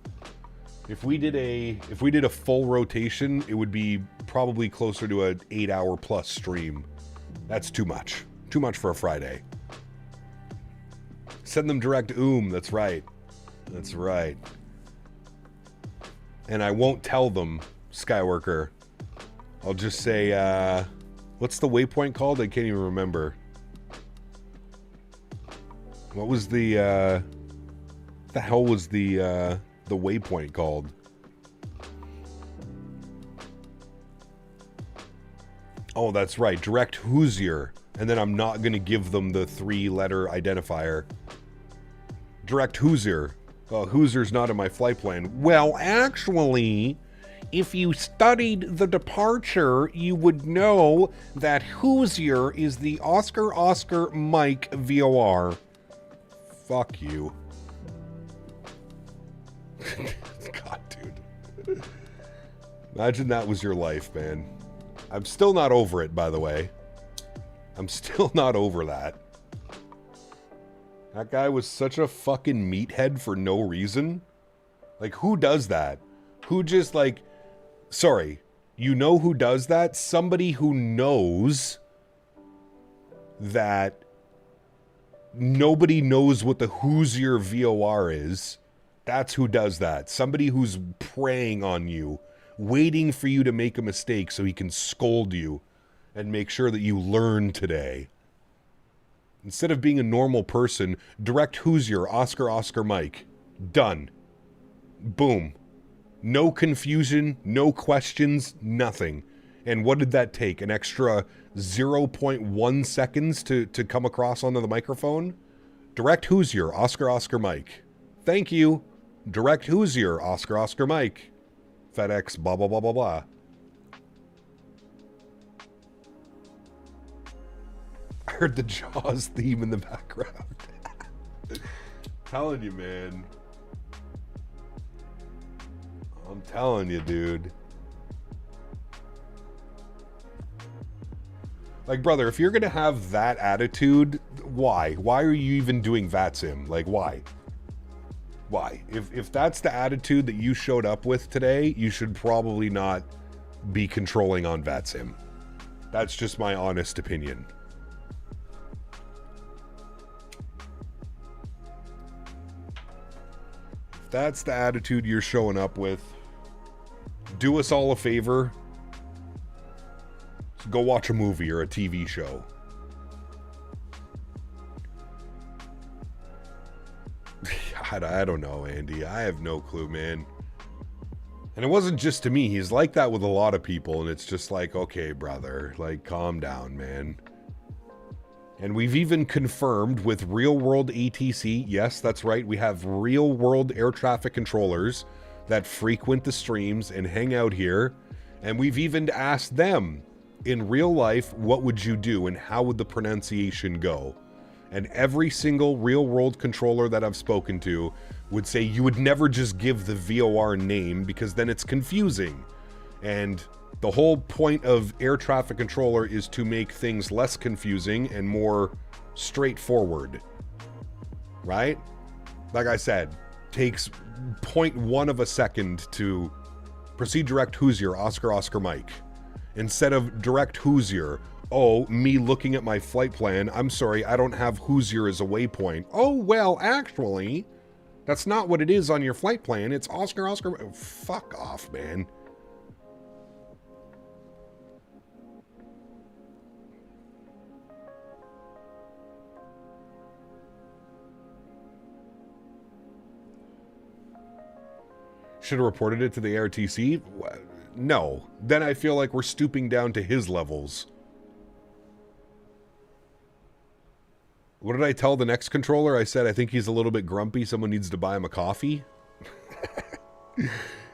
If we did a full rotation, it would be probably closer to an 8-hour plus stream. That's too much. Too much for a Friday. Send them direct that's right. That's right. And I won't tell them, Skyworker. I'll just say, what's the waypoint called? I can't even remember. What was the hell was the waypoint called? Oh, that's right. Direct Hoosier. And then I'm not going to give them the 3-letter identifier. Direct Hoosier. Hoosier's not in my flight plan. Well, actually, if you studied the departure, you would know that Hoosier is the Oscar Mike VOR. Fuck you. God, dude. Imagine that was your life, man. I'm still not over it, by the way. I'm still not over that. That guy was such a fucking meathead for no reason. Like, who does that? Who just, like... Sorry. You know who does that? Somebody who knows that nobody knows what the Hoosier VOR is. That's who does that. Somebody who's preying on you, waiting for you to make a mistake so he can scold you and make sure that you learn today. Instead of being a normal person, direct Hoosier, Oscar Mike. Done. Boom. No confusion, no questions, nothing. And what did that take? An extra 0.1 seconds to come across onto the microphone? Direct Hoosier, Oscar Mike. Thank you. Direct Hoosier, Oscar Mike. FedEx, blah, blah, blah, blah, blah. I heard the Jaws theme in the background. Telling you, man. I'm telling you, dude. Like, brother, if you're gonna have that attitude, why? Why are you even doing VATSIM? Like, why? Why? If that's the attitude that you showed up with today, you should probably not be controlling on VATSIM. That's just my honest opinion. If that's the attitude you're showing up with, do us all a favor. Go watch a movie or a TV show. I don't know, Andy. I have no clue, man. And it wasn't just to me. He's like that with a lot of people, and it's just like, okay, brother, like, calm down, man. And we've even confirmed with real-world ATC, yes, that's right, we have real-world air traffic controllers that frequent the streams and hang out here, and we've even asked them, in real life, what would you do and how would the pronunciation go? And every single real-world controller that I've spoken to would say you would never just give the VOR name because then it's confusing. And the whole point of air traffic controller is to make things less confusing and more straightforward. Right? Like I said, takes 0.1 of a second to proceed direct Hoosier, Oscar Mike. Instead of direct Hoosier, oh, me looking at my flight plan, I'm sorry, I don't have Hoosier as a waypoint. Oh, well, actually, that's not what it is on your flight plan. It's Oscar. Oh, fuck off, man. Should have reported it to the ARTC? No. Then I feel like we're stooping down to his levels. What did I tell the next controller? I said I think he's a little bit grumpy. Someone needs to buy him a coffee.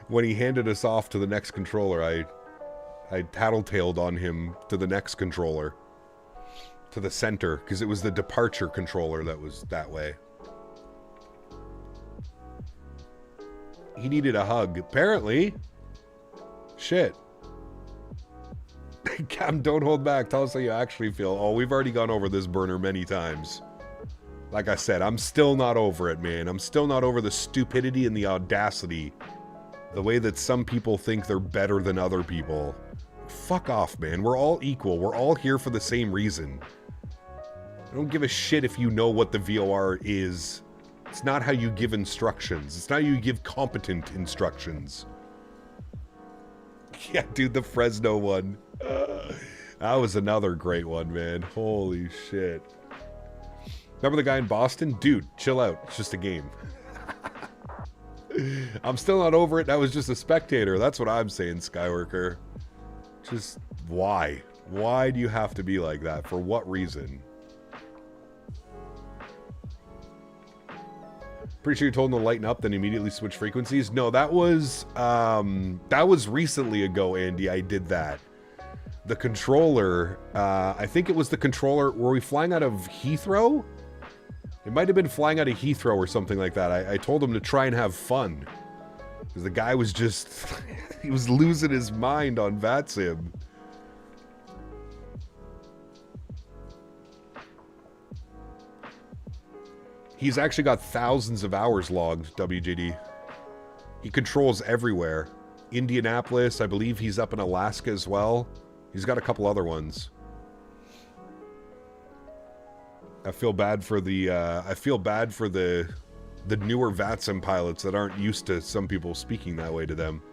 When he handed us off to the next controller, I tattletaled on him to the next controller. To the center, because it was the departure controller that was that way. He needed a hug, apparently. Shit. Cam, don't hold back. Tell us how you actually feel. Oh, we've already gone over this burner many times. Like I said, I'm still not over it, man. I'm still not over the stupidity and the audacity. The way that some people think they're better than other people. Fuck off, man. We're all equal. We're all here for the same reason. I don't give a shit if you know what the VOR is. It's not how you give instructions. It's not how you give competent instructions. Yeah, dude, the Fresno one. That was another great one, man. Holy shit. Remember the guy in Boston? Dude, chill out. It's just a game. I'm still not over it. That was just a spectator. That's what I'm saying, Skyworker. Just why? Why do you have to be like that? For what reason? Pretty sure you told him to lighten up, then immediately switch frequencies. No, that was recently ago, Andy. I did that. The controller, I think it was the controller. Were we flying out of Heathrow? It might have been flying out of Heathrow or something like that. I told him to try and have fun. Because the guy was just, he was losing his mind on VATSIM. He's actually got thousands of hours logged, WJD. He controls everywhere. Indianapolis, I believe he's up in Alaska as well. He's got a couple other ones. I feel bad for the newer VATSIM pilots that aren't used to some people speaking that way to them.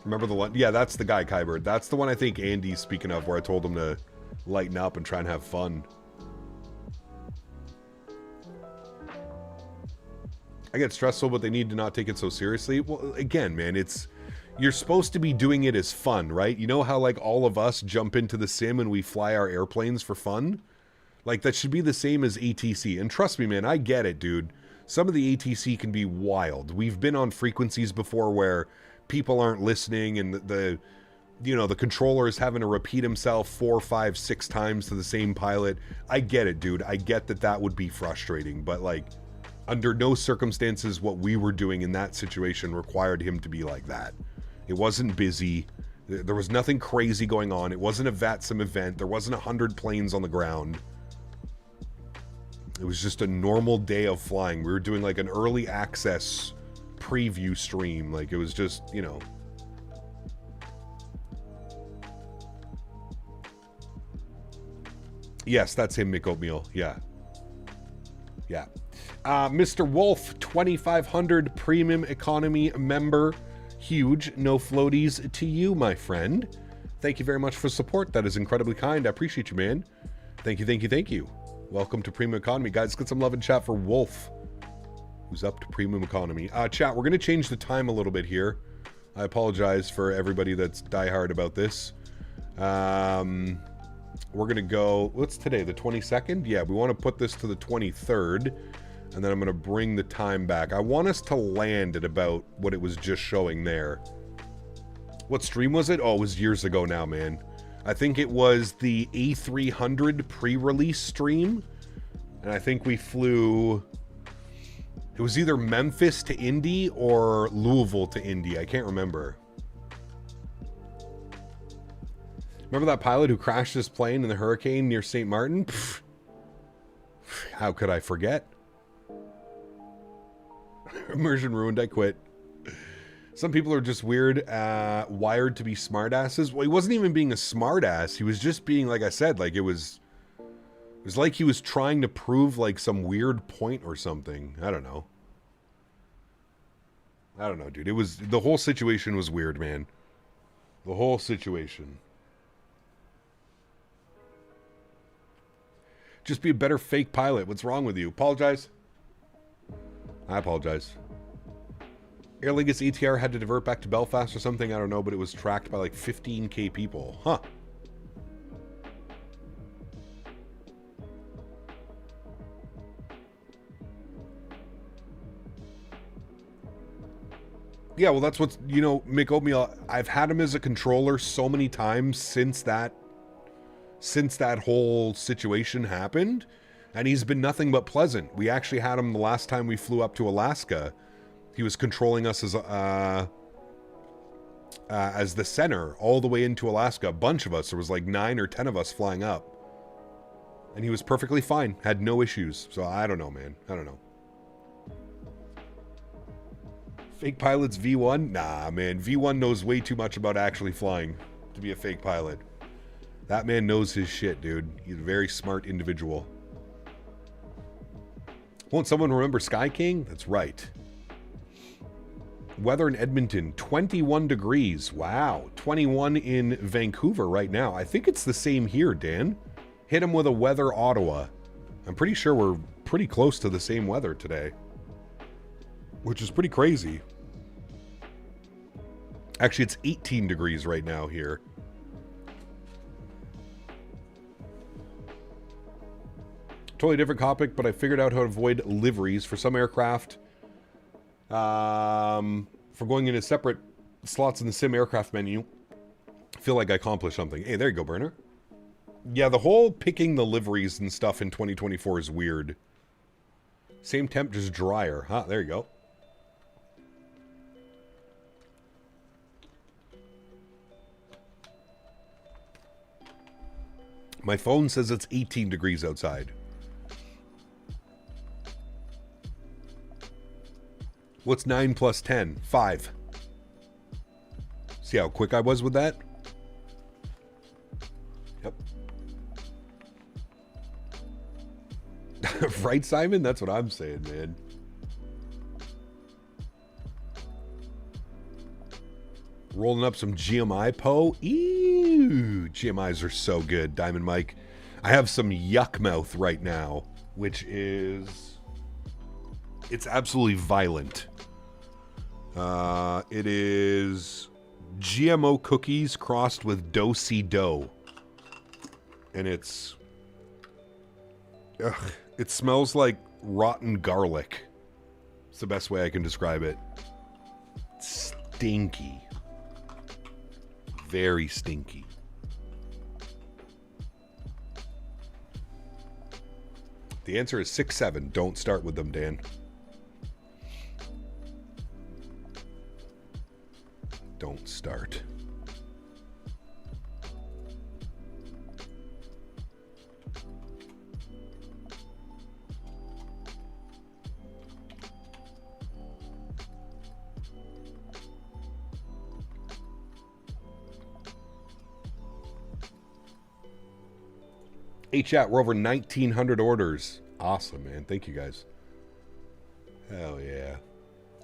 Remember the one? Yeah, that's the guy, Kybird. That's the one I think Andy's speaking of, where I told him to lighten up and try and have fun. I get stressful, but they need to not take it so seriously. Well, again, man, you're supposed to be doing it as fun, right? You know how like all of us jump into the sim and we fly our airplanes for fun? Like that should be the same as ATC. And trust me, man, I get it, dude. Some of the ATC can be wild. We've been on frequencies before where people aren't listening and the controller is having to repeat himself 4, 5, 6 times to the same pilot. I get it, dude. I get that would be frustrating, but like under no circumstances what we were doing in that situation required him to be like that. It wasn't busy. There was nothing crazy going on. It wasn't a VATSIM event. There wasn't 100 planes on the ground. It was just a normal day of flying. We were doing like an early access preview stream. Like it was just, you know. Yes, that's him, Mick Oatmeal. Yeah. Yeah. Mr. Wolf, 2,500 premium economy member. Huge. No floaties to you, my friend. Thank you very much for support. That is incredibly kind. I appreciate you, man. Thank you, thank you, thank you. Welcome to Premium Economy. Guys, let's get some love in chat for Wolf, who's up to Premium Economy. Chat, we're going to change the time a little bit here. I apologize for everybody that's diehard about this. We're going to go, what's today, the 22nd? Yeah, we want to put this to the 23rd, and then I'm going to bring the time back. I want us to land at about what it was just showing there. What stream was it? Oh, it was years ago now, man. I think it was the A300 pre-release stream, and I think we flew, it was either Memphis to Indy or Louisville to Indy. I can't remember. Remember that pilot who crashed his plane in the hurricane near St. Martin? Pfft. How could I forget? Immersion ruined, I quit. Some people are just weird, wired to be smartasses. Well, he wasn't even being a smartass. He was just being, like I said, like it was like he was trying to prove like some weird point or something. I don't know. I don't know, dude. It was, the whole situation was weird, man. The whole situation. Just be a better fake pilot. What's wrong with you? Apologize. I apologize. Aer Lingus ATR had to divert back to Belfast or something. I don't know, but it was tracked by like 15K people. Huh. Yeah, well, that's what's, you know, Mick Oatmeal, I've had him as a controller so many times since that whole situation happened, and he's been nothing but pleasant. We actually had him the last time we flew up to Alaska. He was controlling us as the center all the way into Alaska. A bunch of us, there was like 9 or 10 of us flying up, and he was perfectly fine, had no issues. So I don't know, man. I don't know. Fake pilot's V1? Nah, man. V1 knows way too much about actually flying to be a fake pilot. That man knows his shit, dude. He's a very smart individual. Won't someone remember Sky King? That's right. Weather in Edmonton, 21 degrees. Wow. 21 in Vancouver right now. I think it's the same here, Dan. Hit him with a weather Ottawa. I'm pretty sure we're pretty close to the same weather today, which is pretty crazy. Actually, it's 18 degrees right now here. Totally different topic, but I figured out how to avoid liveries for some aircraft. For going into separate slots in the sim aircraft menu. I feel like I accomplished something. Hey, there you go, Burner. Yeah, the whole picking the liveries and stuff in 2024 is weird. Same temp, just drier. Huh, there you go. My phone says it's 18 degrees outside. What's 9 plus 10? 5. See how quick I was with that? Yep. Right, Simon? That's what I'm saying, man. Rolling up some GMI Poe. Ew. GMIs are so good, Diamond Mike. I have some Yuck Mouth right now, which is It's absolutely violent. It is GMO cookies crossed with do-si-do. And it's... Ugh, it smells like rotten garlic. It's the best way I can describe it. Stinky. Very stinky. The answer is 6-7. Don't start with them, Dan. Don't start. Hey chat, we're over 1,900 orders. Awesome, man. Thank you guys. Hell yeah.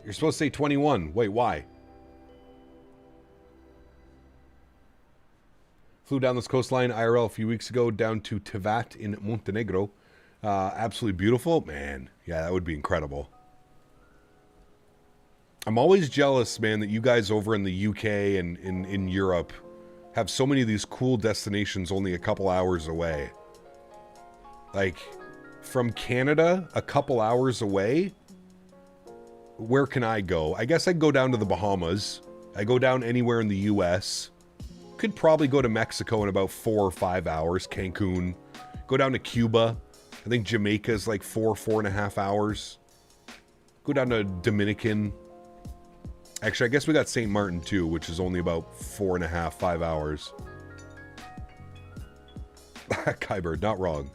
You're supposed to say 21. Wait, why? Flew down this coastline IRL a few weeks ago down to Tivat in Montenegro. Absolutely beautiful. Man, yeah, that would be incredible. I'm always jealous, man, that you guys over in the UK and in Europe have so many of these cool destinations only a couple hours away. Like, from Canada, a couple hours away, where can I go? I guess I'd go down to the Bahamas. I go down anywhere in the US. Could probably go to Mexico in about 4 or 5 hours. Cancun. Go down to Cuba. I think Jamaica is like 4.5 hours. Go down to Dominican. Actually, I guess we got St. Martin too, which is only about 4.5, 5 hours. Kyber, not wrong.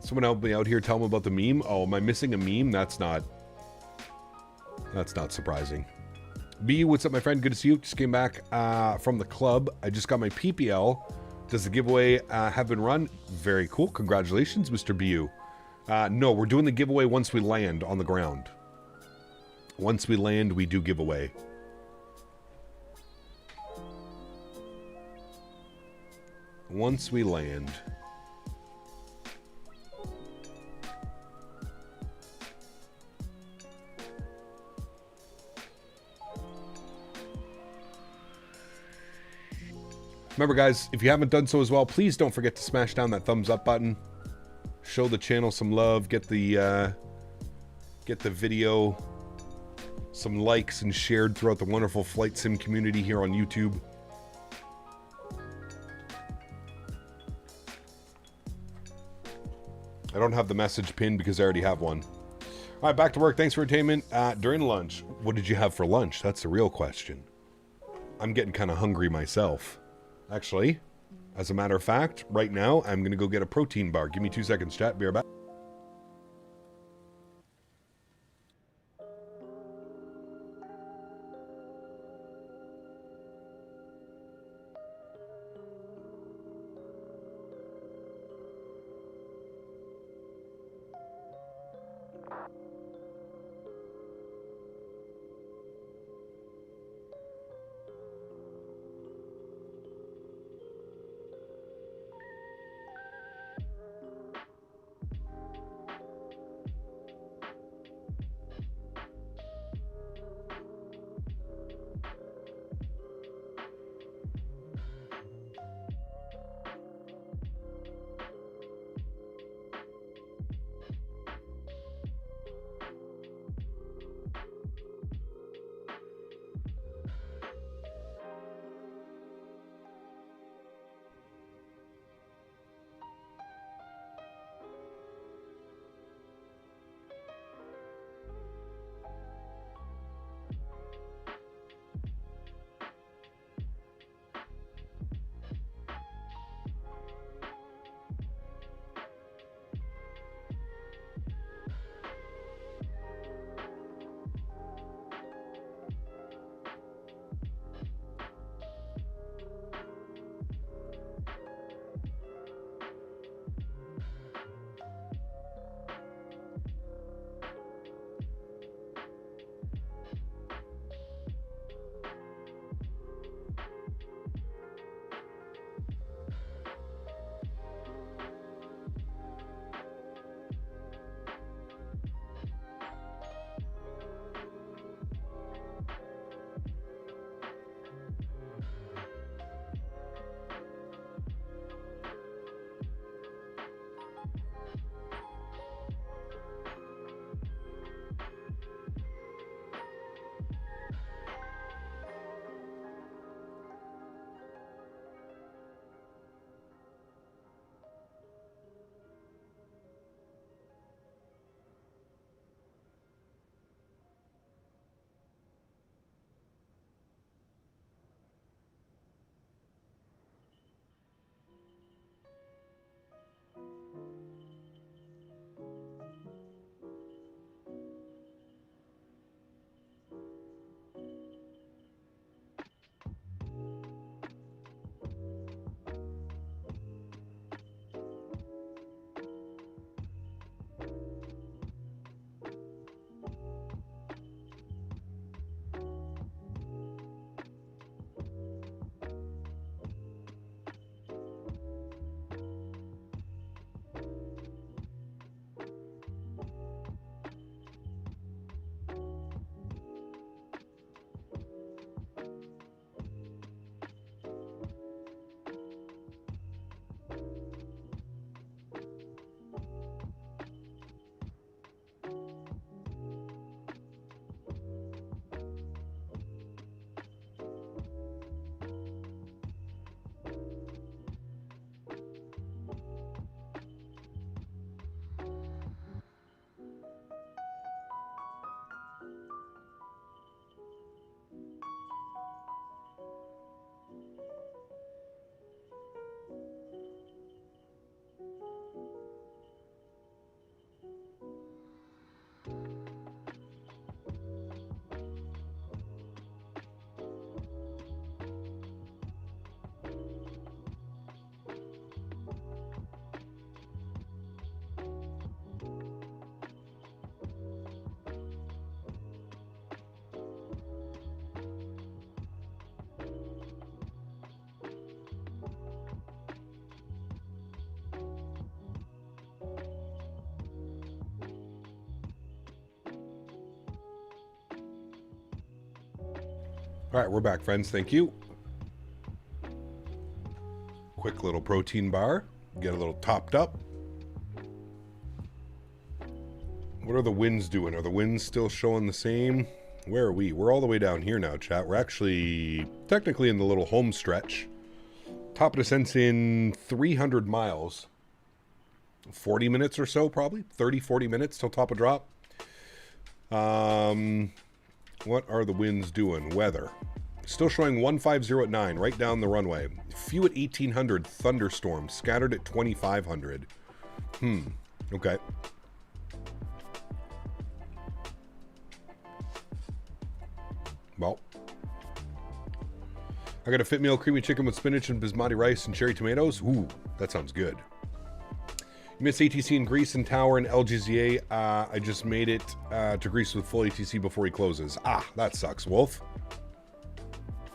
Someone help me out here. Tell them about the meme. Oh, am I missing a meme? That's not surprising. B, what's up, my friend? Good to see you. Just came back from the club. I just got my PPL. Does the giveaway have been run? Very cool. Congratulations, Mr. Bu. No, we're doing the giveaway once we land on the ground. Once we land, we do giveaway. Once we land. Remember, guys, if you haven't done so as well, please don't forget to smash down that thumbs up button. Show the channel some love. Get the video some likes and shared throughout the wonderful flight sim community here on YouTube. I don't have the message pinned because I already have one. All right, back to work. Thanks for entertainment. During lunch, what did you have for lunch? That's the real question. I'm getting kind of hungry myself. Actually, as a matter of fact, right now, I'm going to go get a protein bar. Give me 2 seconds, chat. Be right back. All right, we're back, friends. Thank you. Quick little protein bar. Get a little topped up. What are the winds doing? Are the winds still showing the same? Where are we? We're all the way down here now, chat. We're actually technically in the little home stretch. Top of descent's in 300 miles. 40 minutes or so, probably. 30, 40 minutes till top of drop. What are the winds doing? Weather. Still showing 150 at 9, right down the runway. Few at 1800, thunderstorms. Scattered at 2500. Okay. Well, I got a fit meal, creamy chicken with spinach and basmati rice and cherry tomatoes. Ooh, that sounds good. You missed ATC in Greece and Tower and LGZA. I just made it to Greece with full ATC before he closes. Ah, that sucks, Wolf.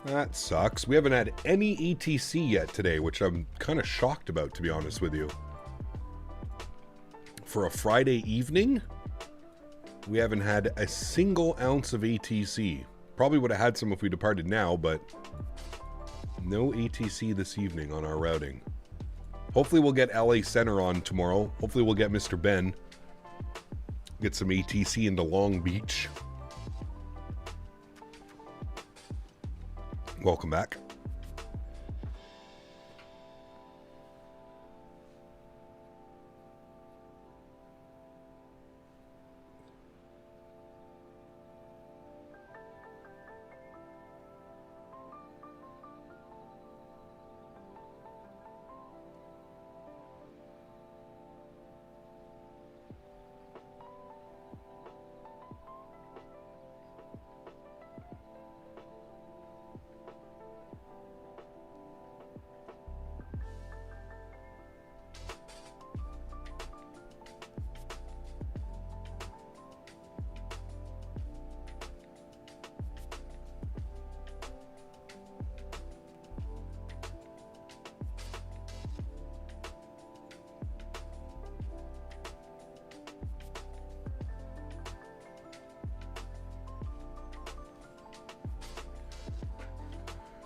That sucks. We haven't had any ATC yet today, which I'm kind of shocked about, to be honest with you. For a Friday evening, we haven't had a single ounce of ATC. Probably would have had some if we departed now, but no ATC this evening on our routing. Hopefully we'll get LA Center on tomorrow. Hopefully we'll get Mr. Ben. Get some ATC into Long Beach. Welcome back.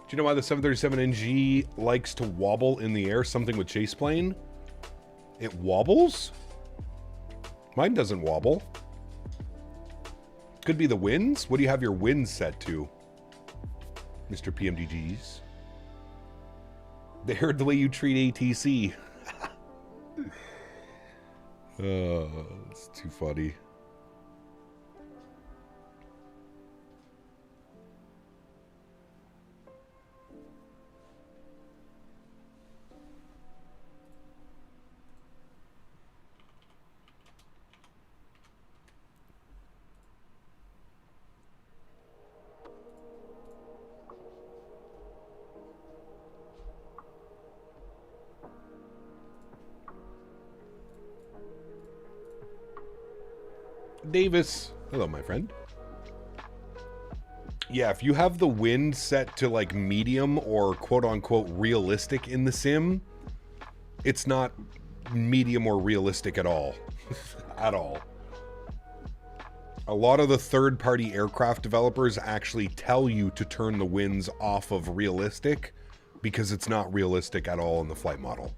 Do you know why the 737NG likes to wobble in the air? Something with chase plane? It wobbles? Mine doesn't wobble. Could be the winds? What do you have your winds set to, Mr. PMDGs? They heard the way you treat ATC. It's too funny. Davis. Hello, my friend. Yeah, if you have the wind set to like medium or quote-unquote realistic in the sim, it's not medium or realistic at all. At all. A lot of the third-party aircraft developers actually tell you to turn the winds off of realistic because it's not realistic at all in the flight model.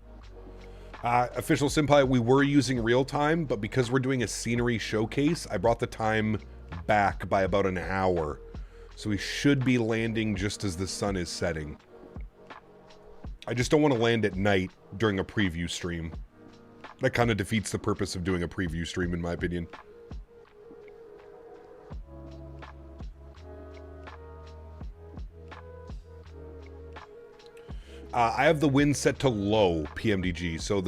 Official Senpai, we were using real time, but because we're doing a scenery showcase, I brought the time back by about an hour. So we should be landing just as the sun is setting. I just don't want to land at night during a preview stream. That kind of defeats the purpose of doing a preview stream, in my opinion. I have the wind set to low, PMDG. So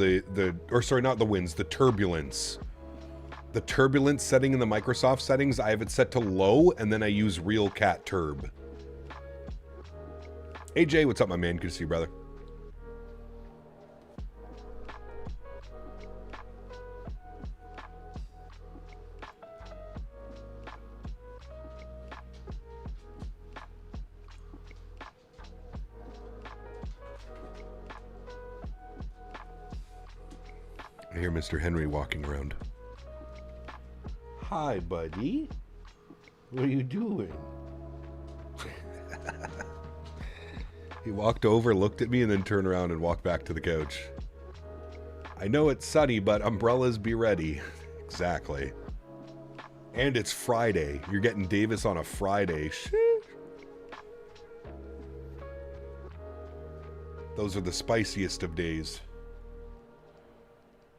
not the winds, the turbulence. The turbulence setting in the Microsoft settings, I have it set to low, and then I use Real Cat Turb. AJ, what's up, my man? Good to see you, brother. I hear Mr. Henry walking around. Hi, buddy. What are you doing? He walked over, looked at me, and then turned around and walked back to the couch. I know it's sunny, but umbrellas be ready. Exactly. And it's Friday. You're getting Davis on a Friday. Shit. Those are the spiciest of days.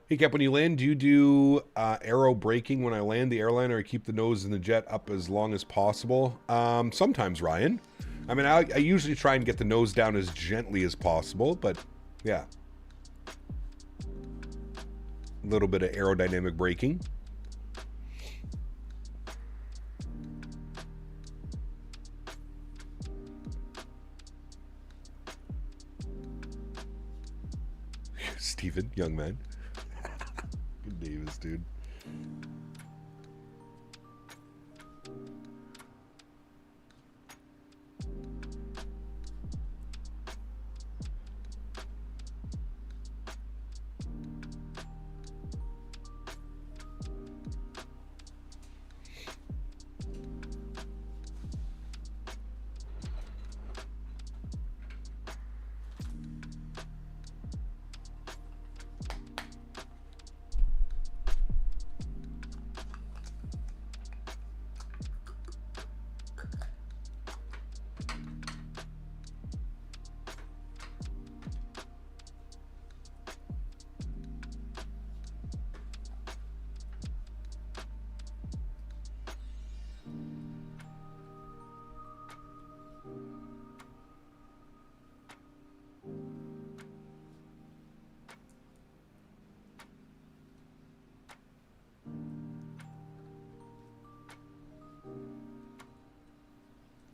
Hey, Cap, when you land, do you do aero braking when I land the airliner? Or keep the nose and the jet up as long as possible? Sometimes, Ryan. I mean, I usually try and get the nose down as gently as possible, but yeah. A little bit of aerodynamic braking. Steven, young man. Good Davis, dude.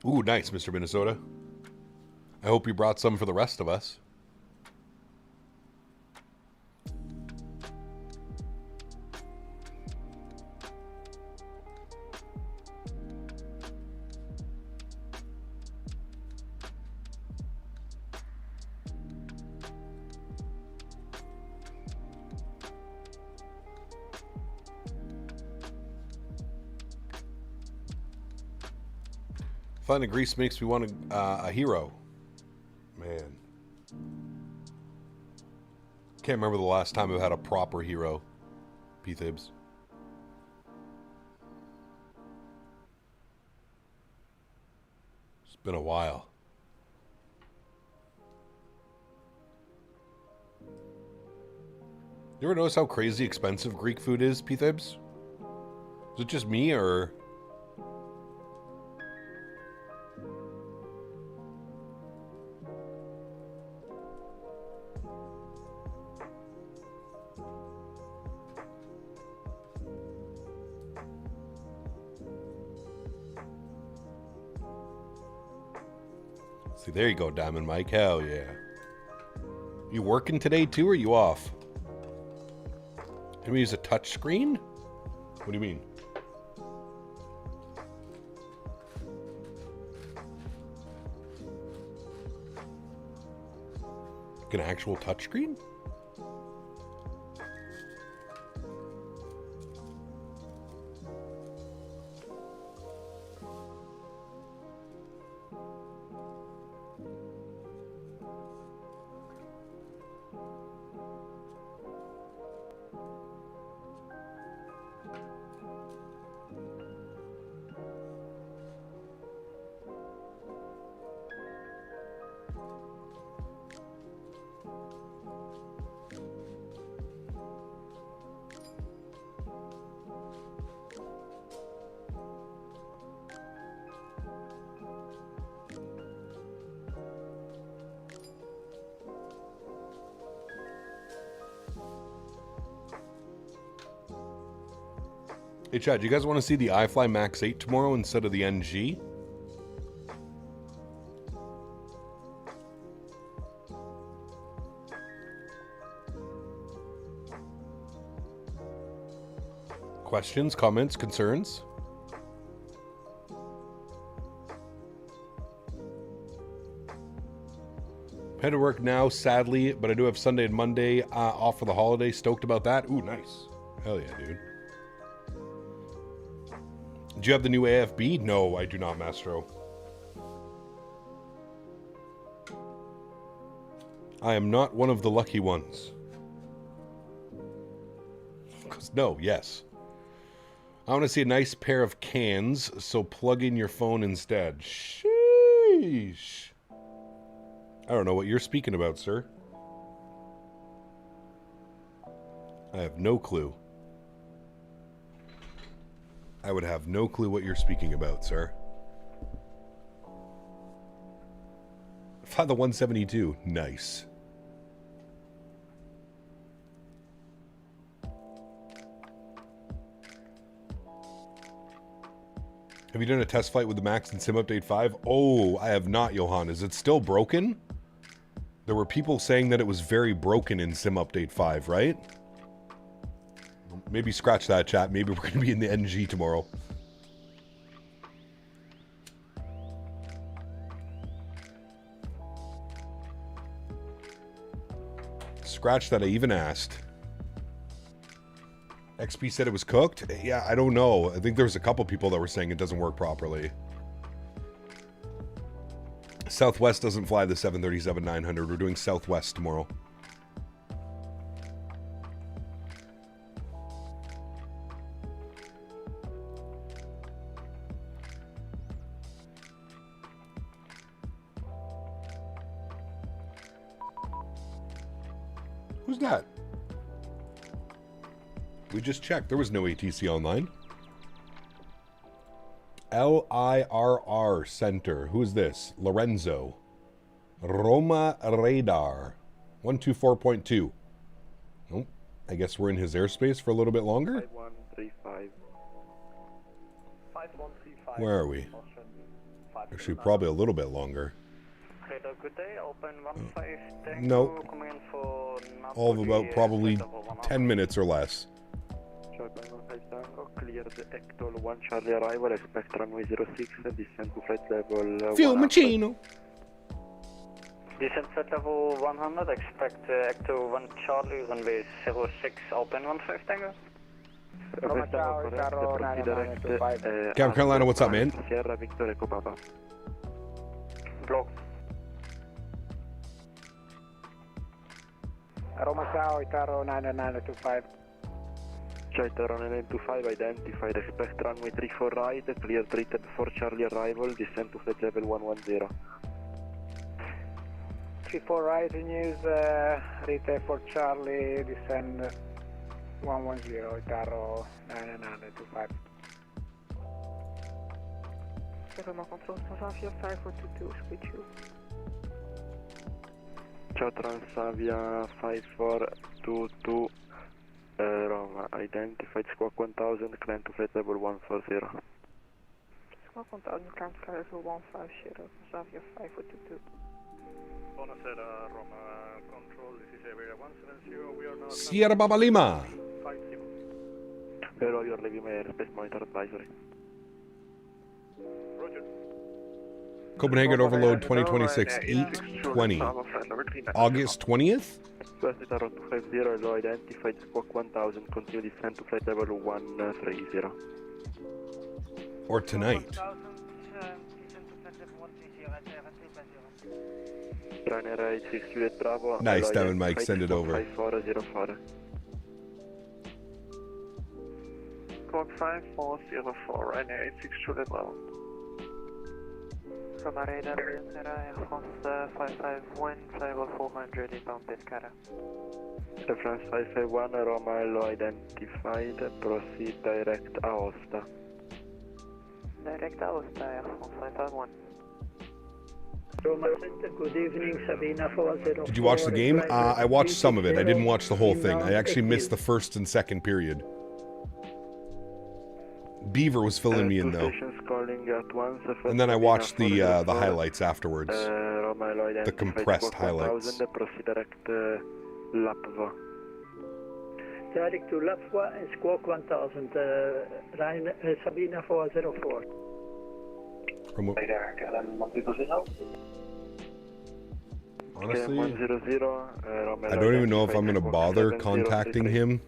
Ooh, nice, Mr. Minnesota. I hope you brought some for the rest of us. Finding Greece makes me want a hero. Man. Can't remember the last time I've had a proper hero. P-Thibs. It's been a while. You ever notice how crazy expensive Greek food is, P-Thibs? Is it just me, or... See, there you go, Diamond Mike. Hell yeah. You working today, too, or you off? Can we use a touch screen? What do you mean? Like an actual touch screen? Hey Chad, do you guys want to see the iFly Max 8 tomorrow instead of the NG? Questions, comments, concerns? Head to work now, sadly, but I do have Sunday and Monday off for the holiday. Stoked about that. Ooh, nice. Hell yeah, dude. Do you have the new AFB? No, I do not, Mastro. I am not one of the lucky ones. No, yes. I want to see a nice pair of cans, so plug in your phone instead. Sheesh. I don't know what you're speaking about, sir. I have no clue. I would have no clue what you're speaking about, sir. Father 172. Nice. Have you done a test flight with the Max in Sim Update 5? Oh, I have not, Johan. Is it still broken? There were people saying that it was very broken in Sim Update 5, right? Maybe scratch that, chat. Maybe we're going to be in the NG tomorrow. Scratch that, I even asked. XP said it was cooked? Yeah, I don't know. I think there's a couple people that were saying it doesn't work properly. Southwest doesn't fly the 737-900. We're doing Southwest tomorrow. Who's that? We just checked. There was no ATC online. LIRR Center. Who's this? Lorenzo. Roma Radar. 124.2. Nope. I guess we're in his airspace for a little bit longer. 5135. 5135. Where are we? Actually, probably a little bit longer. Good day. Open 15. No. All of about probably 10 minutes or less. Clear the Ectol 1 Charlie arrival, expect runway 06, descent to flight level Fiumicino. Descent flight level 100, expect Ectol 1 Charlie, runway 06, open 15 Tango. Cam Carolina, what's up, man? Sierra Victor Echo Papa. Block. Roma Ciao, Itaro 99925. Childerz 925, identified, expect runway 34 right, clear treated for Charlie arrival, descent to flight level 110. 34 right, news, retake for Charlie, descend 110, Itaro 99925. Roma control, Transavia 5422, speed you. Ciao Transavia 5422. Roma, identified squawk 1000, climb to flight level 140. Squawk 1000, climb to flight level 150, Transavia 5422. Buonasera, Roma Control, this is area 170, we are now... Sierra Baba Lima. 50. Hello, you're leaving my airspace monitor advisory. Roger. Copenhagen Overload 2026, 8/20. August 20th? West Itaro 250, low identified squawk 1000, continue descent to flight level 130. Or tonight? Ryanair 86 Juliet Bravo. Nice, Diamond Mike, send it over. 5404. Squawk 5404, Ryanair 86 Juliet Bravo. Roma Radar, Air France 551, flight 400, inbound Pescara. Air France 551, Roma low identified, proceed direct Aosta. Direct Aosta, Air France 551. Roma Center, good evening, Sabina 404. Did you watch the game? I watched some of it. I didn't watch the whole thing. I actually missed the first and second period. Beaver was filling me in though. And then I watched the highlights afterwards. The compressed highlights. Direct to Lapua and squawk 1000, Sabina 404. Honestly, I don't even know if I'm going to bother contacting him.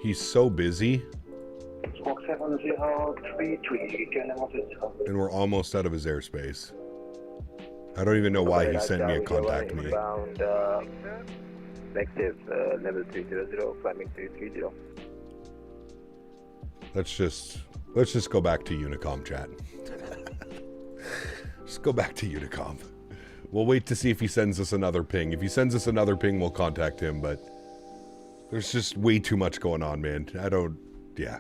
He's so busy. And we're almost out of his airspace. I don't even know why he sent me a contact me. Inbound, negative, level 300, climbing 330. Let's just go back to Unicom chat. Just go back to Unicom. We'll wait to see if he sends us another ping. If he sends us another ping, we'll contact him, but there's just way too much going on, man. Yeah.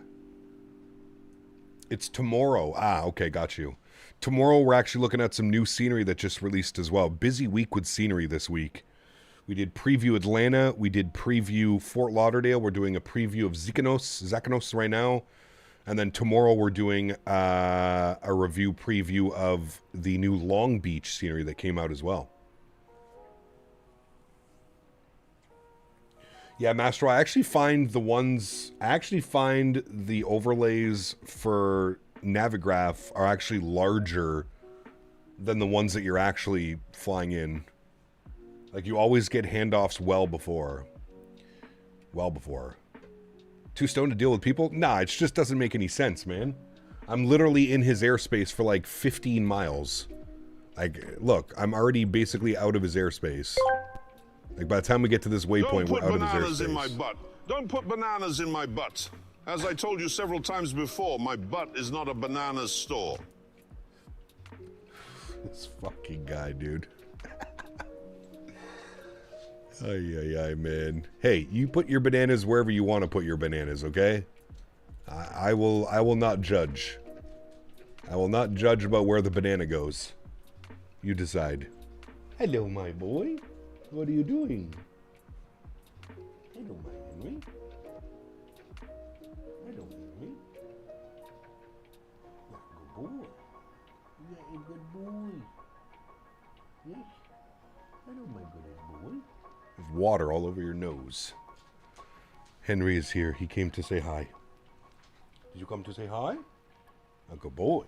It's tomorrow. Ah, okay, got you. Tomorrow we're actually looking at some new scenery that just released as well. Busy week with scenery this week. We did preview Atlanta. We did preview Fort Lauderdale. We're doing a preview of Zekynthos right now. And then tomorrow we're doing a preview of the new Long Beach scenery that came out as well. Yeah, Master, I actually find the overlays for Navigraph are actually larger than the ones that you're actually flying in. Like, you always get handoffs well before. Too stoned to deal with people? Nah, it just doesn't make any sense, man. I'm literally in his airspace for like 15 miles. Like, look, I'm already basically out of his airspace. Like, by the time we get to this waypoint, we're out of his airspace. Don't put bananas in my butt. Don't put bananas in my butt. As I told you several times before, my butt is not a banana store. This fucking guy, dude. Ay, man. Hey, you put your bananas wherever you want to put your bananas, okay? I will not judge. I will not judge about where the banana goes. You decide. Hello, my boy. What are you doing? Hello, my Henry. Hello, Henry. Good boy. Yeah, a good boy. Yes. Hello, my good boy. There's water all over your nose. Henry is here. He came to say hi. Did you come to say hi? A good boy.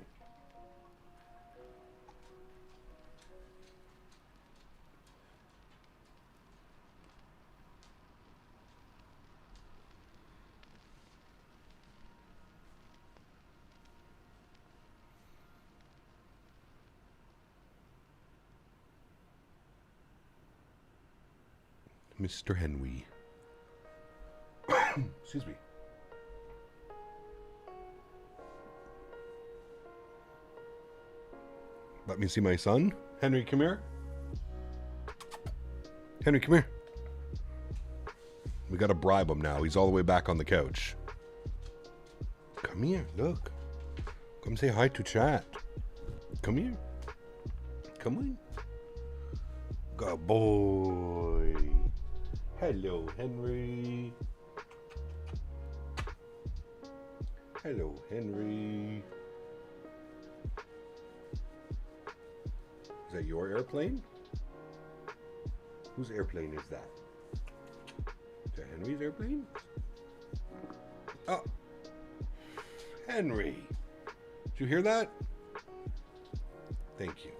Mr. Henry. Excuse me. Let me see my son. Henry, come here. Henry, come here. We gotta bribe him now. He's all the way back on the couch. Come here, look. Come say hi to chat. Come here. Come on. Good boy. Hello, Henry. Hello, Henry. Is that your airplane? Whose airplane is that? Is that Henry's airplane? Oh. Henry. Did you hear that? Thank you.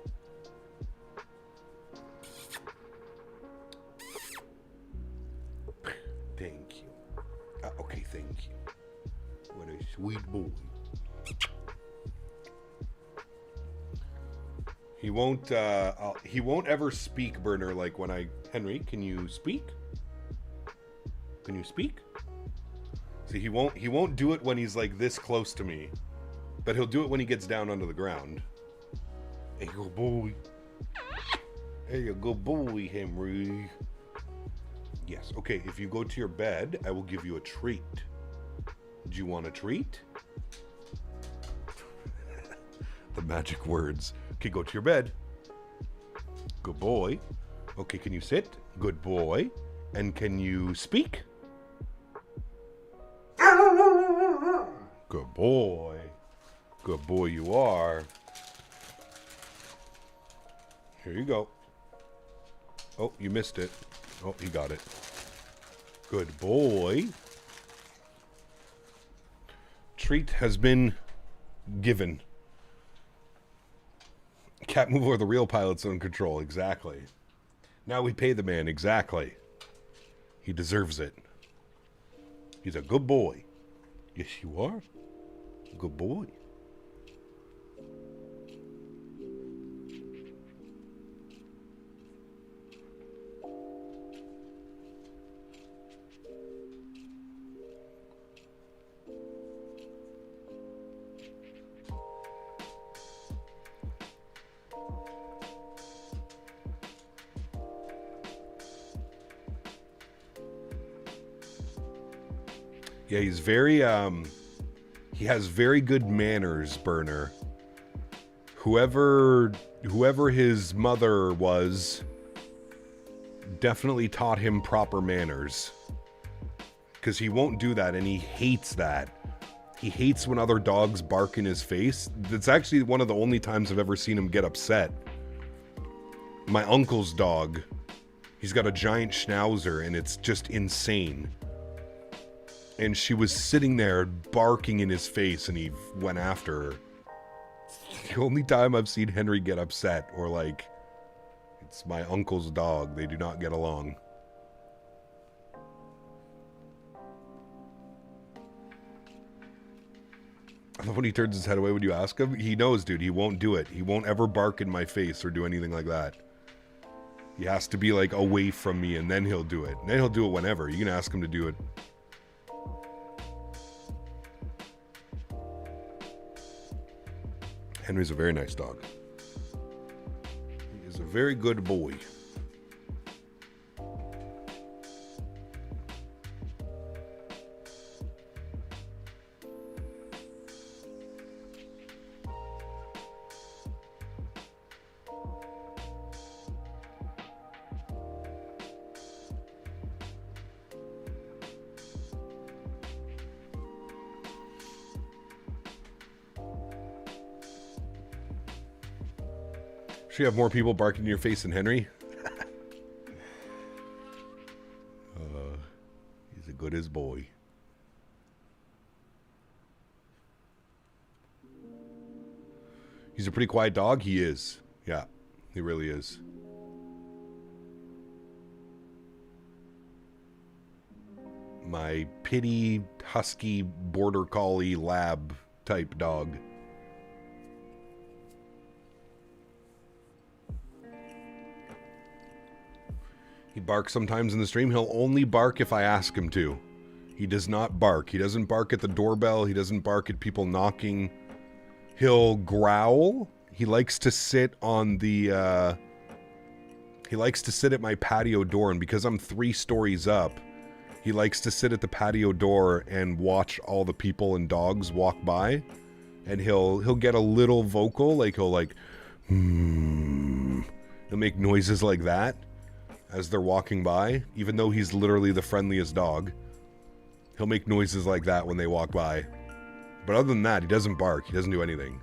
Thank you. Okay, thank you. What a sweet boy. He won't ever speak, Burner, like when Henry, can you speak? Can you speak? See, he won't do it when he's like this close to me. But he'll do it when he gets down onto the ground. Hey, good boy. Hey, a good boy, Henry. Yes, okay, if you go to your bed, I will give you a treat. Do you want a treat? The magic words. Okay, go to your bed. Good boy. Okay, can you sit? Good boy. And can you speak? Good boy. Good boy you are. Here you go. Oh, you missed it. Oh, he got it. Good boy. Treat has been given. Can't move over the real pilot's own control. Exactly. Now we pay the man. Exactly. He deserves it. He's a good boy. Yes, you are. Good boy. Yeah, he's very, he has very good manners, Burner. Whoever his mother was definitely taught him proper manners. Because he won't do that, and he hates that. He hates when other dogs bark in his face. That's actually one of the only times I've ever seen him get upset. My uncle's dog, he's got a giant schnauzer, and it's just insane. And she was sitting there barking in his face, and he went after her. It's the only time I've seen Henry get upset, or like, it's my uncle's dog. They do not get along. I love when he turns his head away when you ask him. He knows, dude, he won't do it. He won't ever bark in my face or do anything like that. He has to be like away from me, and then he'll do it. And then he'll do it whenever. You can ask him to do it. Henry's a very nice dog. He is a very good boy. Should you have more people barking in your face than Henry? He's as good as boy. He's a pretty quiet dog. He is. Yeah, he really is. My pity, husky, border collie, lab type dog. He barks sometimes in the stream. He'll only bark if I ask him to. He does not bark. He doesn't bark at the doorbell. He doesn't bark at people knocking. He'll growl. He likes to sit on the, he likes to sit at my patio door, and because I'm 3 stories up, he likes to sit at the patio door and watch all the people and dogs walk by, and he'll get a little vocal, like he'll like, he'll make noises like that as they're walking by, even though he's literally the friendliest dog. He'll make noises like that when they walk by. But other than that, he doesn't bark. He doesn't do anything.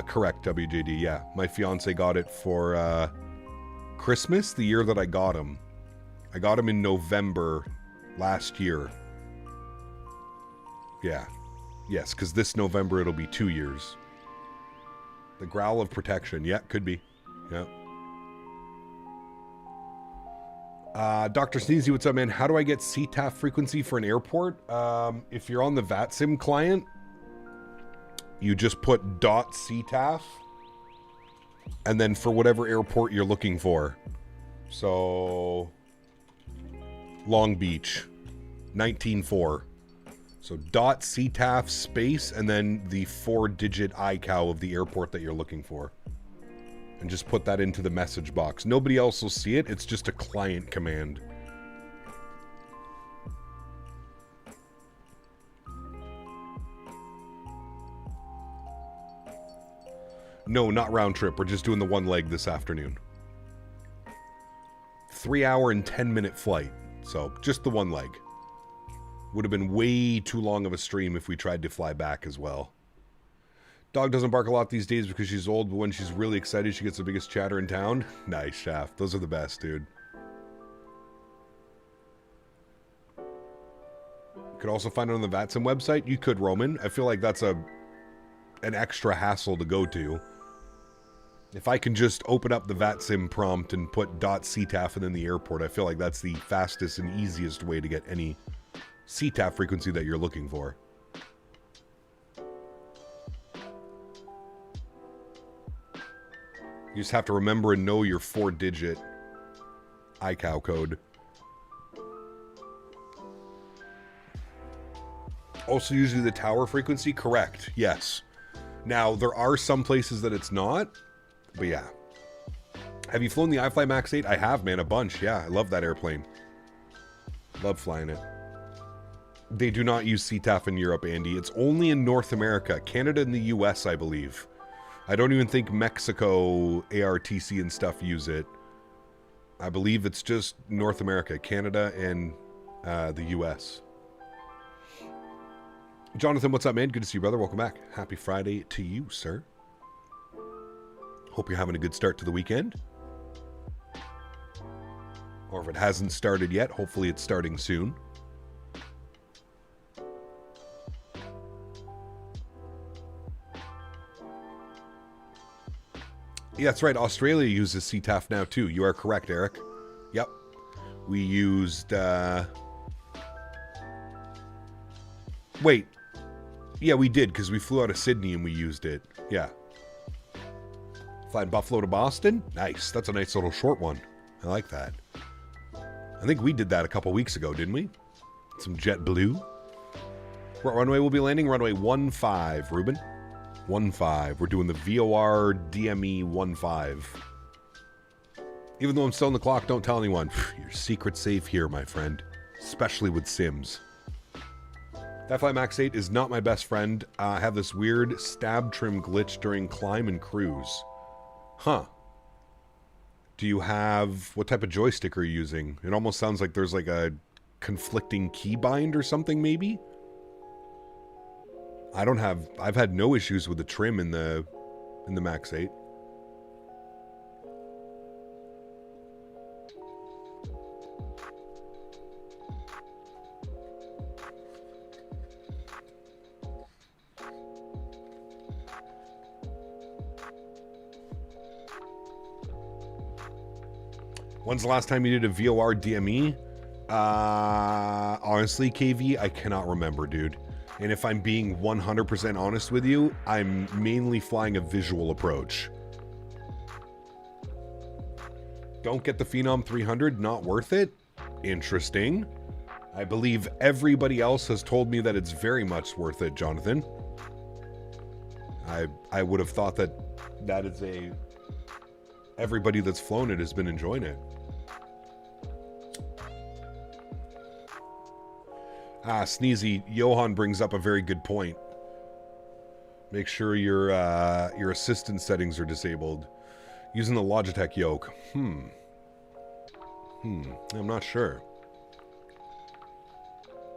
Correct, WJD, yeah. My fiance got it for Christmas, the year that I got him. I got him in November last year. Yeah. Yes, because this November it'll be 2 years. The growl of protection. Yeah, could be. Yeah. Dr. Sneezy, what's up, man? How do I get CTAF frequency for an airport? If you're on the VATSIM client, you just put .ctaf, and then for whatever airport you're looking for. So, Long Beach, 19.4. So .ctaf space, and then the 4-digit ICAO of the airport that you're looking for. And just put that into the message box. Nobody else will see it. It's just a client command. No, not round trip. We're just doing the one leg this afternoon. 3-hour and 10-minute flight. So, just the one leg. Would have been way too long of a stream if we tried to fly back as well. Dog doesn't bark a lot these days because she's old, but when she's really excited, she gets the biggest chatter in town. Nice, Shaft. Those are the best, dude. You could also find it on the VATSIM website. You could, Roman. I feel like that's an extra hassle to go to. If I can just open up the VATSIM prompt and put .ctaf and then the airport, I feel like that's the fastest and easiest way to get any CTAF frequency that you're looking for. You just have to remember and know your 4-digit ICAO code. Also usually the tower frequency? Correct, yes. Now, there are some places that it's not, but yeah. Have you flown the iFly Max 8? I have, man, a bunch. Yeah, I love that airplane. Love flying it. They do not use CTAF in Europe, Andy. It's only in North America. Canada and the US, I believe. I don't even think Mexico, ARTC and stuff use it. I believe it's just North America, Canada, and the US. Jonathan, what's up, man? Good to see you, brother. Welcome back. Happy Friday to you, sir. Hope you're having a good start to the weekend. Or if it hasn't started yet, hopefully it's starting soon. Yeah, that's right. Australia uses CTAF now, too. You are correct, Eric. Yep. We used... Wait. Yeah, we did, because we flew out of Sydney and we used it. Yeah. Flying Buffalo to Boston? Nice. That's a nice little short one. I like that. I think we did that a couple weeks ago, didn't we? Some JetBlue. What runway will be landing? Runway 15, Ruben. 15. We're doing the VOR DME 15. Even though I'm still on the clock, don't tell anyone. Your secret's safe here, my friend. Especially with Sims. That Fly Max 8 is not my best friend. I have this weird stab trim glitch during climb and cruise. Huh. Do you have... What type of joystick are you using? It almost sounds like there's like a conflicting keybind or something, maybe? I don't have... I've had no issues with the trim in the Max 8. When's the last time you did a VOR DME? Honestly, KV, I cannot remember, dude. And if I'm being 100% honest with you, I'm mainly flying a visual approach. Don't get the Phenom 300, not worth it? Interesting. I believe everybody else has told me that it's very much worth it, Jonathan. I would have thought that is a... Everybody that's flown it has been enjoying it. Sneezy, Johan brings up a very good point. Make sure your assistant settings are disabled. Using the Logitech yoke. I'm not sure.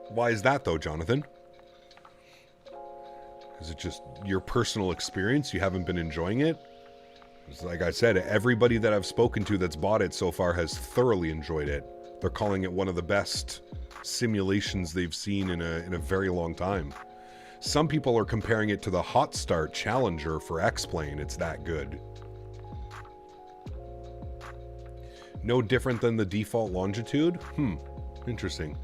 Why is that though, Jonathan? Is it just your personal experience? You haven't been enjoying it? Like I said, everybody that I've spoken to that's bought it so far has thoroughly enjoyed it. They're calling it one of the best simulations they've seen in a very long time. Some people are comparing it to the Hot Start Challenger for X-Plane. It's that good. No different than the default longitude? Interesting.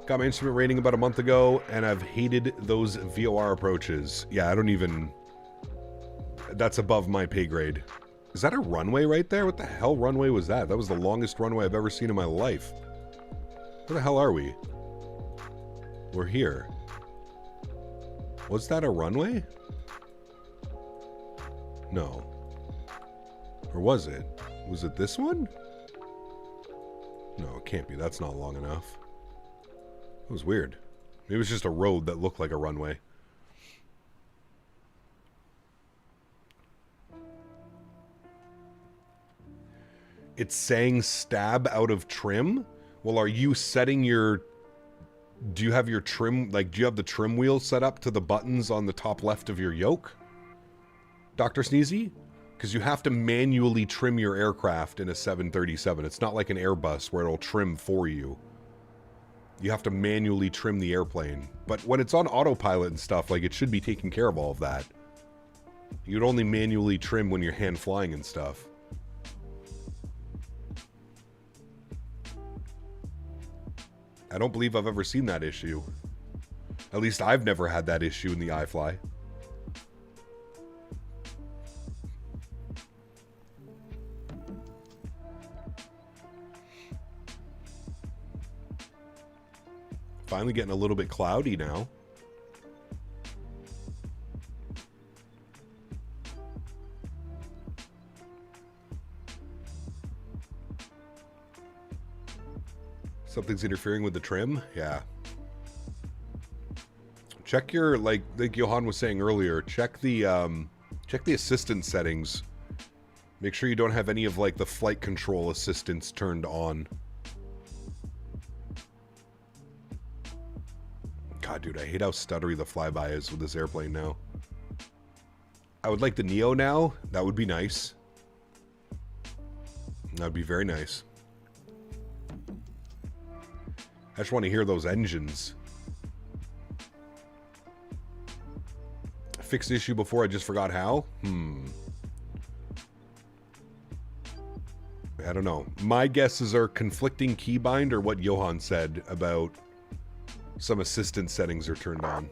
Got my instrument rating about a month ago, and I've hated those VOR approaches. Yeah, I don't even... That's above my pay grade. Is that a runway right there? What the hell runway was that? That was the longest runway I've ever seen in my life. Where the hell are we? We're here. Was that a runway? No. Or was it? Was it this one? No, it can't be. That's not long enough. It was weird. Maybe it was just a road that looked like a runway. It's saying stab out of trim? Well, are you setting your... Do you have your trim... Like, do you have the trim wheel set up to the buttons on the top left of your yoke? Dr. Sneezy? Because you have to manually trim your aircraft in a 737. It's not like an Airbus where it'll trim for you. You have to manually trim the airplane. But when it's on autopilot and stuff, like, it should be taking care of all of that. You'd only manually trim when you're hand flying and stuff. I don't believe I've ever seen that issue. At least I've never had that issue in the iFly. Finally getting a little bit cloudy now. Something's interfering with the trim? Yeah. Check your, like Johan was saying earlier, check the assistant settings. Make sure you don't have any of, like, the flight control assistants turned on. God, dude, I hate how stuttery the flyby is with this airplane now. I would like the Neo now. That would be nice. That would be very nice. I just want to hear those engines. I fixed the issue before, I just forgot how? I don't know. My guesses are conflicting keybind or what Johan said about some assistant settings are turned on.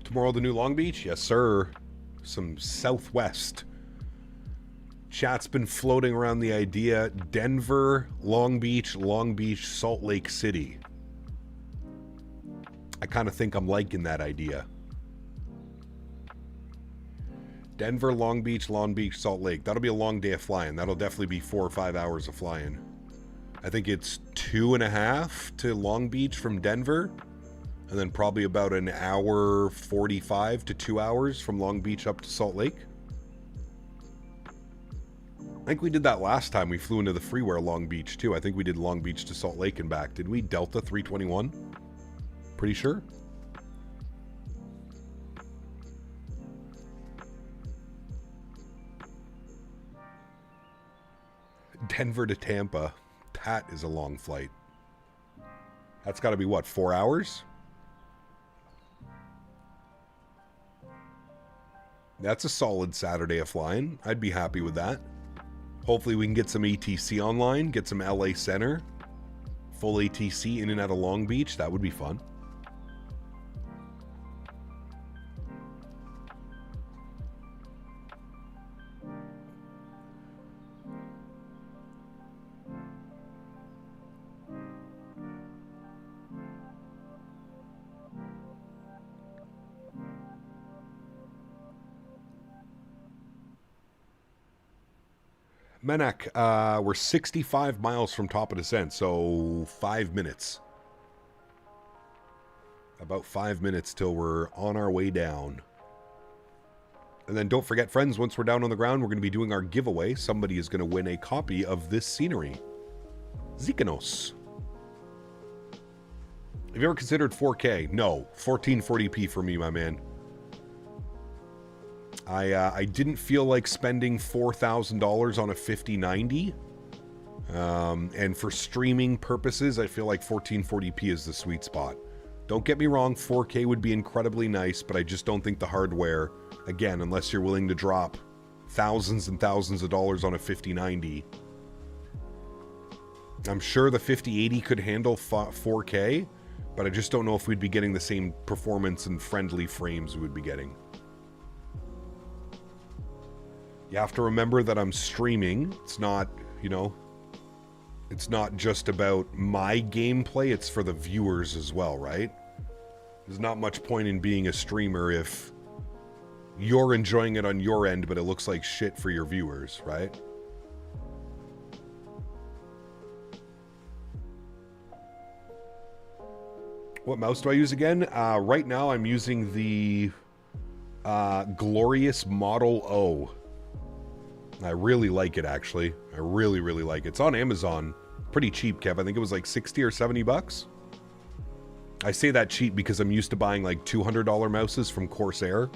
Tomorrow the new Long Beach? Yes, sir. Some Southwest. Chat's been floating around the idea. Denver, Long Beach, Salt Lake City. I kind of think I'm liking that idea. Denver, Long Beach, Salt Lake. That'll be a long day of flying. That'll definitely be 4 or 5 hours of flying. I think it's 2.5 to Long Beach from Denver. And then probably about an hour 45 to 2 hours from Long Beach up to Salt Lake. I think we did that last time we flew into the Freeware Long Beach too. I think we did Long Beach to Salt Lake and back. Did we? Delta 321? Pretty sure. Denver to Tampa. That is a long flight. That's got to be what, 4 hours? That's a solid Saturday of flying. I'd be happy with that. Hopefully we can get some ATC online, get some LA Center, full ATC in and out of Long Beach. That would be fun. Menak, we're 65 miles from top of descent, so 5 minutes. About 5 minutes till we're on our way down. And then don't forget, friends, once we're down on the ground, we're going to be doing our giveaway. Somebody is going to win a copy of this scenery. Zekynthos. Have you ever considered 4K? No. 1440p for me, my man. I didn't feel like spending $4,000 on a 5090. And for streaming purposes, I feel like 1440p is the sweet spot. Don't get me wrong, 4K would be incredibly nice, but I just don't think the hardware, again, unless you're willing to drop thousands and thousands of dollars on a 5090. I'm sure the 5080 could handle 4K, but I just don't know if we'd be getting the same performance and friendly frames we would be getting. You have to remember that I'm streaming. It's not, you know, it's not just about my gameplay, it's for the viewers as well, right? There's not much point in being a streamer if you're enjoying it on your end, but it looks like shit for your viewers, right? What mouse do I use again? Right now I'm using the Glorious Model O. I really like it, actually. I really, really like it. It's on Amazon. Pretty cheap, Kev. I think it was like 60 or 70 bucks. I say that cheap because I'm used to buying like $200 mouses from Corsair.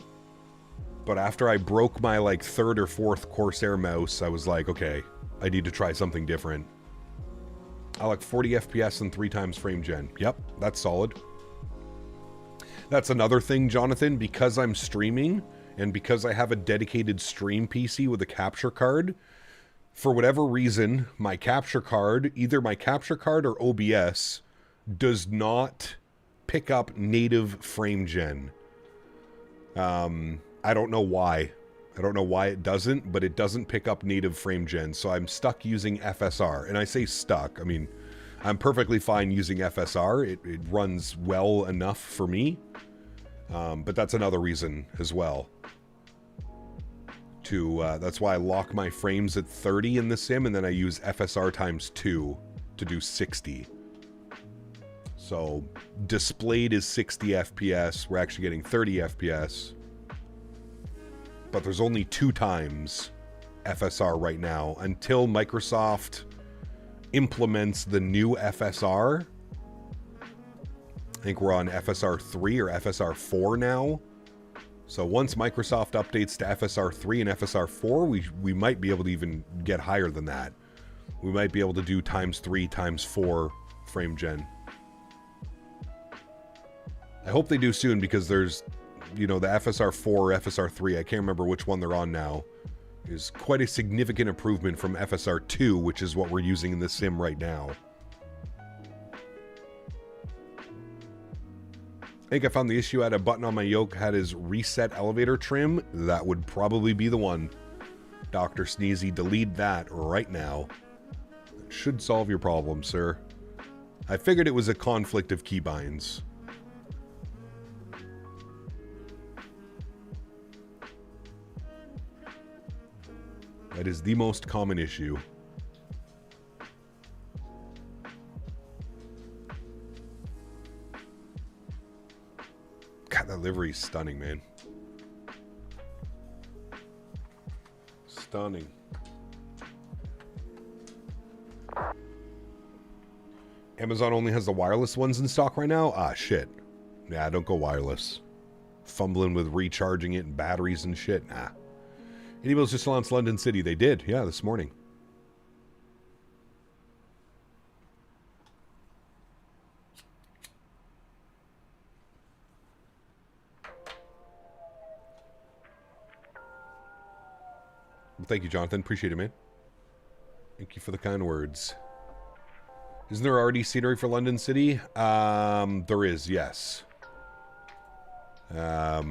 But after I broke my like third or fourth Corsair mouse, I was like, okay, I need to try something different. I like 40 FPS and 3 times frame gen. Yep, that's solid. That's another thing, Jonathan, because I'm streaming and because I have a dedicated stream PC with a capture card, For whatever reason, my capture card, either my capture card or OBS, does not pick up native frame gen. I don't know why. I don't know why it doesn't, but it doesn't pick up native frame gen, so I'm stuck using FSR. And I say stuck, I mean, I'm perfectly fine using FSR. It runs well enough for me. But that's another reason as well. That's why I lock my frames at 30 in the sim, and then I use FSR times 2 to do 60. So displayed is 60 FPS. We're actually getting 30 FPS. But there's only 2 times FSR right now until Microsoft implements the new FSR. I think we're on FSR 3 or FSR 4 now. So once Microsoft updates to FSR 3 and FSR 4, we might be able to even get higher than that. We might be able to do times 3, times 4 frame gen. I hope they do soon, because there's, you know, the FSR 4 or FSR 3, I can't remember which one they're on now, is quite a significant improvement from FSR 2, which is what we're using in the sim right now. I think I found the issue. I had a button on my yoke, had his reset elevator trim. That would probably be the one. Dr. Sneezy, delete that right now. It should solve your problem, sir. I figured it was a conflict of keybinds. That is the most common issue. God, that livery is stunning, man. Stunning. Amazon only has the wireless ones in stock right now? Ah, shit. Yeah, don't go wireless. Fumbling with recharging it and batteries and shit. Nah. iniBuilds just launched London City. They did, yeah, this morning. Well, thank you, Jonathan. Appreciate it, man. Thank you for the kind words. Isn't there already scenery for London City? There is, yes. I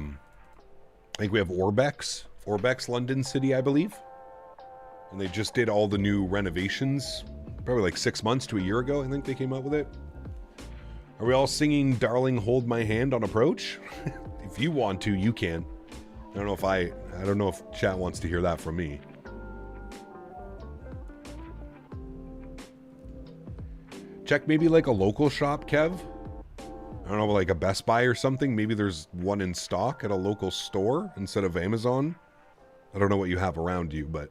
think we have Orbex London City, I believe. And they just did all the new renovations probably like 6 months to a year ago. I think they came out with it. Are we all singing Darling Hold My Hand on approach? If you want to, you can. I don't know if chat wants to hear that from me. Check maybe like a local shop, Kev. I don't know, like a Best Buy or something. Maybe there's one in stock at a local store instead of Amazon. I don't know what you have around you, but...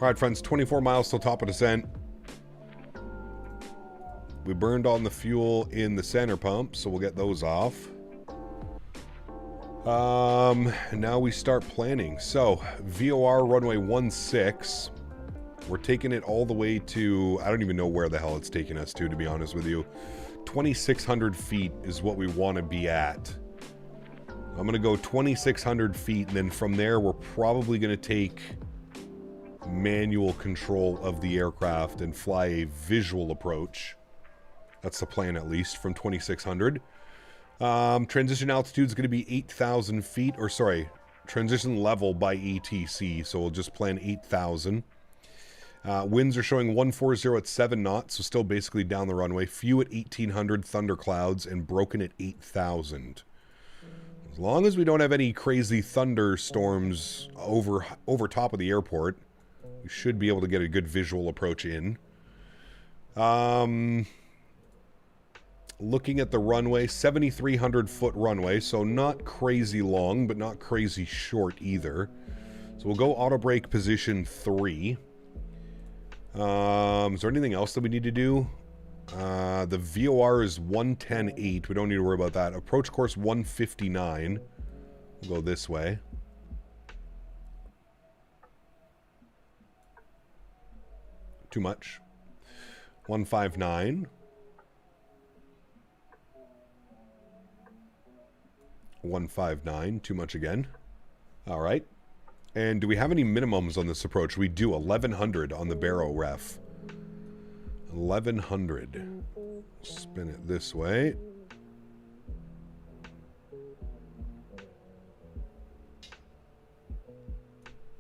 Alright, friends, 24 miles till top of descent. We burned on the fuel in the center pump, so we'll get those off. And now we start planning. So, VOR runway 16. We're taking it all the way to... I don't even know where the hell it's taking us to be honest with you. 2,600 feet is what we want to be at. I'm going to go 2,600 feet, and then from there, we're probably going to take... manual control of the aircraft and fly a visual approach. That's the plan, at least, from 2,600. Transition altitude is going to be 8,000 feet, or sorry, transition level by ATC, so we'll just plan 8,000. Winds are showing 140 at 7 knots, so still basically down the runway. Few at 1,800 thunderclouds, and broken at 8,000. As long as we don't have any crazy thunderstorms over top of the airport, we should be able to get a good visual approach in. Looking at the runway, 7,300 foot runway, so not crazy long, but not crazy short either. So we'll go auto brake position 3. Is there anything else that we need to do? The VOR is 110.8. We don't need to worry about that. Approach course 159. We'll go this way. Too much. 159. 159. Too much again. All right. And do we have any minimums on this approach? We do. 1100 on the Barrow ref. 1100. Spin it this way.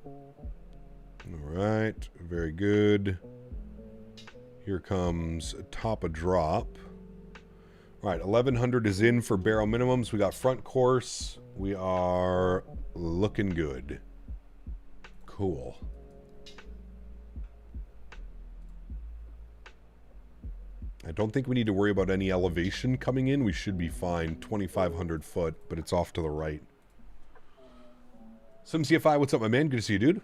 All right. Very good. Here comes top of drop. All right. 1100 is in for Barrow minimums. We got front course. We are looking good. Cool. I don't think we need to worry about any elevation coming in. We should be fine. 2,500 foot, but it's off to the right. SimCFI, what's up, my man? Good to see you, dude.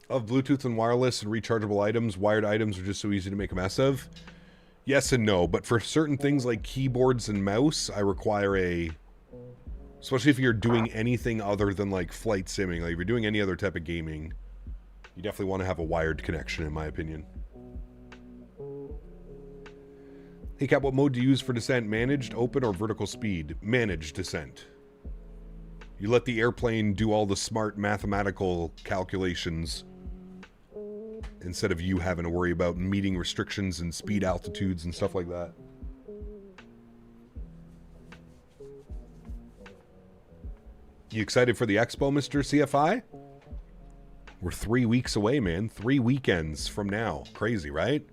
Of Bluetooth and wireless and rechargeable items. Wired items are just so easy to make a mess of. Yes and no, but for certain things like keyboards and mouse, I require a... Especially if you're doing anything other than like flight simming. Like if you're doing any other type of gaming, you definitely want to have a wired connection, in my opinion. Hey Cap, what mode do you use for descent? Managed, open, or vertical speed? Managed descent. You let the airplane do all the smart mathematical calculations instead of you having to worry about meeting restrictions and speed altitudes and stuff like that. You excited for the expo, Mr. CFI? We're 3 weeks away, man. 3 weekends from now. Crazy, right?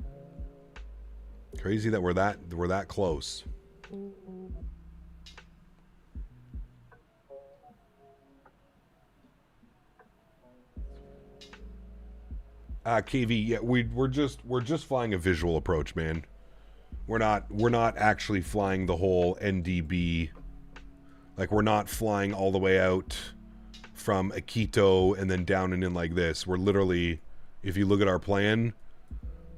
Crazy that we're that close. KV, yeah, we're just flying a visual approach, man. We're not actually flying the whole NDB. Like, we're not flying all the way out from Akito and then down and in like this. We're literally, if you look at our plan,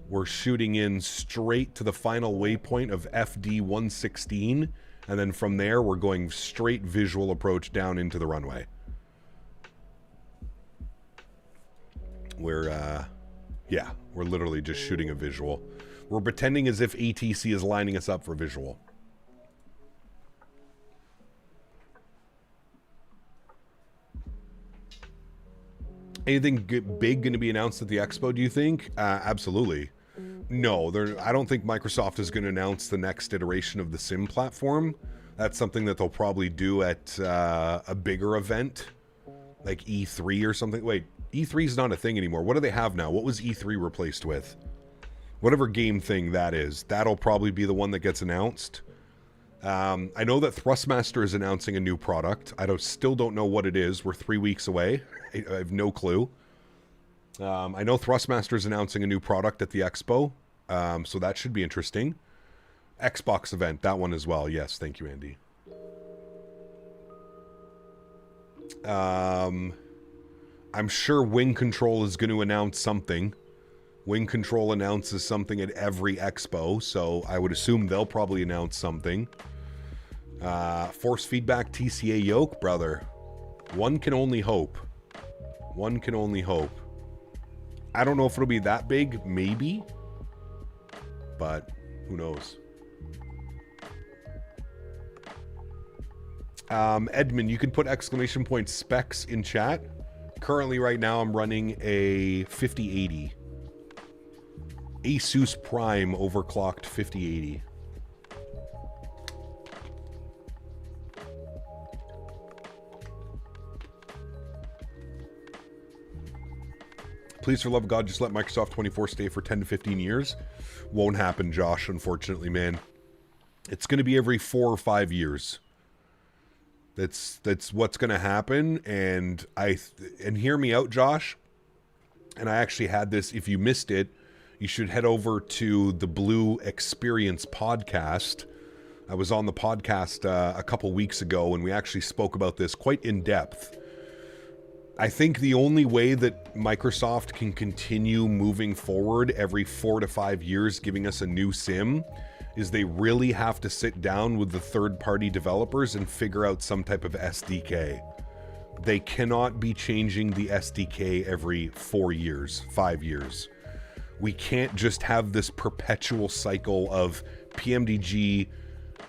we're shooting in straight to the final waypoint of FD 116, and then from there we're going straight visual approach down into the runway. Yeah, we're literally just shooting a visual. We're pretending as if ATC is lining us up for visual. Anything big going to be announced at the expo, do you think? Absolutely. No, I don't think Microsoft is going to announce the next iteration of the Sim platform. That's something that they'll probably do at a bigger event, like E3 or something. Wait, E3 is not a thing anymore. What do they have now? What was E3 replaced with? Whatever game thing that is, that'll probably be the one that gets announced. I know that Thrustmaster is announcing a new product. Still don't know what it is. We're 3 weeks away. I have no clue. I know Thrustmaster is announcing a new product at the expo, so that should be interesting. Xbox event, that one as well. Yes, thank you, Andy. I'm sure Wing Control is going to announce something. Wing Control announces something at every expo, so I would assume they'll probably announce something. Force feedback TCA yoke, brother. One can only hope. One can only hope. I don't know if it'll be that big, maybe. But who knows? Edmund, you can put exclamation point specs in chat. Currently, right now, I'm running a 5080. Asus Prime overclocked 5080. Please, for the love of God, just let Microsoft 24 stay for 10 to 15 years. Won't happen, Josh, unfortunately, man. It's going to be every 4 or 5 years. That's what's going to happen, and hear me out, Josh. And I actually had this. If you missed it, you should head over to the Blue Experience podcast. I was on the podcast a couple weeks ago, and we actually spoke about this quite in depth. I think the only way that Microsoft can continue moving forward every 4 to 5 years, giving us a new sim, is they really have to sit down with the third-party developers and figure out some type of SDK. They cannot be changing the SDK every 4 years, 5 years. We can't just have this perpetual cycle of PMDG,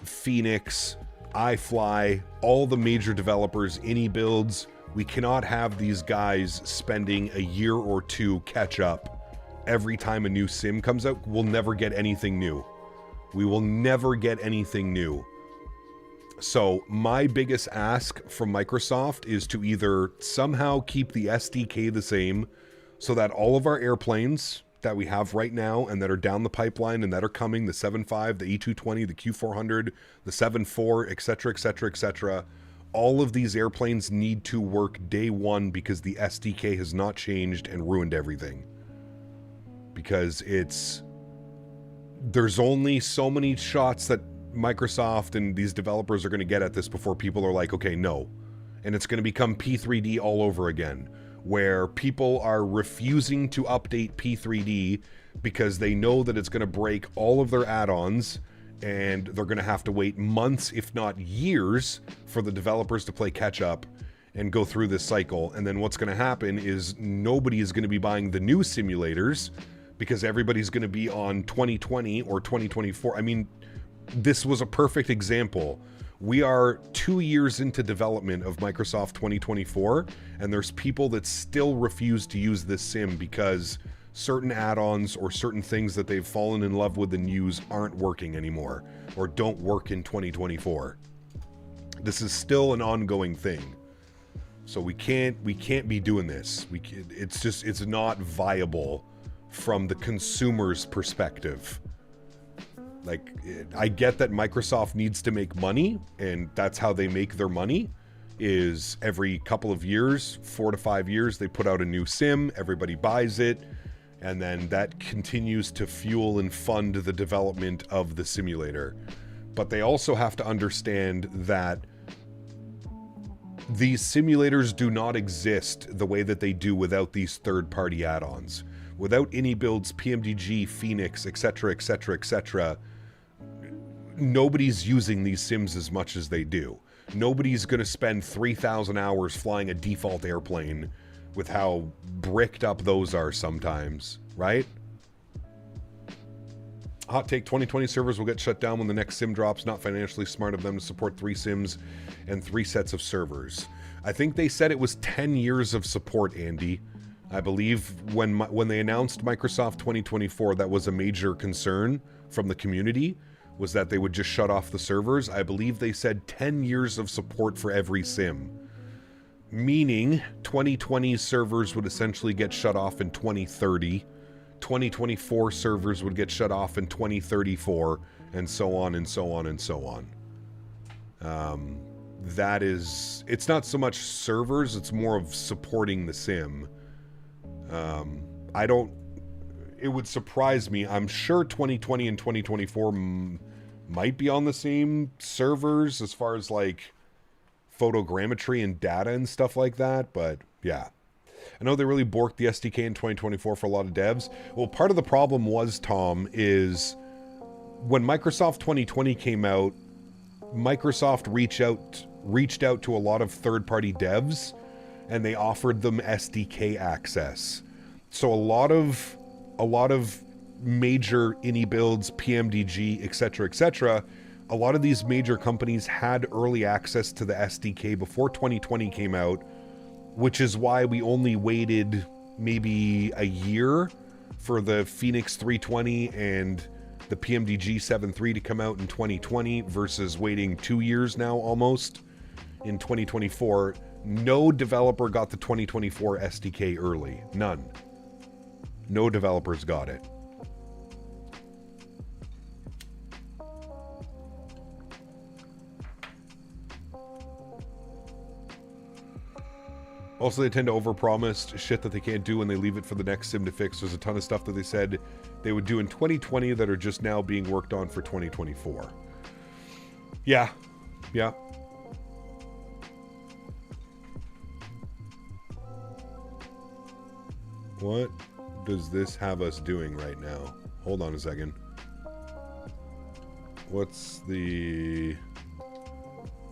Phoenix, iFly, all the major developers, iniBuilds. We cannot have these guys spending a year or two catch up every time a new sim comes out. We'll never get anything new. We will never get anything new. So my biggest ask from Microsoft is to either somehow keep the SDK the same so that all of our airplanes that we have right now and that are down the pipeline and that are coming, the 7.5, the E220, the Q400, the 7.4, etc., etc., etc., all of these airplanes need to work day one because the SDK has not changed and ruined everything. Because there's only so many shots that Microsoft and these developers are going to get at this before people are like, okay, no. And it's going to become P3D all over again, where people are refusing to update P3D because they know that it's going to break all of their add-ons, and they're going to have to wait months, if not years, for the developers to play catch-up and go through this cycle. And then what's going to happen is nobody is going to be buying the new simulators because everybody's going to be on 2020 or 2024. I mean, this was a perfect example. We are 2 years into development of Microsoft 2024, and there's people that still refuse to use this sim because certain add-ons or certain things that they've fallen in love with and use aren't working anymore or don't work in 2024. This is still an ongoing thing. So we can't be doing this. It's not viable from the consumer's perspective. Like, I get that Microsoft needs to make money, and that's how they make their money, is every couple of years, 4 to 5 years, they put out a new sim, everybody buys it, and then that continues to fuel and fund the development of the simulator. But they also have to understand that these simulators do not exist the way that they do without these third-party add-ons. Without iniBuilds, PMDG, Phoenix, etc., etc., etc., nobody's using these sims as much as they do. Nobody's going to spend 3,000 hours flying a default airplane with how bricked up those are sometimes, right? Hot take, 2020 servers will get shut down when the next sim drops. Not financially smart of them to support 3 sims and 3 sets of servers. I think they said it was 10 years of support, Andy. I believe when they announced Microsoft 2024, that was a major concern from the community, was that they would just shut off the servers. I believe they said 10 years of support for every sim. Meaning 2020 servers would essentially get shut off in 2030. 2024 servers would get shut off in 2034, and so on and so on and so on. It's not so much servers, it's more of supporting the sim. It would surprise me. I'm sure 2020 and 2024 might be on the same servers as far as like photogrammetry and data and stuff like that, but yeah. I know they really borked the SDK in 2024 for a lot of devs. Well, part of the problem was, Tom, is when Microsoft 2020 came out, Microsoft reached out to a lot of third-party devs, and they offered them SDK access. So a lot of major iniBuilds, PMDG, etc., a lot of these major companies had early access to the SDK before 2020 came out, which is why we only waited maybe a year for the Phoenix 320 and the PMDG 7.3 to come out in 2020 versus waiting 2 years now almost in 2024. No developer got the 2024 SDK early. None. No developers got it. Also, they tend to overpromise shit that they can't do when they leave it for the next sim to fix. There's a ton of stuff that they said they would do in 2020 that are just now being worked on for 2024. Yeah. Yeah. What does this have us doing right now? Hold on a second. What's the...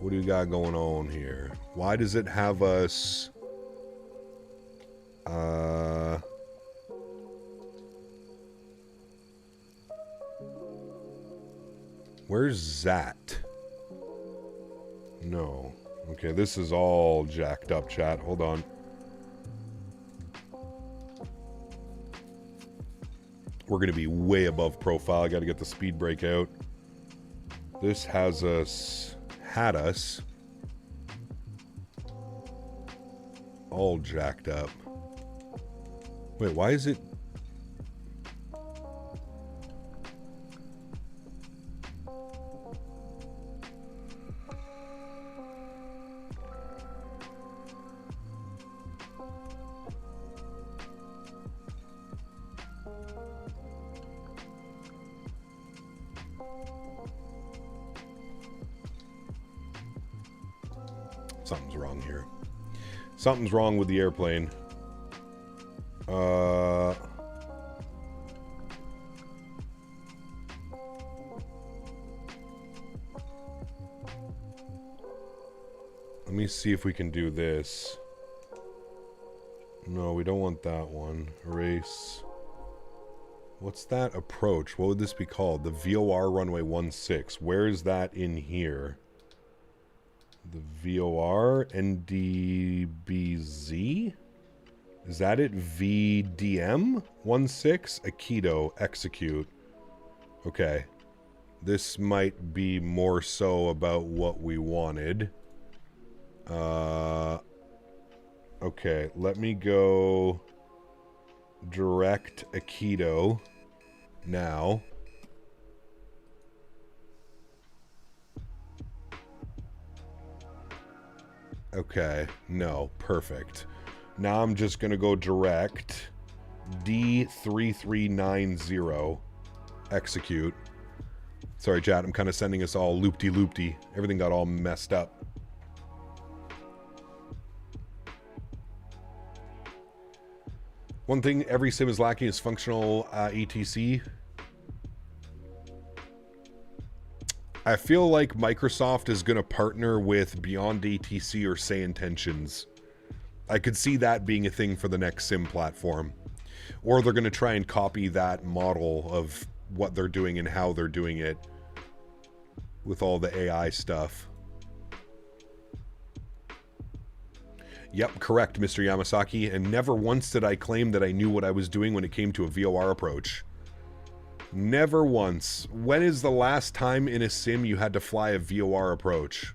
What do we got going on here? Why does it have us... Where's that? No. Okay, this is all jacked up, chat. Hold on. We're going to be way above profile. I got to get the speed brake out. This has us... had us... all jacked up. Wait, why is it... Something's wrong here. Something's wrong with the airplane. Let me see if we can do this. No, we don't want that one. Erase. What's that approach? What would this be called? The VOR runway 16. Where is that in here? The VOR NDBZ? Is that it? VDM 16? Aikido execute. Okay. This might be more so about what we wanted. Okay, let me go direct Aikido now. Okay, no, perfect. Now I'm just gonna go direct D3390 execute. Sorry, chat, I'm kind of sending us all loop-de-loop-de. Everything got all messed up. One thing every sim is lacking is functional ATC. I feel like Microsoft is going to partner with Beyond ATC or Say Intentions. I could see that being a thing for the next sim platform. Or they're going to try and copy that model of what they're doing and how they're doing it with all the AI stuff. Yep, correct, Mr. Yamasaki, and never once did I claim that I knew what I was doing when it came to a VOR approach. Never once. When is the last time in a sim you had to fly a VOR approach?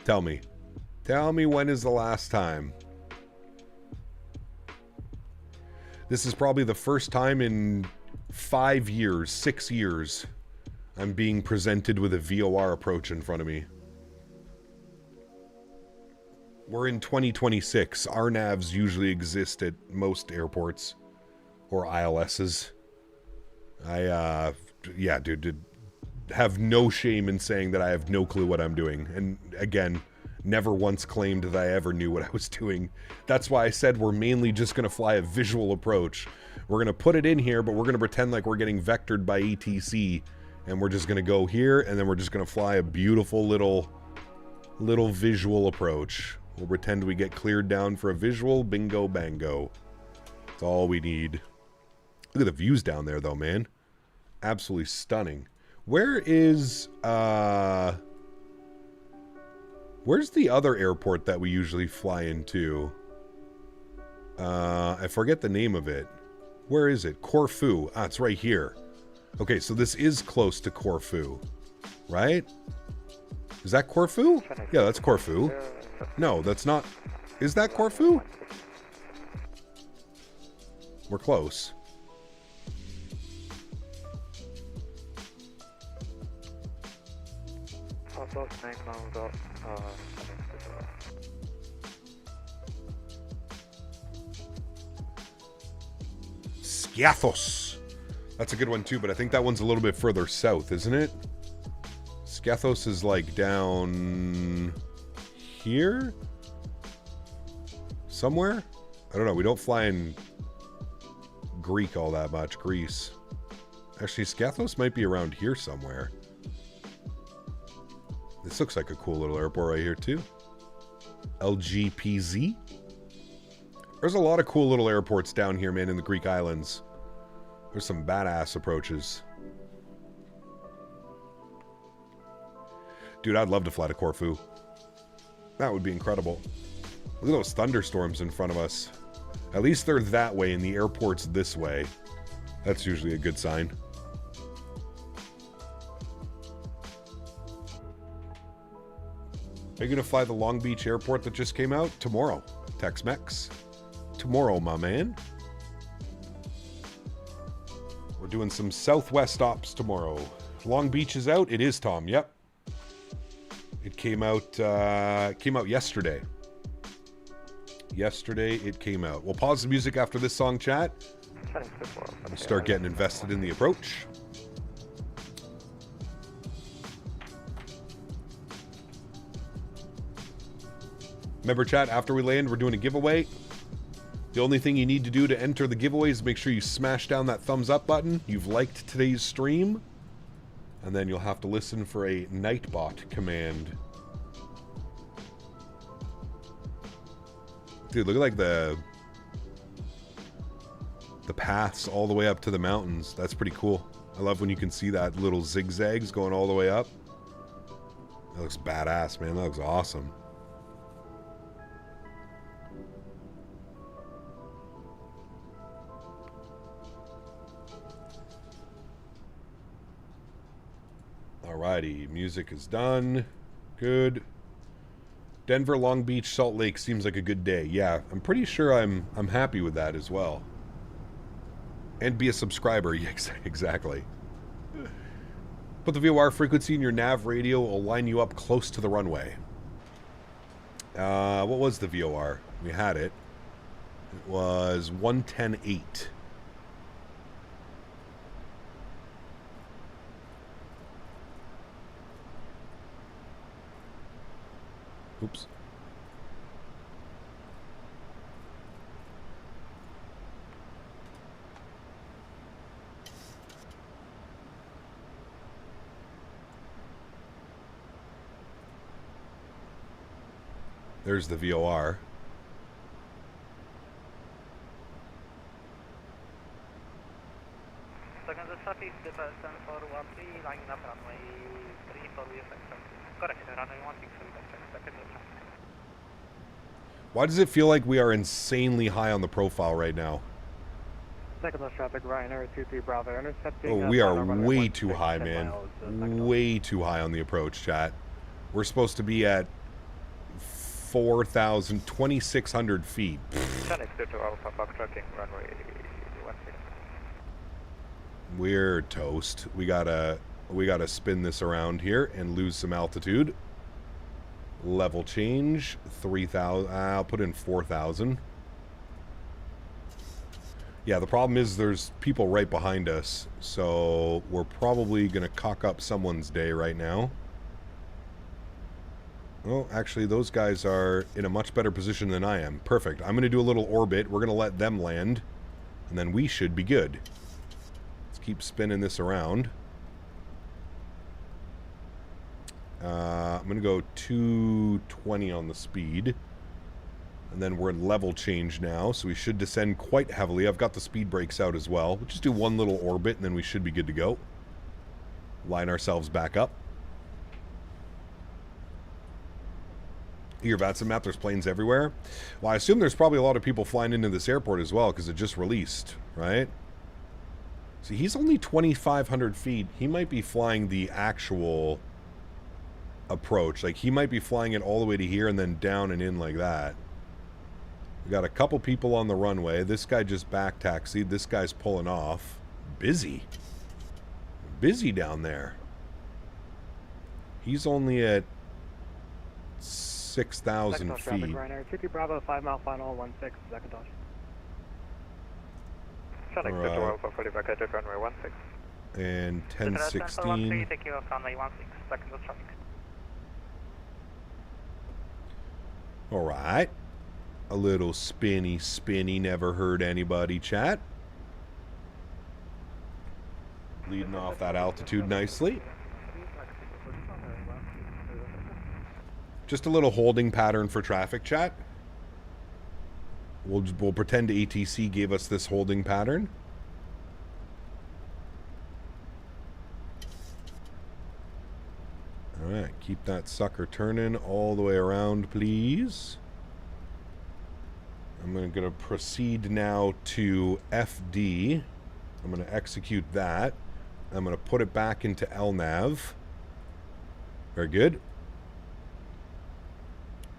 Tell me. Tell me when is the last time. This is probably the first time in 5 years, 6 years, I'm being presented with a VOR approach in front of me. We're in 2026. RNAVs usually exist at most airports. Or ILSs. Yeah, dude, have no shame in saying that I have no clue what I'm doing. And again, never once claimed that I ever knew what I was doing. That's why I said we're mainly just going to fly a visual approach. We're going to put it in here, but we're going to pretend like we're getting vectored by ATC. And we're just going to go here, and then we're just going to fly a beautiful little visual approach. We'll pretend we get cleared down for a visual. Bingo, bango. That's all we need. Look at the views down there, though, man. Absolutely stunning. Where is, where's the other airport that we usually fly into? I forget the name of it. Where is it? Corfu. Ah, it's right here. Okay, so this is close to Corfu, right? Is that Corfu? Yeah, that's Corfu. No, that's not. Is that Corfu? We're close. Zekynthos. That's a good one too, but I think that one's a little bit further south, isn't it? Zekynthos is like down here? Somewhere? I don't know. We don't fly in Greek all that much. Greece. Actually, Zekynthos might be around here somewhere. This looks like a cool little airport right here too. LGPZ. There's a lot of cool little airports down here, man, in the Greek islands. There's some badass approaches. Dude, I'd love to fly to Corfu. That would be incredible. Look at those thunderstorms in front of us. At least they're that way and the airport's this way. That's usually a good sign. Are you going to fly the Long Beach airport that just came out? Tomorrow. Tex-Mex. Tomorrow, my man. We're doing some Southwest stops tomorrow. Long Beach is out. It is, Tom. Yep. It came out yesterday. Yesterday it came out. We'll pause the music after this song, chat. And start getting invested in the approach. Remember, chat, after we land, we're doing a giveaway. The only thing you need to do to enter the giveaway is make sure you smash down that thumbs up button. You've liked today's stream. And then you'll have to listen for a Nightbot command. Dude, look at like the paths all the way up to the mountains. That's pretty cool. I love when you can see that little zigzags going all the way up. That looks badass, man. That looks awesome. Alrighty, music is done. Good. Denver, Long Beach, Salt Lake seems like a good day. Yeah, I'm pretty sure I'm happy with that as well. And be a subscriber. Yeah, exactly. Put the VOR frequency in your nav radio. Will line you up close to the runway. What was the VOR? We had it. It was 110.8. Oops. There's the VOR. Second, the southeast person for 13, lining up runway 3 for VFX. Correct, runway 16 second. Why does it feel like we are insanely high on the profile right now? Second traffic, Ryanair 23 Bravo intercepting. Oh, we are way too high, man. Way too high on the approach, chat. We're supposed to be at 2,600 feet. We're toast. We gotta spin this around here and lose some altitude. Level change 3,000. I'll put in 4,000. Yeah, the problem is there's people right behind us, so we're probably gonna cock up someone's day right now. Oh, actually, those guys are in a much better position than I am. Perfect. I'm gonna do a little orbit. We're gonna let them land, and then we should be good. Let's keep spinning this around. I'm going to go 220 on the speed. And then we're in level change now, so we should descend quite heavily. I've got the speed brakes out as well. We'll just do one little orbit, and then we should be good to go. Line ourselves back up. Here, Vatson map, there's planes everywhere. Well, I assume there's probably a lot of people flying into this airport as well, because it just released, right? See, he's only 2,500 feet. He might be flying the actual approach. Like, he might be flying it all the way to here and then down and in like that. We got a couple people on the runway. This guy just back taxied. This guy's pulling off. Busy. Busy down there. He's only at 6,000 feet. Ryanair 23 Bravo 5 mile final 16 second dodge. And 1016. Take you off runway 16 second of traffic. Alright. A little spinny, never hurt anybody, chat. Leading off that altitude nicely. Just a little holding pattern for traffic, chat. We'll pretend ATC gave us this holding pattern. Alright, keep that sucker turning all the way around, please. I'm going to proceed now to FD. I'm going to execute that. I'm going to put it back into LNAV. Very good.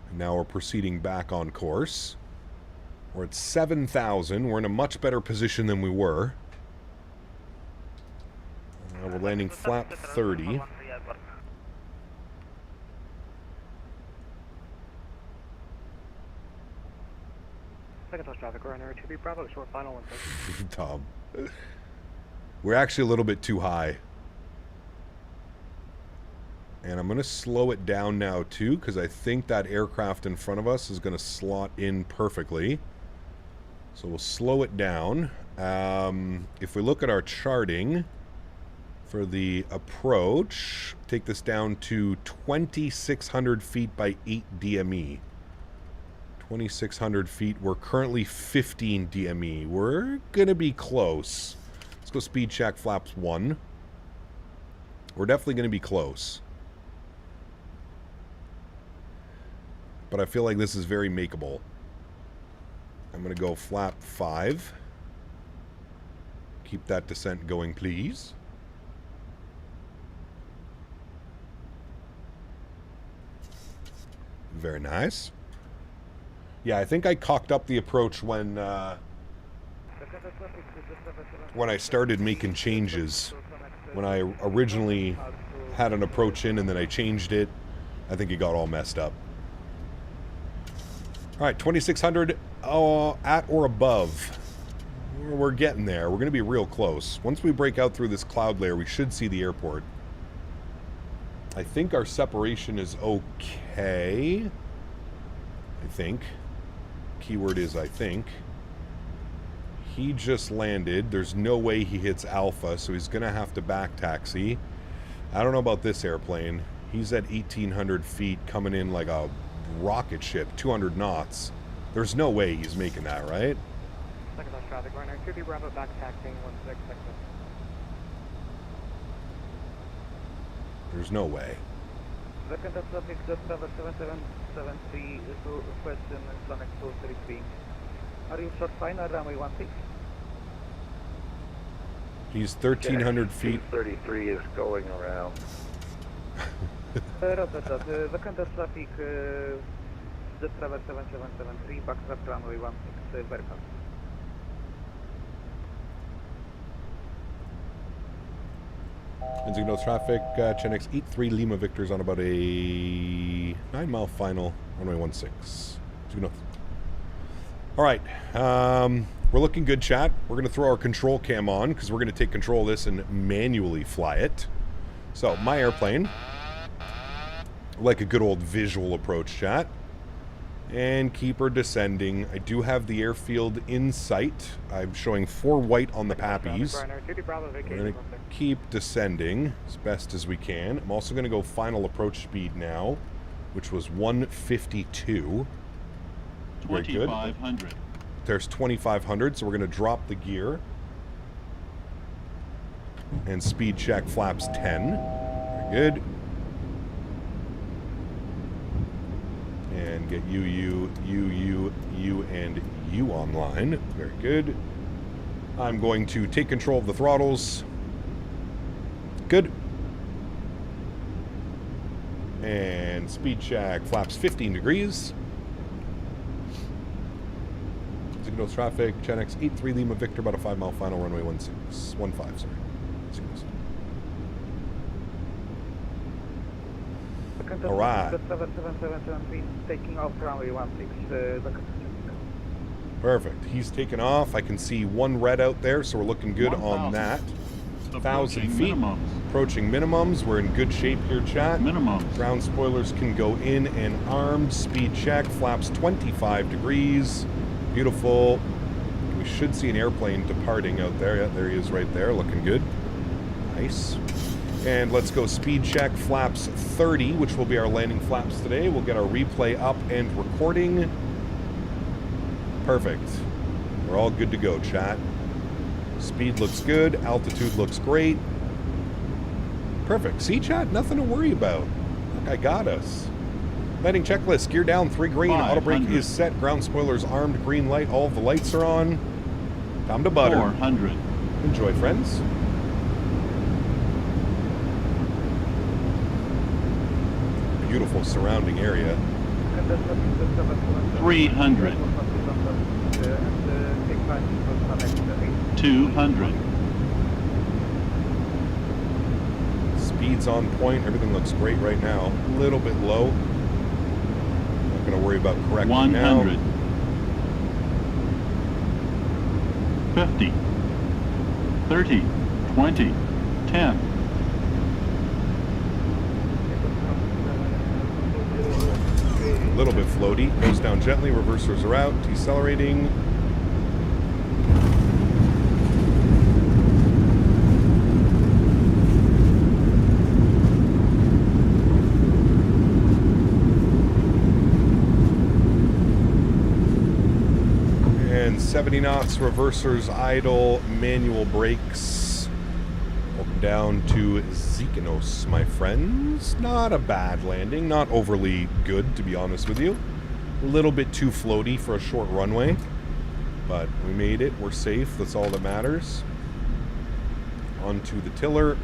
And now we're proceeding back on course. We're at 7,000. We're in a much better position than we were. We're landing flap 30. Zekynthos traffic, Honorary 2B Bravo, short final 1 second. Tom. We're actually a little bit too high. And I'm going to slow it down now too, because I think that aircraft in front of us is going to slot in perfectly. So we'll slow it down. If we look at our charting for the approach, take this down to 2,600 feet by 8 DME. 2,600 feet. We're currently 15 DME. We're going to be close. Let's go speed check flaps 1. We're definitely going to be close. But I feel like this is very makeable. I'm going to go flap 5. Keep that descent going, please. Very nice. Yeah, I think I cocked up the approach when I started making changes. When I originally had an approach in and then I changed it, I think it got all messed up. All right, 2,600 at or above. We're getting there. We're going to be real close. Once we break out through this cloud layer, we should see the airport. I think our separation is okay. I think. Keyword is I think. He just landed. There's no way he hits Alpha, so he's going to have to back taxi. I don't know about this airplane. He's at 1,800 feet coming in like a rocket ship, 200 knots. There's no way he's making that, right? Zekynthos traffic, Honorary 2B Bravo, back taxiing 16 seconds. There's no way. Zekynthos traffic, just cover 7773 to question Sonic 233. Are you short final runway 16? He's 1,300 feet. 33 is going around. Zekynthos traffic, just cover 7773, back runway 16, very fast. And Zekynthos traffic, Chenx 83 Lima Victor's on about a 9-mile final, runway 16. Zekynthos. All right, we're looking good, chat. We're going to throw our control cam on because we're going to take control of this and manually fly it. So, my airplane, like a good old visual approach, chat. And keep her descending. I do have the airfield in sight. I'm showing 4 white on the pappies. We're going to keep descending as best as we can. I'm also going to go final approach speed now, which was 152. 2,500. There's 2,500, so we're going to drop the gear. And speed check flaps 10. Very good. And get you, and you online. Very good. I'm going to take control of the throttles. Good. And speed check flaps 15 degrees. Zekynthos traffic, Chenx 83 Lima Victor, about a 5-mile final, runway 15, sorry. Zekynthos. All right. Taking off runway 16. Perfect. He's taken off. I can see 1 red out there, so we're looking good on that. 1,000 feet. Minimums. Approaching minimums. We're in good shape here, chat. Minimums. Ground spoilers can go in and armed. Speed check. Flaps 25 degrees. Beautiful. We should see an airplane departing out there. Yeah, there he is right there. Looking good. Nice. And let's go speed check flaps 30, which will be our landing flaps today. We'll get our replay up and recording. Perfect. We're all good to go, chat. Speed looks good. Altitude looks great. Perfect. See, chat? Nothing to worry about. Look, I got us. Landing checklist. Gear down, 3 green. Auto brake is set. Ground spoilers armed. Green light. All of the lights are on. Time to butter. 400. Enjoy, friends. Beautiful surrounding area. 300. 200. Speed's on point. Everything looks great right now. A little bit low. Not going to worry about correcting 100. now. 50. 30. 20. 10. A little bit floaty. Goes down gently. Reversers are out. Decelerating. And 70 knots. Reversers idle. Manual brakes. Welcome down to Zekynthos, my friends. Not a bad landing. Not overly good, to be honest with you. A little bit too floaty for a short runway. But we made it. We're safe. That's all that matters. Onto the tiller.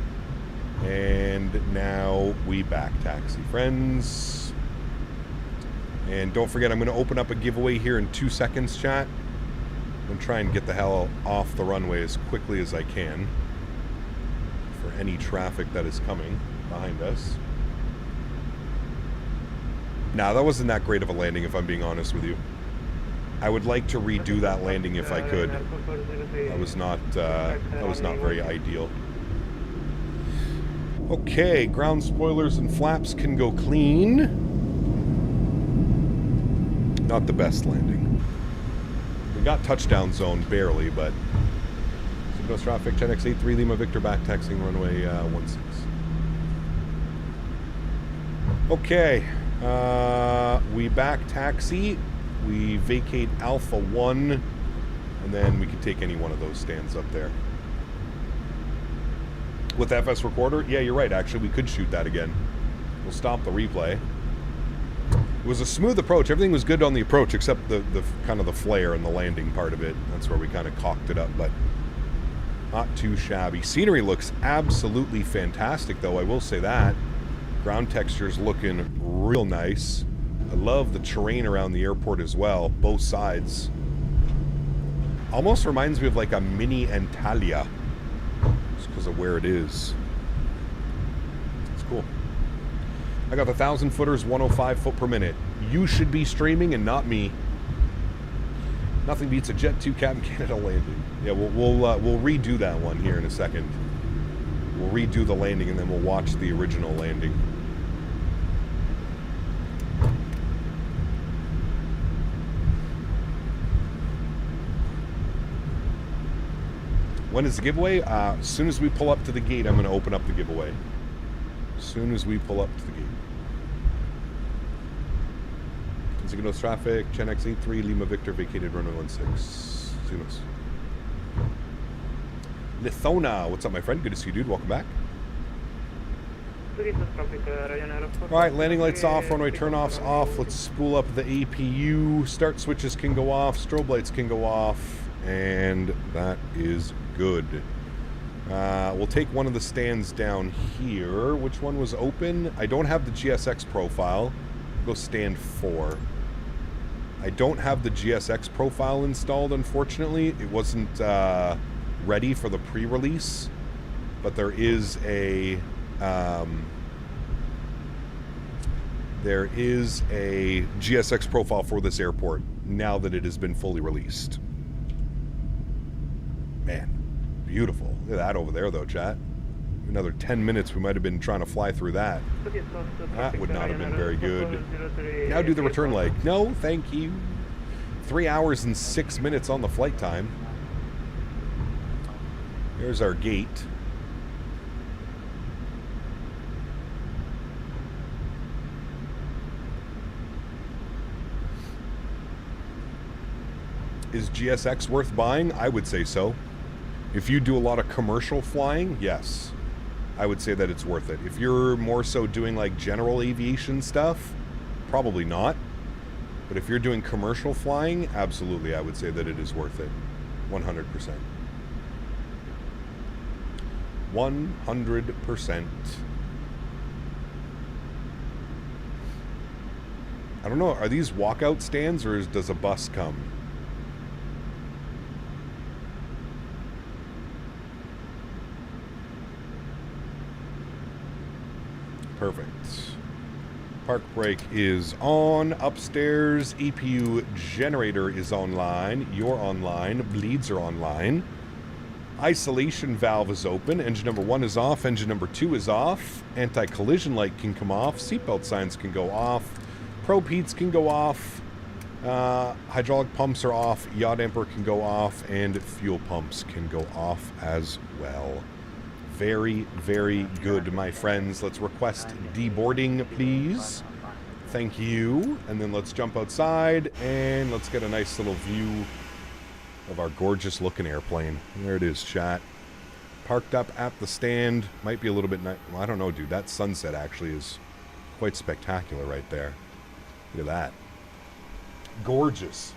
And now we back taxi, friends. And don't forget, I'm going to open up a giveaway here in 2 seconds, chat. I'm going to try and get the hell off the runway as quickly as I can for any traffic that is coming behind us. Now, that wasn't that great of a landing, if I'm being honest with you. I would like to redo that landing if I could. That was not very ideal. Okay, ground spoilers and flaps can go clean. Not the best landing. We got touchdown zone barely, but Zekynthos traffic 10x83 Lima Victor back taxiing runway 16. Okay, we back taxi. We vacate Alpha 1, and then we can take any one of those stands up there. With FS Recorder? Yeah, you're right, actually. We could shoot that again. We'll stop the replay. It was a smooth approach. Everything was good on the approach, except the kind of the flare and the landing part of it. That's where we kind of cocked it up, but not too shabby. Scenery looks absolutely fantastic, though. I will say that. Ground texture's looking real nice. I love the terrain around the airport as well, both sides. Almost reminds me of like a mini Antalya, just because of where it is. It's cool. I got the 1,000 footers, 105 foot per minute. You should be streaming and not me. Nothing beats a Jet 2 Captain Canada landing. Yeah, we'll redo that one here in a second. We'll redo the landing and then we'll watch the original landing. When is the giveaway? As soon as we pull up to the gate, I'm going to open up the giveaway. As soon as we pull up to the gate. Zekynthos traffic, Chen X83, Lima Victor, vacated runway 16. Zekynthos. Lithona, what's up, my friend? Good to see you, dude. Welcome back. Alright, landing lights off, runway turnoffs off. Let's spool up the APU. Start switches can go off, strobe lights can go off, and that is good. We'll take one of the stands down here. Which one was open? I don't have the GSX profile. Go stand 4. I don't have the GSX profile installed, unfortunately. It wasn't ready for the pre-release, but there is a GSX profile for this airport now that it has been fully released. Man, beautiful. Look at that over there, though, chat. Another 10 minutes, we might have been trying to fly through that. That would not have been very good. Now do the return leg. No, thank you. 3 hours and 6 minutes on the flight time. Here's our gate. Is GSX worth buying? I would say so. If you do a lot of commercial flying, yes. I would say that it's worth it. If you're more so doing like general aviation stuff, probably not. But if you're doing commercial flying, absolutely, I would say that it is worth it. 100%. 100%. I don't know, are these walkout stands or does a bus come? Perfect. Park brake is on. Upstairs, EPU generator is online. You're online. Bleeds are online. Isolation valve is open. Engine number 1 is off. Engine number 2 is off. Anti-collision light can come off. Seatbelt signs can go off. Probe heats can go off. Hydraulic pumps are off. Yaw damper can go off. And fuel pumps can go off as well. Very, very good, my friends. Let's request deboarding, please. Thank you. And then let's jump outside and let's get a nice little view of our gorgeous looking airplane. There it is, chat. Parked up at the stand. Might be a little bit nice. Well, I don't know, dude. That sunset actually is quite spectacular right there. Look at that. Gorgeous.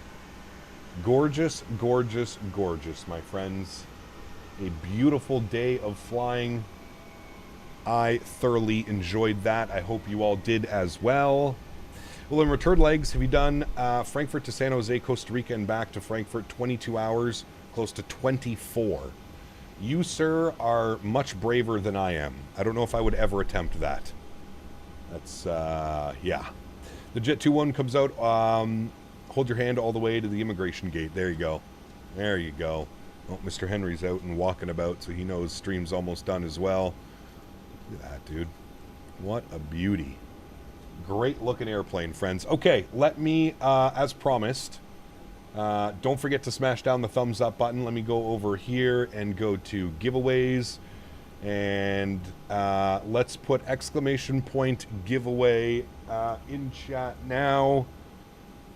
Gorgeous, gorgeous, gorgeous, my friends. A beautiful day of flying. I thoroughly enjoyed that. I hope you all did as well. Well, in return legs, have you done Frankfurt to San Jose, Costa Rica, and back to Frankfurt? 22 hours, close to 24. You, sir, are much braver than I am. I don't know if I would ever attempt that. That's, yeah. The Jet 2-1 comes out. Hold your hand all the way to the immigration gate. There you go. There you go. Oh, Mr. Henry's out and walking about, so he knows stream's almost done as well. Look at that, dude. What a beauty. Great looking airplane, friends. Okay, let me, as promised, don't forget to smash down the thumbs up button. Let me go over here and go to giveaways. And let's put exclamation point giveaway in chat now.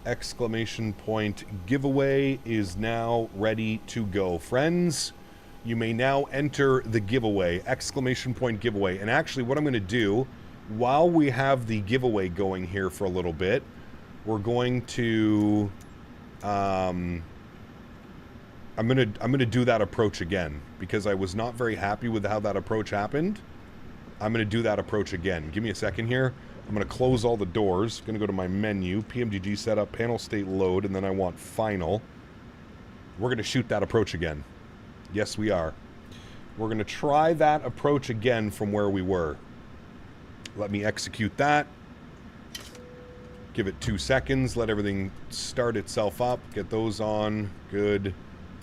Exclamation point giveaway is now ready to go. Friends, you may now enter the giveaway. Exclamation point giveaway. And actually what I'm going to do while we have the giveaway going here for a little bit, we're going to I'm going to do that approach again because I was not very happy with how that approach happened. I'm going to do that approach again. Give me a second here. I'm going to close all the doors. Going to go to my menu, PMGG setup, panel state load, and then I want final. We're going to shoot that approach again. Yes, we are. We're going to try that approach again from where we were. Let me execute that. Give it 2 seconds. Let everything start itself up. Get those on. Good.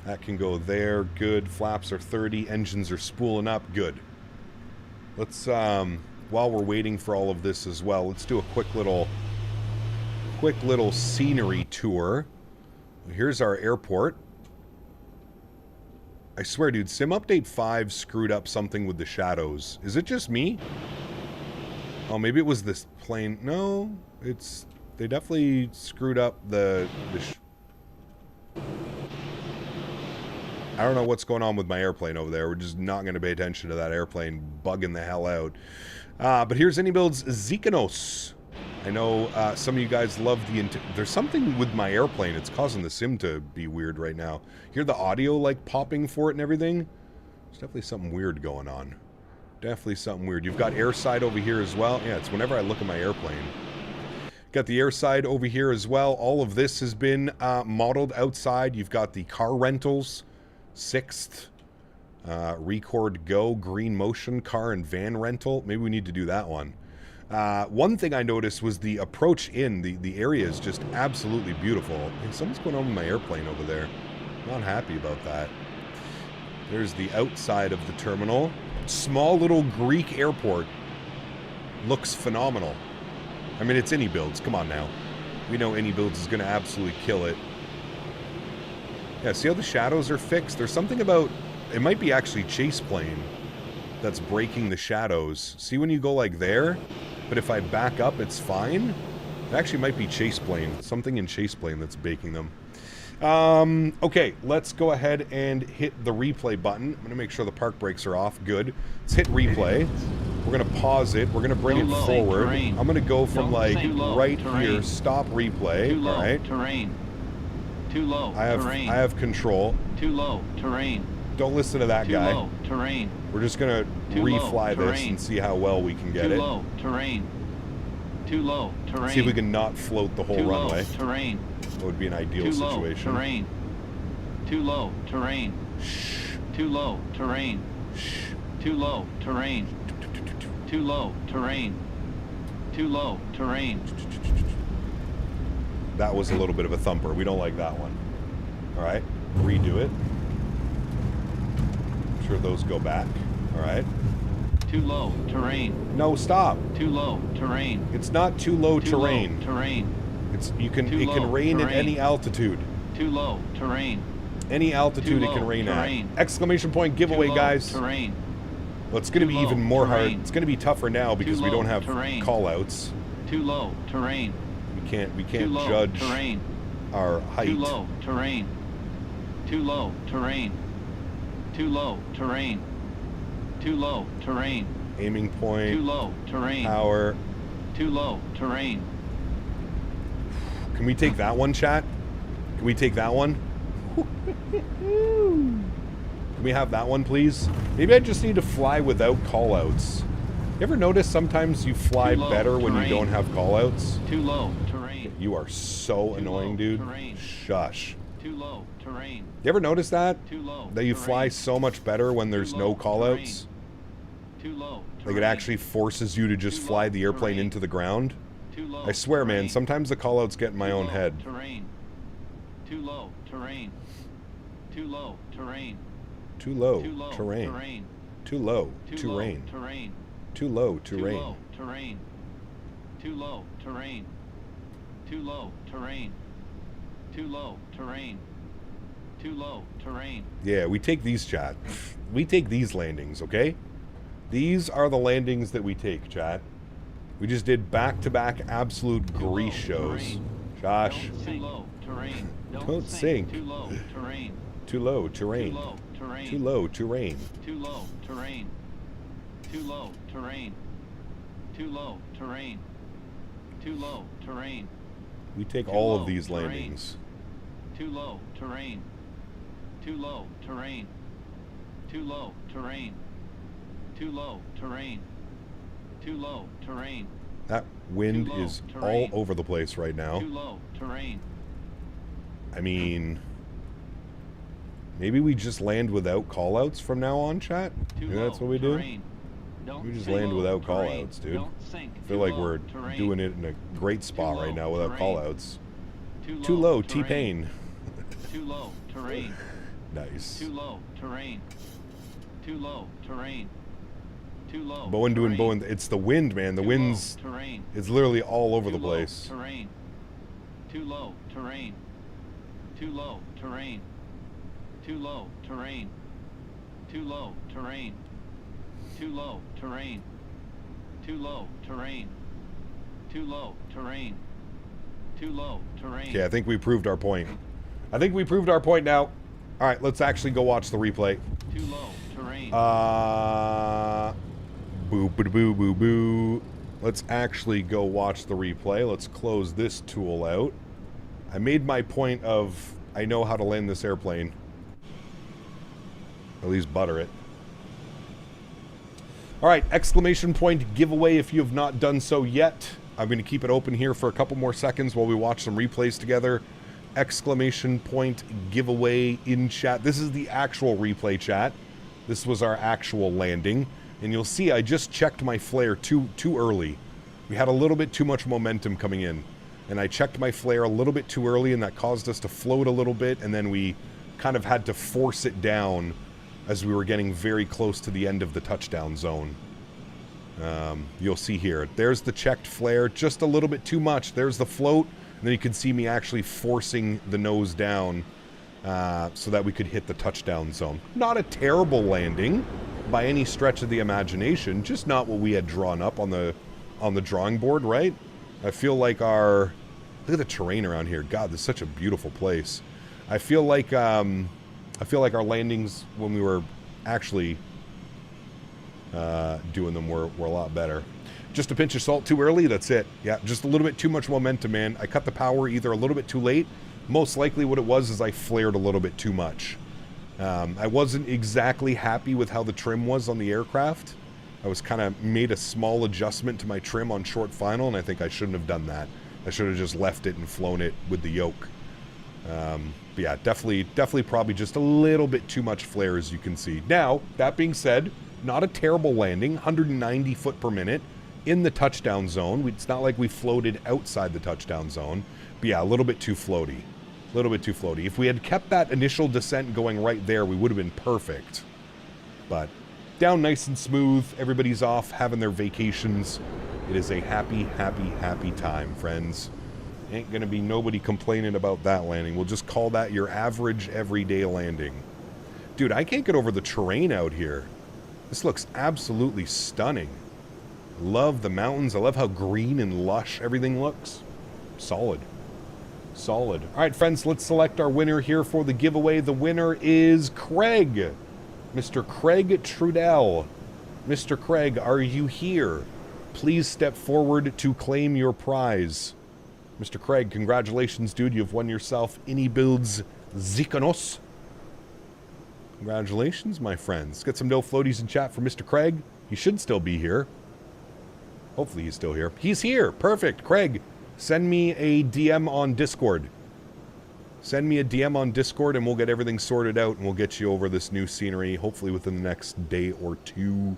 That can go there. Good. Flaps are 30. Engines are spooling up. Good. Let's, while we're waiting for all of this as well, let's do a quick little scenery tour. Here's our airport. I swear, dude, Sim Update 5 screwed up something with the shadows. Is it just me? Oh, maybe it was this plane. No, it's... They definitely screwed up the I don't know what's going on with my airplane over there. We're just not going to pay attention to that airplane bugging the hell out. But here's iniBuilds Zekynthos. I know some of you guys love the... There's something with my airplane. It's causing the sim to be weird right now. Hear the audio, like, popping for it and everything? There's definitely something weird going on. Definitely something weird. You've got airside over here as well. Yeah, it's whenever I look at my airplane. Got the airside over here as well. All of this has been modeled outside. You've got the car rentals, 6th, Record Go, Green Motion, car and van rental. Maybe we need to do that one. One thing I noticed was the approach in. The area is just absolutely beautiful. And something's going on with my airplane over there. Not happy about that. There's the outside of the terminal. Small little Greek airport. Looks phenomenal. I mean, it's iniBuilds. Come on now. We know iniBuilds is going to absolutely kill it. Yeah, see how the shadows are fixed? There's something about... It might be actually chase plane that's breaking the shadows. See when you go like there? But if I back up, it's fine? It actually might be chase plane. Something in chase plane that's baking them. Okay, let's go ahead and hit the replay button. I'm going to make sure the park brakes are off. Good. Let's hit replay. We're going to pause it. We're going to bring it forward. I'm going to go from like right here. Stop replay. All right. Terrain. Too low. I have control. Too low. Terrain. Don't listen to that guy. Too low. Terrain. We're just going to refly this and see how well we can get it. Too low. Terrain. Too low. Terrain. See if we can not float the whole runway. Terrain. That would be an ideal situation. Terrain. Too low. Terrain. Shh. Too low. Terrain. Shh. Too low. Terrain. Too low. Terrain. Too low. Terrain. That was a little bit of a thumper. We don't like that one. All right. Redo it. I'm sure those go back. All right. Too low. Terrain. No, stop. Too low. Terrain. It's not too low terrain. Low, terrain. It can rain at any altitude. Too low. Terrain. Any altitude it can rain at. Exclamation point giveaway, guys. Terrain. Well, it's going to be even more hard. It's going to be tougher now because we don't have call-outs. Too low. Terrain. We can't judge our height. Too low. Terrain. Too low. Terrain. Too low. Terrain. Too low. Terrain. Aiming point. Too low. Terrain. Power. Too low. Terrain. Can we take that one, chat? Can we take that one? Can we have that one, please? Maybe I just need to fly without callouts. You ever notice sometimes you fly better when you don't have callouts? Too low. Terrain. You are so annoying, dude. Terrain. Shush. Too low. Terrain. You ever notice that? Too low. That you fly so much better when there's no callouts? Too low. Like it actually forces you to just fly the airplane into the ground? Too low. I swear, man, sometimes the callouts get in my own head. Terrain. Too low. Terrain. Too low. Terrain. Too low. Too low. Terrain. Too low. Terrain. Terrain. Too low. Terrain. Terrain. Too low. Terrain. Too low. Terrain. Too low. Terrain. Too low. Terrain. Yeah, we take these, chat. We take these landings, okay? These are the landings that we take, chat. We just did back-to-back absolute grease shows. Josh. Too low. Terrain. Don't sink. Too low. Terrain. Too low. Terrain. Too low. Terrain. Too low. Terrain. Too low. Terrain. Too low. Terrain. Too low. Terrain. We take all of these landings. Too low. Terrain. Too low. Terrain. Too low. Terrain. Too low. Terrain. Too low. Terrain. That wind is all over the place right now. Too low. Terrain. I mean, maybe we just land without callouts from now on, chat? Maybe that's what we do? We just land without callouts, dude. I feel like we're doing it in a great spot right now without callouts. Too low, T-Pain. Too low. Terrain. Nice. Too low. Terrain. Too low. Terrain. Too low. Boeing doing Boeing. It's the wind, man. The wind's... It's literally all over the place. Terrain. Too low. Terrain. Too low. Terrain. Too low. Terrain. Too low. Terrain. Too low. Terrain. Too low. Terrain. Too low. Terrain. Too low. Terrain. Okay, I think we proved our point. I think we proved our point now. All right, let's actually go watch the replay. Too low. Terrain. Boo, boo, boo, boo, boo. Let's actually go watch the replay. Let's close this tool out. I made my point of I know how to land this airplane. At least butter it. All right, exclamation point giveaway if you have not done so yet. I'm going to keep it open here for a couple more seconds while we watch some replays together. Exclamation point giveaway in chat. This is the actual replay, chat. This was our actual landing. And you'll see I just checked my flare too early. We had a little bit too much momentum coming in. And I checked my flare a little bit too early, and that caused us to float a little bit, and then we kind of had to force it down as we were getting very close to the end of the touchdown zone. You'll see here. There's the checked flare, just a little bit too much. There's the float, and then you can see me actually forcing the nose down so that we could hit the touchdown zone. Not a terrible landing by any stretch of the imagination, just not what we had drawn up on the drawing board, right? I feel like our... Look at the terrain around here. God, this is such a beautiful place. I feel like our landings when we were actually doing them were a lot better. Just a pinch of salt too early, that's it. Yeah, just a little bit too much momentum, man. I cut the power either a little bit too late. Most likely what it was is I flared a little bit too much. I wasn't exactly happy with how the trim was on the aircraft. I was kind of made a small adjustment to my trim on short final, and I think I shouldn't have done that. I should have just left it and flown it with the yoke. But yeah, definitely probably just a little bit too much flare, as you can see. Now, that being said, not a terrible landing, 190 foot per minute in the touchdown zone. It's not like we floated outside the touchdown zone. But yeah, a little bit too floaty. A little bit too floaty. If we had kept that initial descent going right there, we would have been perfect. But down nice and smooth. Everybody's off having their vacations. It is a happy, happy, happy time, friends. Ain't going to be nobody complaining about that landing. We'll just call that your average everyday landing. Dude, I can't get over the terrain out here. This looks absolutely stunning. Love the mountains. I love how green and lush everything looks. Solid. Solid. All right, friends, let's select our winner here for the giveaway. The winner is Craig. Mr. Craig Trudell. Mr. Craig, are you here? Please step forward to claim your prize. Mr. Craig, congratulations, dude. You've won yourself iniBuilds Zekynthos. Congratulations, my friends. Let's get some no floaties in chat for Mr. Craig. He should still be here. Hopefully he's still here. He's here. Perfect. Craig, send me a DM on Discord. Send me a DM on Discord and we'll get everything sorted out and we'll get you over this new scenery, hopefully within the next day or two.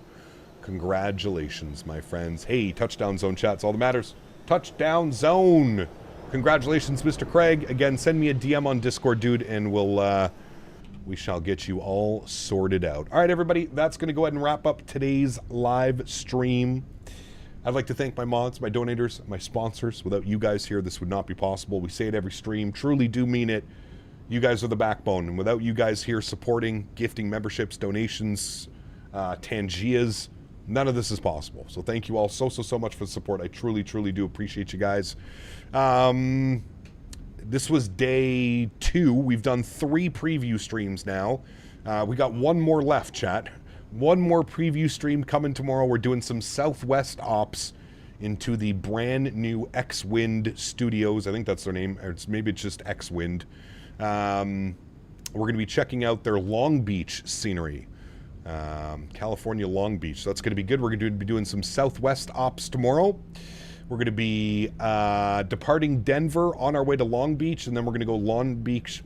Congratulations, my friends. Hey, touchdown zone chat's all that matters. Touchdown zone. Congratulations, Mr. Craig. Again, send me a DM on Discord, dude, and we shall get you all sorted out. All right, everybody, that's going to go ahead and wrap up today's live stream. I'd like to thank my mods, my donators, my sponsors. Without you guys here, this would not be possible. We say it every stream. Truly do mean it. You guys are the backbone. And without you guys here supporting, gifting memberships, donations, Tangias, none of this is possible. So thank you all so much for the support. I truly do appreciate you guys. This was day 2. We've done 3 preview streams now. We got one more left, chat. One more preview stream coming tomorrow. We're doing some Southwest ops into the brand new X-Wind Studios. I think that's their name. Or maybe it's just X-Wind. We're going to be checking out their Long Beach scenery. California Long Beach. So that's going to be good. We're going to be doing some Southwest ops tomorrow. We're going to be departing Denver on our way to Long Beach, and then we're going to go Long Beach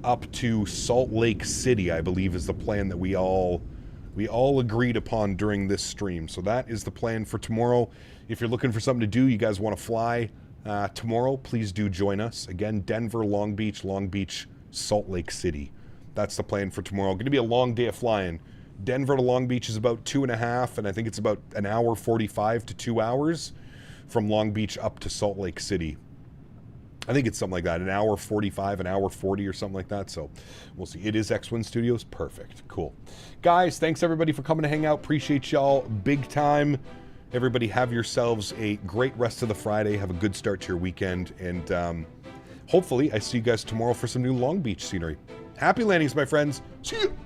up to Salt Lake City, I believe is the plan that we all agreed upon during this stream. So that is the plan for tomorrow. If you're looking for something to do, you guys want to fly tomorrow, please do join us. Again, Denver, Long Beach, Salt Lake City. That's the plan for tomorrow. Going to be a long day of flying. Denver to Long Beach is about 2.5, and I think it's about an hour 45 to 2 hours from Long Beach up to Salt Lake City. I think it's something like that, an hour 45, an hour 40 or something like that. So we'll see. It is X-Wind Studios. Perfect. Cool. Guys, thanks everybody for coming to hang out. Appreciate y'all big time. Everybody have yourselves a great rest of the Friday. Have a good start to your weekend. And hopefully I see you guys tomorrow for some new Long Beach scenery. Happy landings, my friends. See you.